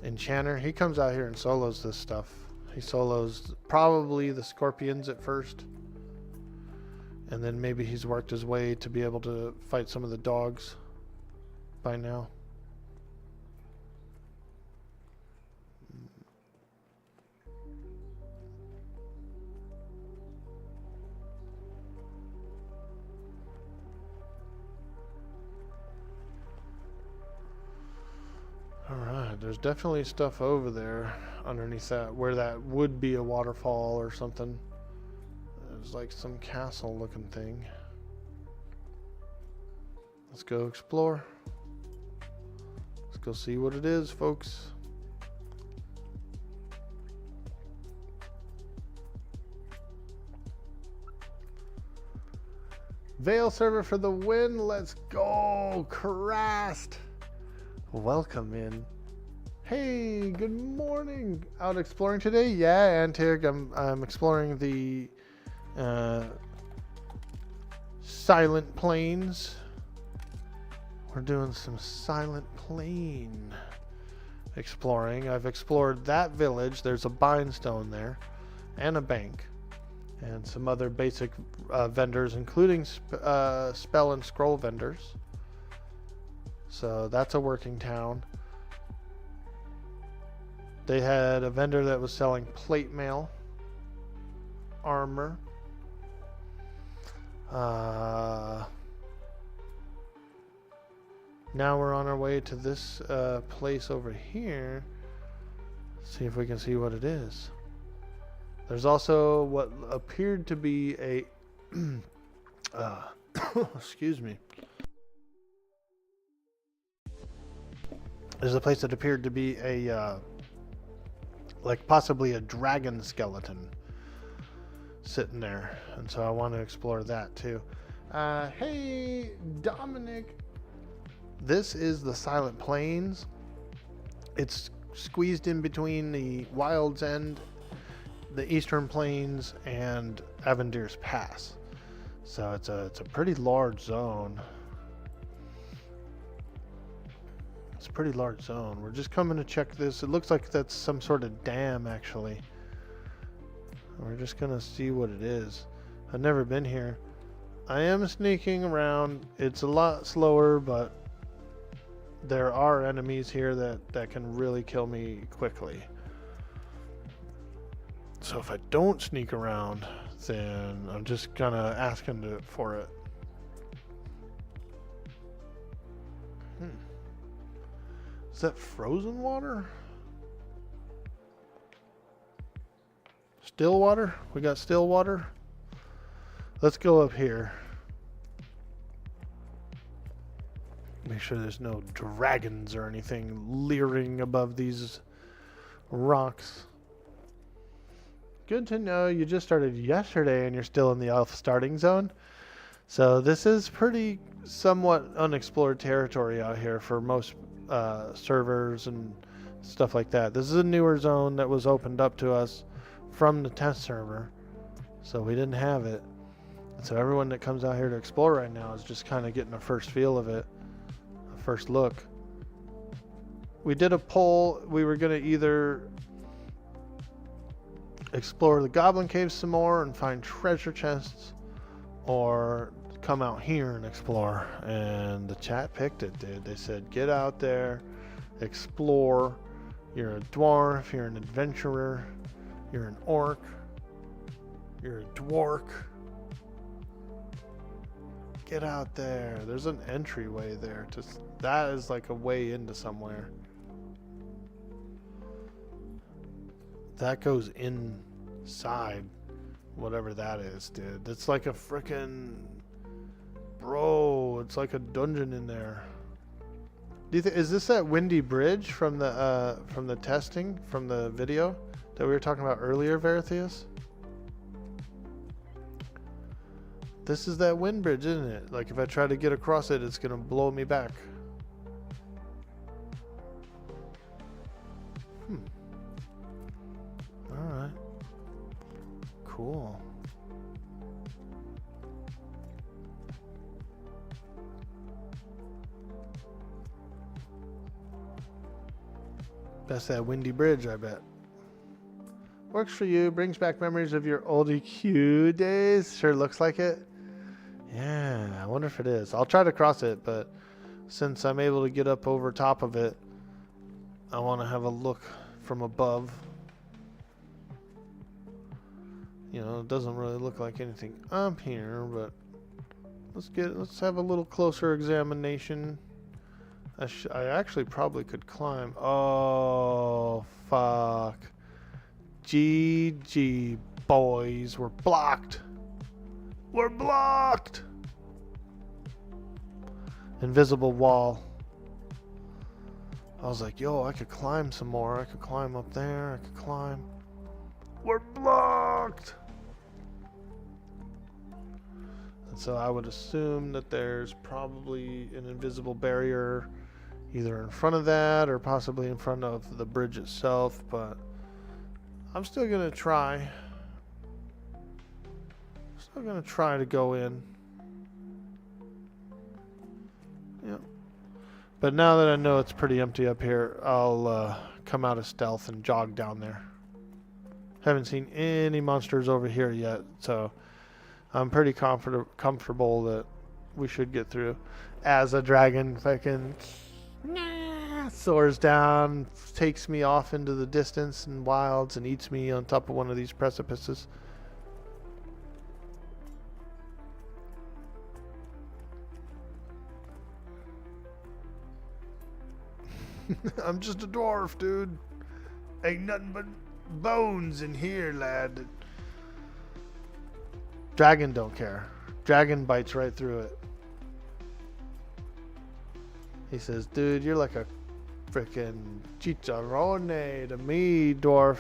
Enchanter. He comes out here and solos this stuff. He solos probably the scorpions at first. And then maybe he's worked his way to be able to fight some of the dogs by now. Alright, there's definitely stuff over there underneath that, where that would be a waterfall or something. There's like some castle looking thing. Let's go explore. Let's go see what it is, folks. Veil server for the win. Let's go. Crast. Welcome in. Hey, good morning. Out exploring today? Yeah, Antig. I'm exploring the Silent Plains. We're doing some Silent Plain exploring. I've explored that village. There's a bindstone there and a bank and some other basic vendors, including spell and scroll vendors. So that's a working town. They had a vendor that was selling plate mail, armor. Now we're on our way to this place over here. See if we can see what it is. There's also what appeared to be a excuse me. There's a place that appeared to be a like possibly a dragon skeleton sitting there, and so I want to explore that too. Hey Dominic, this is the Silent Plains. It's squeezed in between the Wild's End, the Eastern Plains, and Avendir's Pass. So it's a pretty large zone. It's a pretty large zone. We're just coming to check this. It looks like that's some sort of dam, actually. We're just gonna see what it is. I've never been here. I am sneaking around. It's a lot slower, but there are enemies here that can really kill me quickly. So if I don't sneak around, then I'm just gonna ask him for it. Is that frozen water? Still water? We got still water? Let's go up here. Make sure there's no dragons or anything leering above these rocks. Good to know you just started yesterday and you're still in the elf starting zone. So this is pretty somewhat unexplored territory out here for most servers and stuff like that. This is a newer zone that was opened up to us from the test server, so we didn't have it. And so everyone that comes out here to explore right now is just kind of getting a first feel of it, a first look. We did a poll. We were going to either explore the Goblin Caves some more and find treasure chests, or come out here and explore. And the chat picked it, dude. They said, get out there, explore. You're a dwarf, you're an adventurer, you're an orc, you're a dwarf. Get out there. There's an entryway there. That is like a way into somewhere. That goes inside whatever that is, dude. It's like a frickin' bro. It's like a dungeon in there. Do you is this that windy bridge from the testing from the video that we were talking about earlier, Verithius? This is that wind bridge, isn't it? Like if I try to get across it, it's gonna blow me back. Alright. Cool. That's that windy bridge, I bet. Works for you, brings back memories of your old EQ days. Sure looks like it. Yeah, I wonder if it is. I'll try to cross it, but since I'm able to get up over top of it, I want to have a look from above. You know, it doesn't really look like anything up here, but let's have a little closer examination. I actually probably could climb. Oh, fuck. GG, boys. We're blocked. We're blocked. Invisible wall. I was like, yo, I could climb some more. I could climb up there. I could climb. We're blocked. And so I would assume that there's probably an invisible barrier either in front of that or possibly in front of the bridge itself, but I'm still going to try. Still going to try to go in. Yeah. But now that I know it's pretty empty up here, I'll come out of stealth and jog down there. Haven't seen any monsters over here yet, so I'm pretty comfortable that we should get through. As a dragon fucking soars down, takes me off into the distance and wilds and eats me on top of one of these precipices. I'm just a dwarf, dude. Ain't nothing but bones in here, lad. Dragon don't care. Dragon bites right through it. He says, dude, you're like a freaking chicharrone to me, dwarf.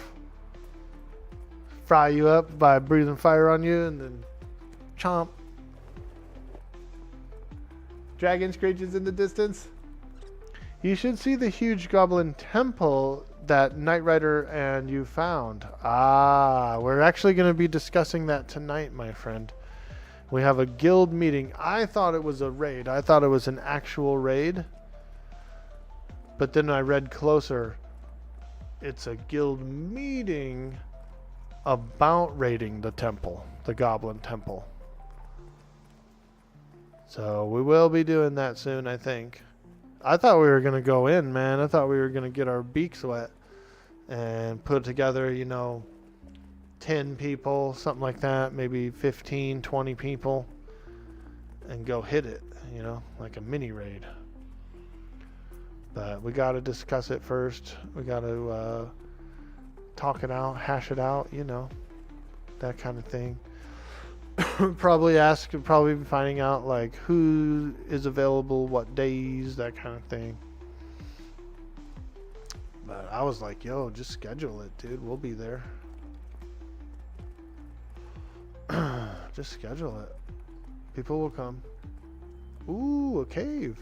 Fry you up by breathing fire on you and then chomp. Dragon screeches in the distance. You should see the huge goblin temple that Knight Rider and you found. Ah, we're actually going to be discussing that tonight, my friend. We have a guild meeting. I thought it was a raid. I thought it was an actual raid. But then I read closer. It's a guild meeting about raiding the temple, the goblin temple. So we will be doing that soon, I think. I thought we were going to go in, man. I thought we were going to get our beaks wet and put together, you know, 10 people, something like that, maybe 15, 20 people, and go hit it, you know, like a mini raid. But we got to discuss it first. We got to talk it out, hash it out, you know, that kind of thing. Probably be finding out like who is available, what days, that kind of thing. But I was like, yo, just schedule it, dude. We'll be there. Just schedule it. People will come. Ooh, a cave.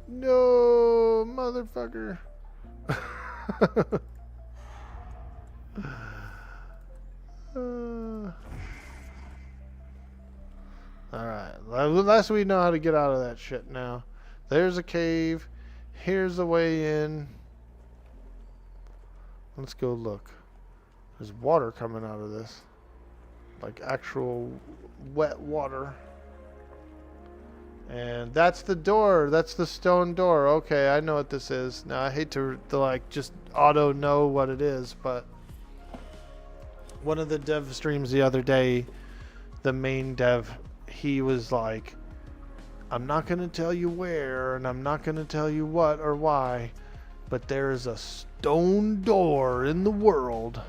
No, motherfucker. Alright, unless we know how to get out of that shit now. There's a cave. Here's the way in. Let's go look. There's water coming out of this. Like actual wet water. And that's the door. That's the stone door. Okay, I know what this is. Now I hate to like just auto know what it is, but one of the dev streams the other day, the main dev, he was like, I'm not going to tell you where, and I'm not going to tell you what or why, but there is a stone door in the world,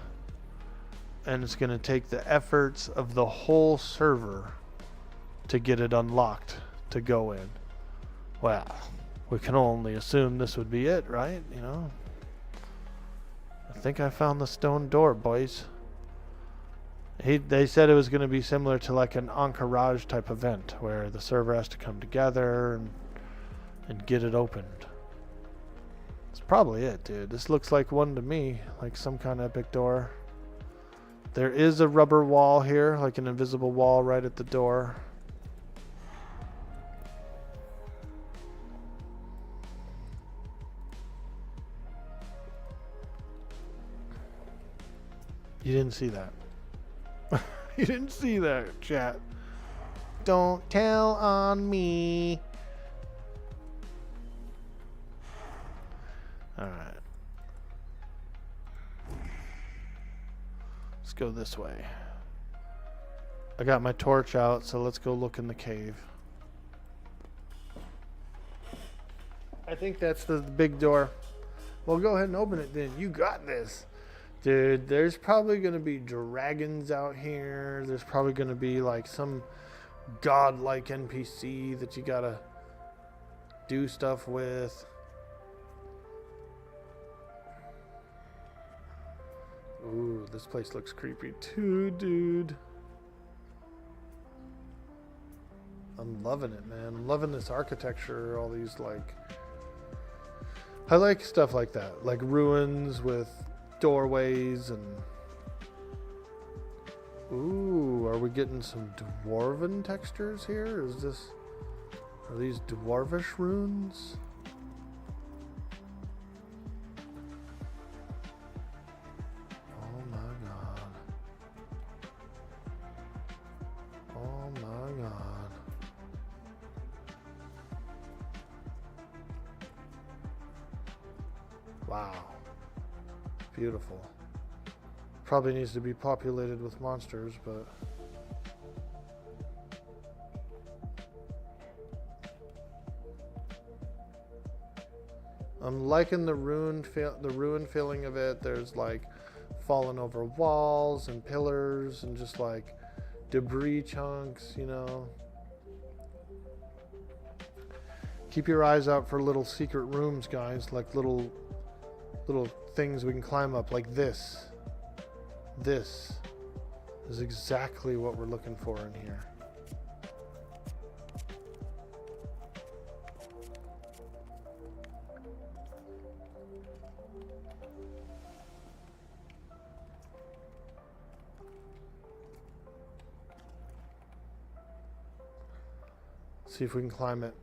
and it's going to take the efforts of the whole server to get it unlocked to go in. Well, we can only assume this would be it, right? You know? I think I found the stone door, boys. They said it was going to be similar to like an Encourage type event where the server has to come together and get it opened. That's probably it, dude. This looks like one to me, like some kind of epic door. There is a rubber wall here, like an invisible wall right at the door. You didn't see that. You didn't see that, chat. Don't tell on me. Alright. Let's go this way. I got my torch out, so let's go look in the cave. I think that's the big door. Well, go ahead and open it then. You got this. Dude, there's probably going to be dragons out here. There's probably going to be like some godlike NPC that you got to do stuff with. Ooh, this place looks creepy too, dude. I'm loving it, man. I'm loving this architecture, all these like... I like stuff like that. Like ruins with doorways and... Ooh, are we getting some dwarven textures here? Is this... Are these dwarvish runes? Oh my god. Oh my god. Wow. Beautiful. Probably needs to be populated with monsters, but... I'm liking the ruin feeling of it. There's like fallen over walls and pillars and just like debris chunks, you know. Keep your eyes out for little secret rooms, guys, like little things we can climb up, like this. This is exactly what we're looking for in here. See if we can climb it.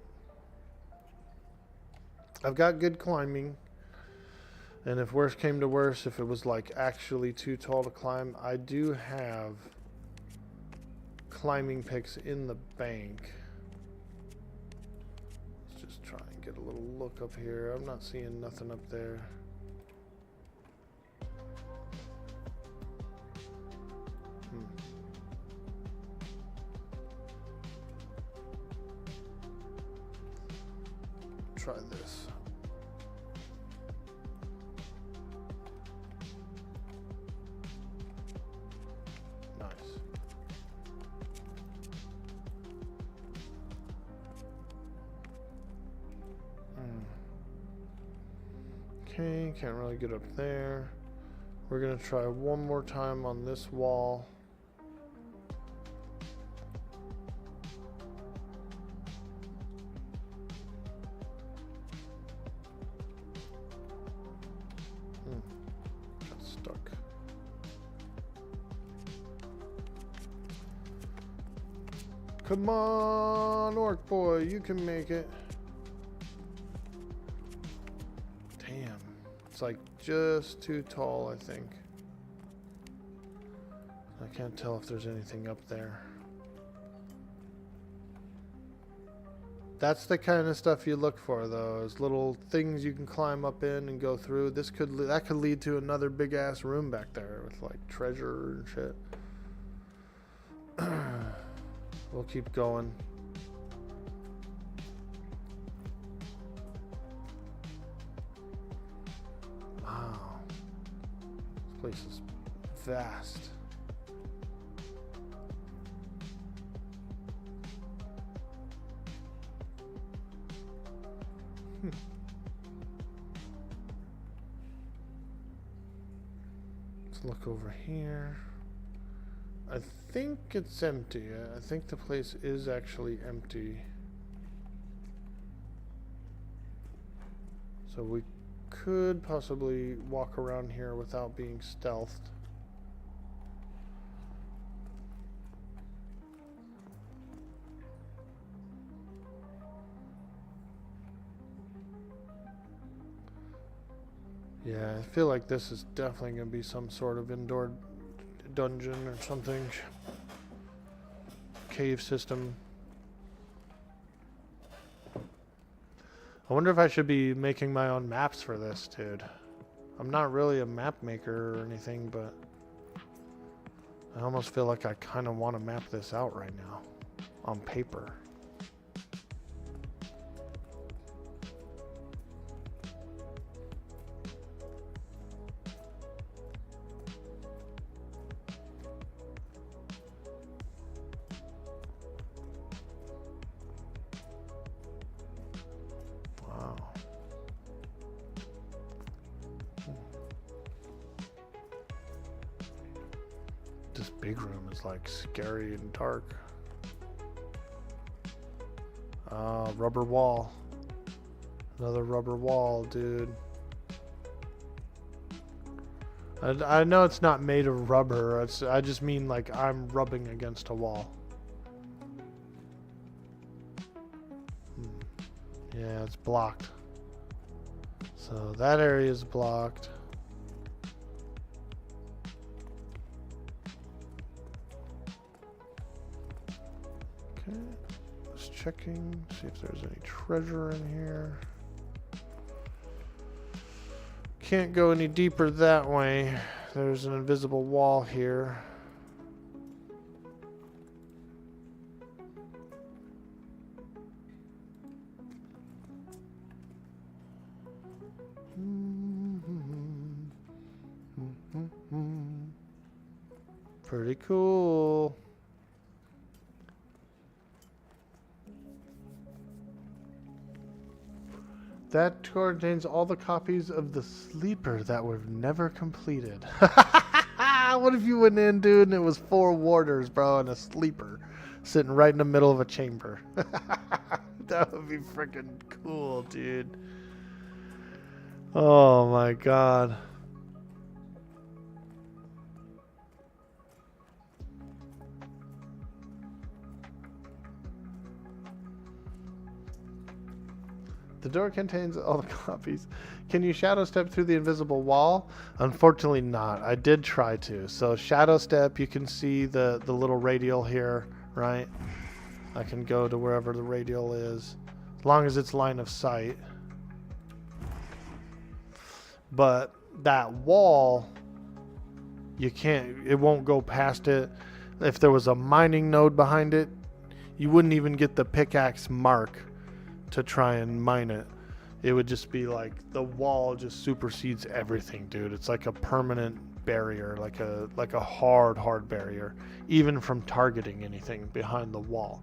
I've got good climbing. And if worse came to worse, if it was like actually too tall to climb, I do have climbing picks in the bank. Let's just try and get a little look up here. I'm not seeing nothing up there. Try this. Nice. Okay, can't really get up there. We're gonna try one more time on this wall. Come on, Orkboy, you can make it. Damn. It's like just too tall, I think. I can't tell if there's anything up there. That's the kind of stuff you look for, though, is little things you can climb up in and go through. That could lead to another big ass room back there with like treasure and shit. We'll keep going. Wow, this place is vast. Let's look over here. I think it's empty. I think the place is actually empty. So we could possibly walk around here without being stealthed. Yeah, I feel like this is definitely going to be some sort of indoor dungeon or something. Cave system. I wonder if I should be making my own maps for this, dude. I'm not really a map maker or anything, but I almost feel like I kind of want to map this out right now on paper. This big room is like scary and dark. Rubber wall. Another rubber wall, dude. I know it's not made of rubber. I just mean like I'm rubbing against a wall. Yeah, it's blocked. So that area is blocked. Okay, just checking, see if there's any treasure in here. Can't go any deeper that way. There's an invisible wall here. Pretty cool. That contains all the copies of The Sleeper that were never completed. What if you went in, dude, and it was 4 warders, bro, and a sleeper sitting right in the middle of a chamber? That would be freaking cool, dude. Oh my god. The door contains all the copies. Can you shadow step through the invisible wall? Unfortunately not. I did try to. So shadow step, you can see the little radial here, right? I can go to wherever the radial is, as long as it's line of sight. But that wall, you can't, it won't go past it. If there was a mining node behind it, you wouldn't even get the pickaxe mark to try and mine it. It would just be like the wall just supersedes everything, dude. It's like a permanent barrier, like a hard barrier, even from targeting anything behind the wall.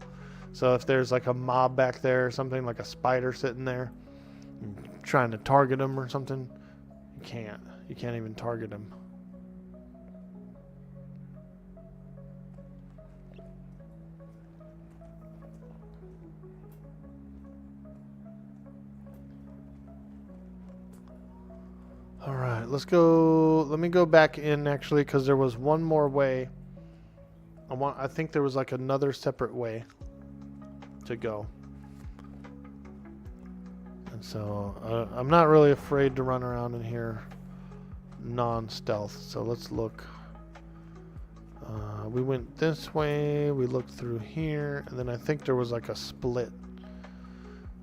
So if there's like a mob back there or something, like a spider sitting there trying to target them or something, you can't even target them. All right, let's go. Let me go back in actually, because there was one more way. I think there was like another separate way. to go. And so I'm not really afraid to run around in here non-stealth. So let's look. We went this way, we looked through here, and then I think there was like a split,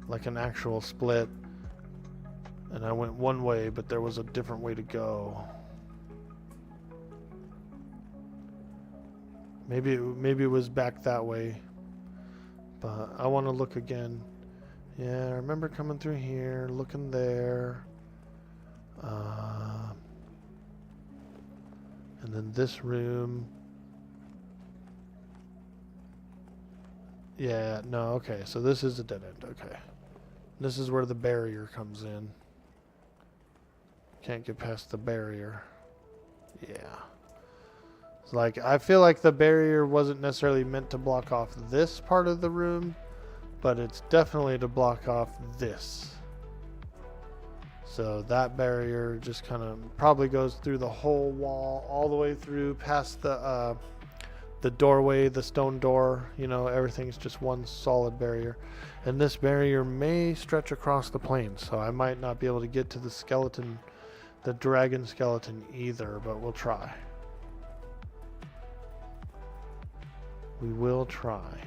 like an actual split, and I went one way, but there was a different way to go. Maybe it was back that way, but I want to look again. Yeah, I remember coming through here, looking there, and then this room. Yeah, no, okay, so this is a dead end, okay. This is where the barrier comes in. Can't get past the barrier. Yeah. It's like, I feel like the barrier wasn't necessarily meant to block off this part of the room, but it's definitely to block off this. So that barrier just kind of probably goes through the whole wall, all the way through past the doorway, the stone door, you know, everything's just one solid barrier. And this barrier may stretch across the plain, so I might not be able to get to the skeleton, the dragon skeleton either, but we'll try. We will try.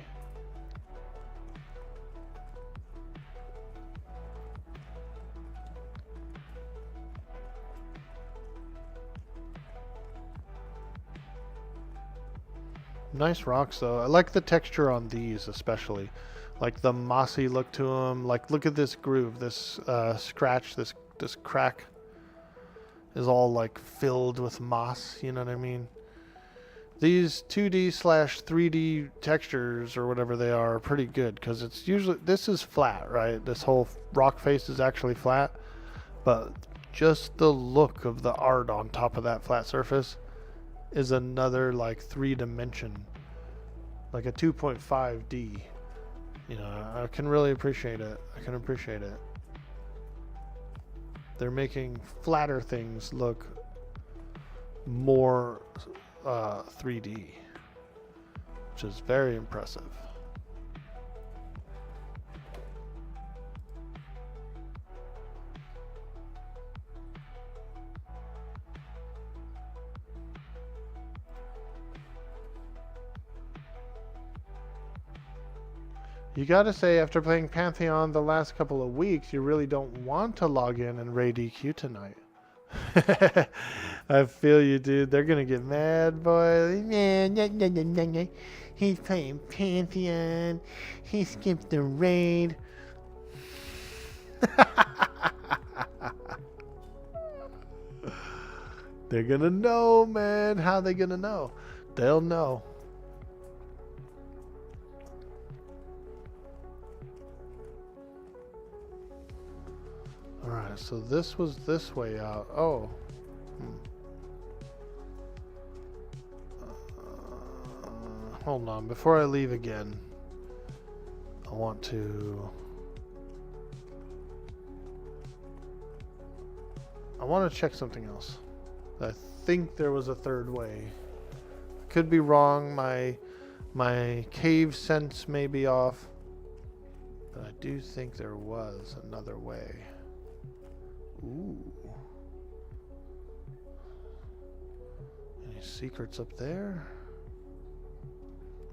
Nice rocks though. I like the texture on these especially. Like the mossy look to them. Like look at this groove, this scratch, this crack is all like filled with moss, you know what I mean? These 2D/3D textures or whatever they are pretty good because it's usually, this is flat, right? This whole rock face is actually flat, but just the look of the art on top of that flat surface is another like 3-dimension, like a 2.5D. You know, I can really appreciate it. I can appreciate it. They're making flatter things look more 3D, which is very impressive. You gotta say, after playing Pantheon the last couple of weeks, you really don't want to log in and raid EQ tonight. I feel you, dude. They're gonna get mad, boy. He's playing Pantheon. He skipped the raid. They're gonna know, man. How are they gonna know? They'll know. Alright, so this was this way out. Oh. Hold on. Before I leave again, I want to check something else. I think there was a third way. I could be wrong. My cave sense may be off. But I do think there was another way. Ooh. Any secrets up there?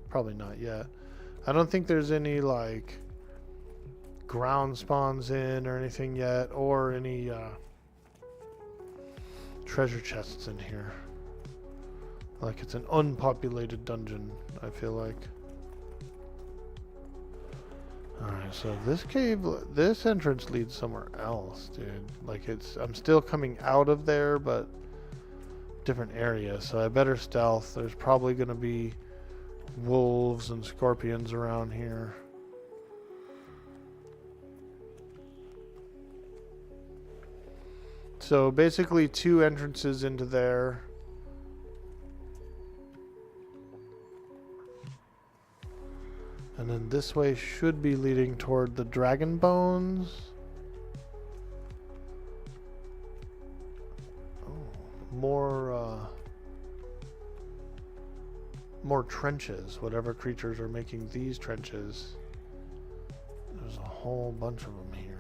Probably not yet. I don't think there's any like ground spawns in or anything yet, or any treasure chests in here. Like it's an unpopulated dungeon, I feel like. Alright, so this entrance leads somewhere else, dude. Like I'm still coming out of there, but different area, so I better stealth. There's probably gonna be wolves and scorpions around here. So basically 2 entrances into there. And then this way should be leading toward the dragon bones. Oh, more trenches. Whatever creatures are making these trenches whole bunch of them here.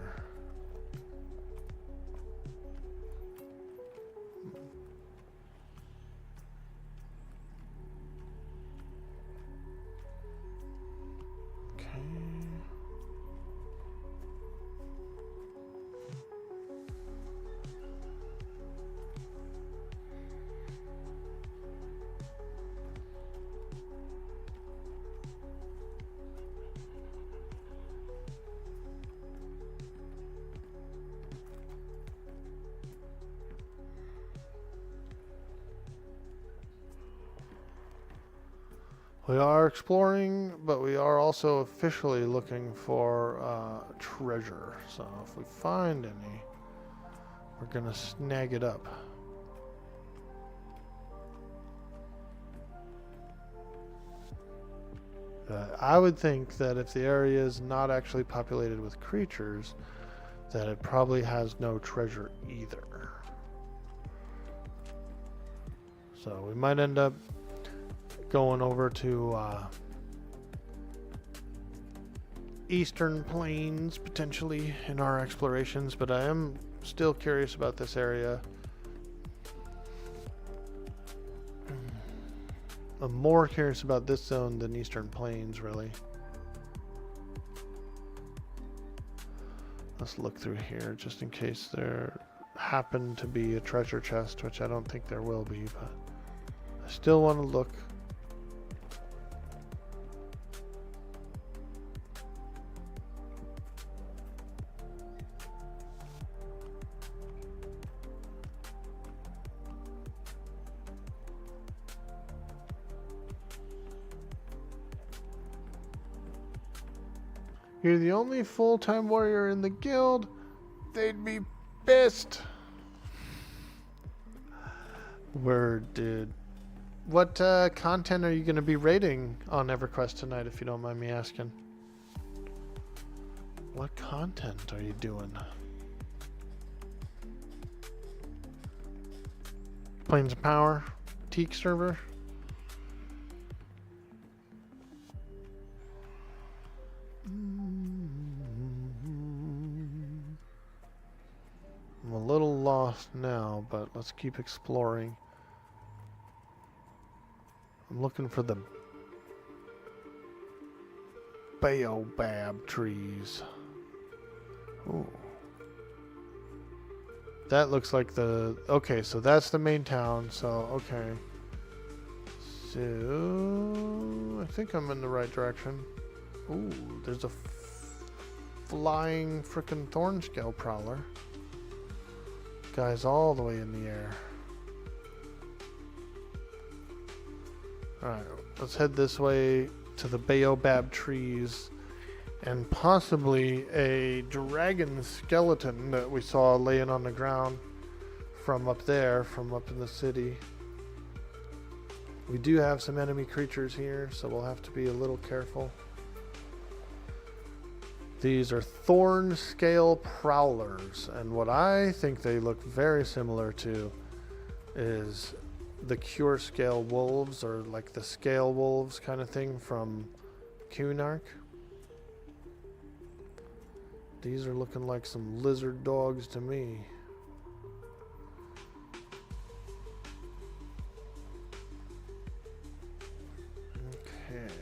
We are exploring, but we are also officially looking for treasure. So if we find any, we're gonna snag it up. I would think that if the area is not actually populated with creatures, that it probably has no treasure either. So we might end up going over to Eastern Plains potentially in our explorations, but I am still curious about this area. I'm more curious about this zone than Eastern Plains, really. Let's look through here just in case there happened to be a treasure chest, which I don't think there will be, but I still want to look. You're the only full-time warrior in the guild. They'd be pissed. Word, dude. What content are you going to be rating on EverQuest tonight, if you don't mind me asking? What content are you doing? Planes of Power? Teak server? I'm a little lost now, but let's keep exploring. I'm looking for the baobab trees. Ooh. That looks like the... Okay, so that's the main town, so okay. So... I think I'm in the right direction. Ooh, there's a flying frickin' thornscale prowler. Guy's all the way in the air. Alright, let's head this way to the baobab trees and possibly a dragon skeleton that we saw laying on the ground from up there, from up in the city. We do have some enemy creatures here, so we'll have to be a little careful. These are thorn scale prowlers, and what I think they look very similar to is the cure scale wolves, or like the scale wolves kind of thing from Cunark. These are looking like some lizard dogs to me. Okay.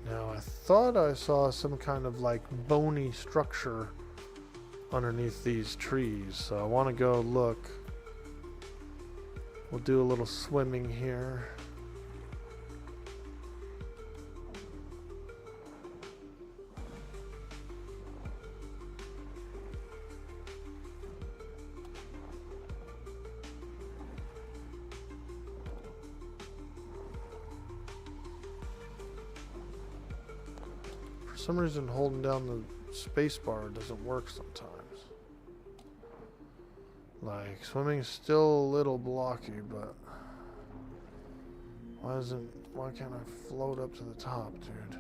Now I thought I saw some kind of like bony structure underneath these trees, so I want to go look. We'll do a little swimming here. For some reason, holding down the space bar doesn't work sometimes. Like, swimming's still a little blocky, but why can't I float up to the top, dude?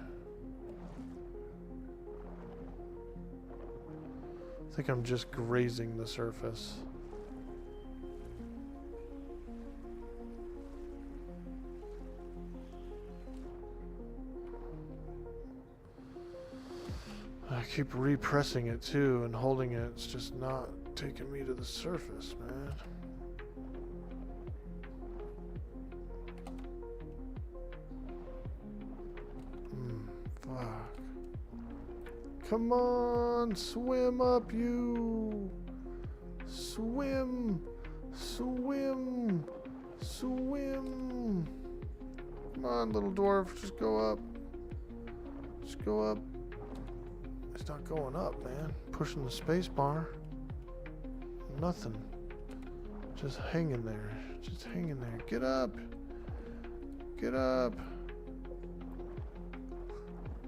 I think I'm just grazing the surface. I keep repressing it too and holding it. It's just not taking me to the surface, man. Fuck. Come on, swim up, you. Swim. Swim. Swim. Come on, little dwarf, just go up. Just go up. It's not going up, man. Pushing the space bar. Nothing. Just hanging there. Just hanging there. Get up. Get up.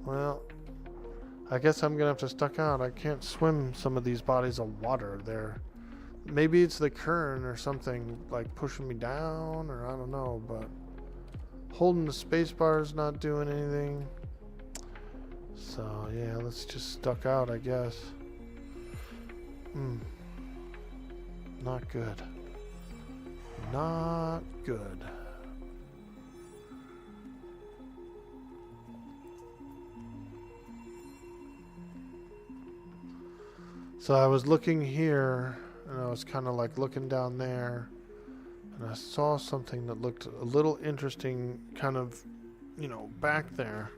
Well, I guess I'm gonna have to stuck out. I can't swim some of these bodies of water there. Maybe it's the current or something like pushing me down, or I don't know, but holding the space bar is not doing anything. So yeah, let's just stuck out, I guess. Not good. Not good. So I was looking here, and I was kind of like looking down there, and I saw something that looked a little interesting, kind of, you know, back there.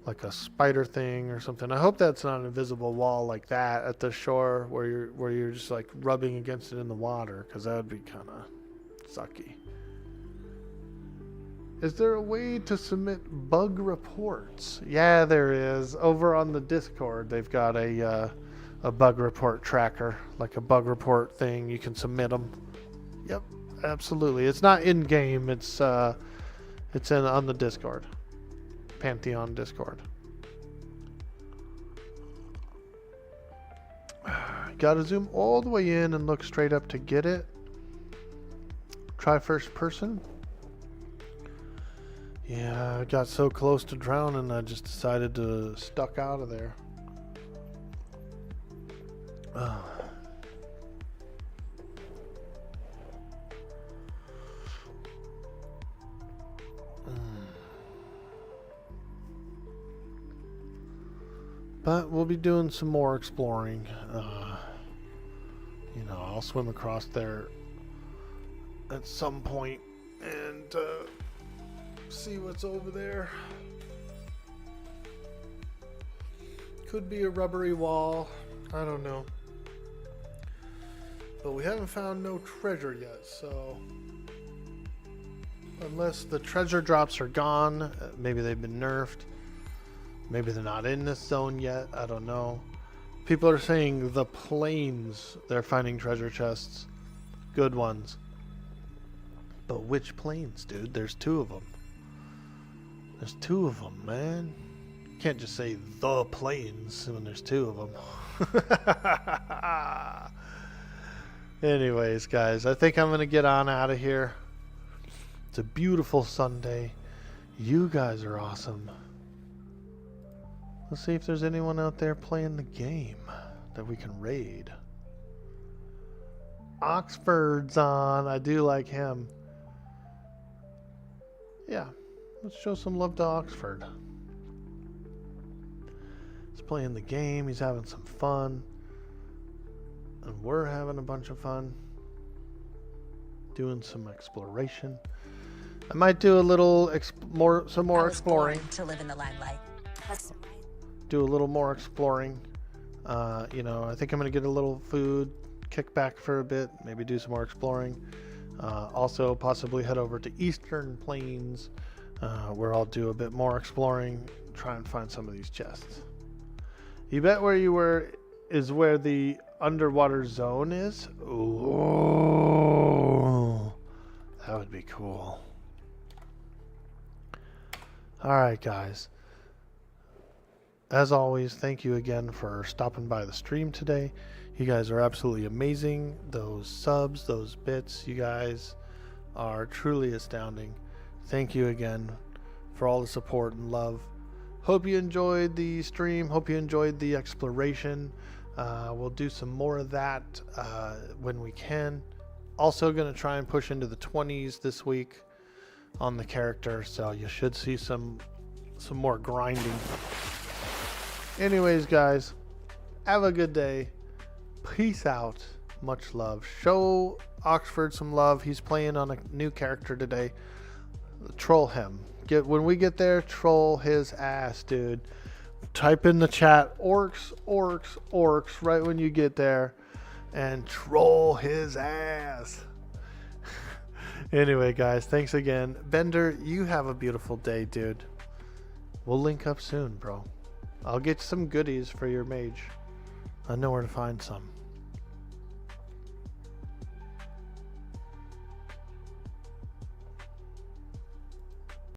Like a spider thing or something. I hope that's not an invisible wall like that at the shore where you're just like rubbing against it in the water, because that would be kind of sucky. Is there a way to submit bug reports? Yeah, there is. Over on the Discord, they've got a bug report tracker, like a bug report thing. You can submit them. Yep, absolutely. It's not in game. It's on the Discord, Pantheon Discord. Got to zoom all the way in and look straight up to get it. Try first person. Yeah, I got so close to drowning, I just decided to stuck out of there. But we'll be doing some more exploring. You know, I'll swim across there at some point and see what's over there. Could be a rubbery wall. I don't know. But we haven't found no treasure yet, so unless the treasure drops are gone, maybe they've been nerfed. Maybe they're not in this zone yet. I don't know. People are saying the plains, they're finding treasure chests. Good ones. But which plains, dude? There's two of them. There's two of them, man. You can't just say the plains when there's two of them. Anyways, guys, I think I'm going to get on out of here. It's a beautiful Sunday. You guys are awesome. Let's see if there's anyone out there playing the game that we can raid. Oxford's on. I do like him. Yeah, let's show some love to Oxford. He's playing the game. He's having some fun. And we're having a bunch of fun. Doing some exploration. I might do a little some more exploring. To live in the limelight. Do a little more exploring. You know, I think I'm going to get a little food, kick back for a bit, maybe do some more exploring. Also, possibly head over to Eastern Plains, where I'll do a bit more exploring, try and find some of these chests. You bet where you were is where the underwater zone is? Ooh, that would be cool. Alright, guys. As always, thank you again for stopping by the stream today. You guys are absolutely amazing. Those subs, those bits, you guys are truly astounding. Thank you again for all the support and love. Hope you enjoyed the stream. Hope you enjoyed the exploration. We'll do some more of that when we can. Also going to try and push into the 20s this week on the character, so you should see some more grinding. Anyways, guys, have a good day. Peace out. Much love. Show Oxford some love. He's playing on a new character today. Troll him. When we get there, troll his ass, dude. Type in the chat orcs, orcs, orcs right when you get there and troll his ass. Anyway, guys, thanks again. Bender, you have a beautiful day, dude. We'll link up soon, bro. I'll get some goodies for your mage. I know where to find some.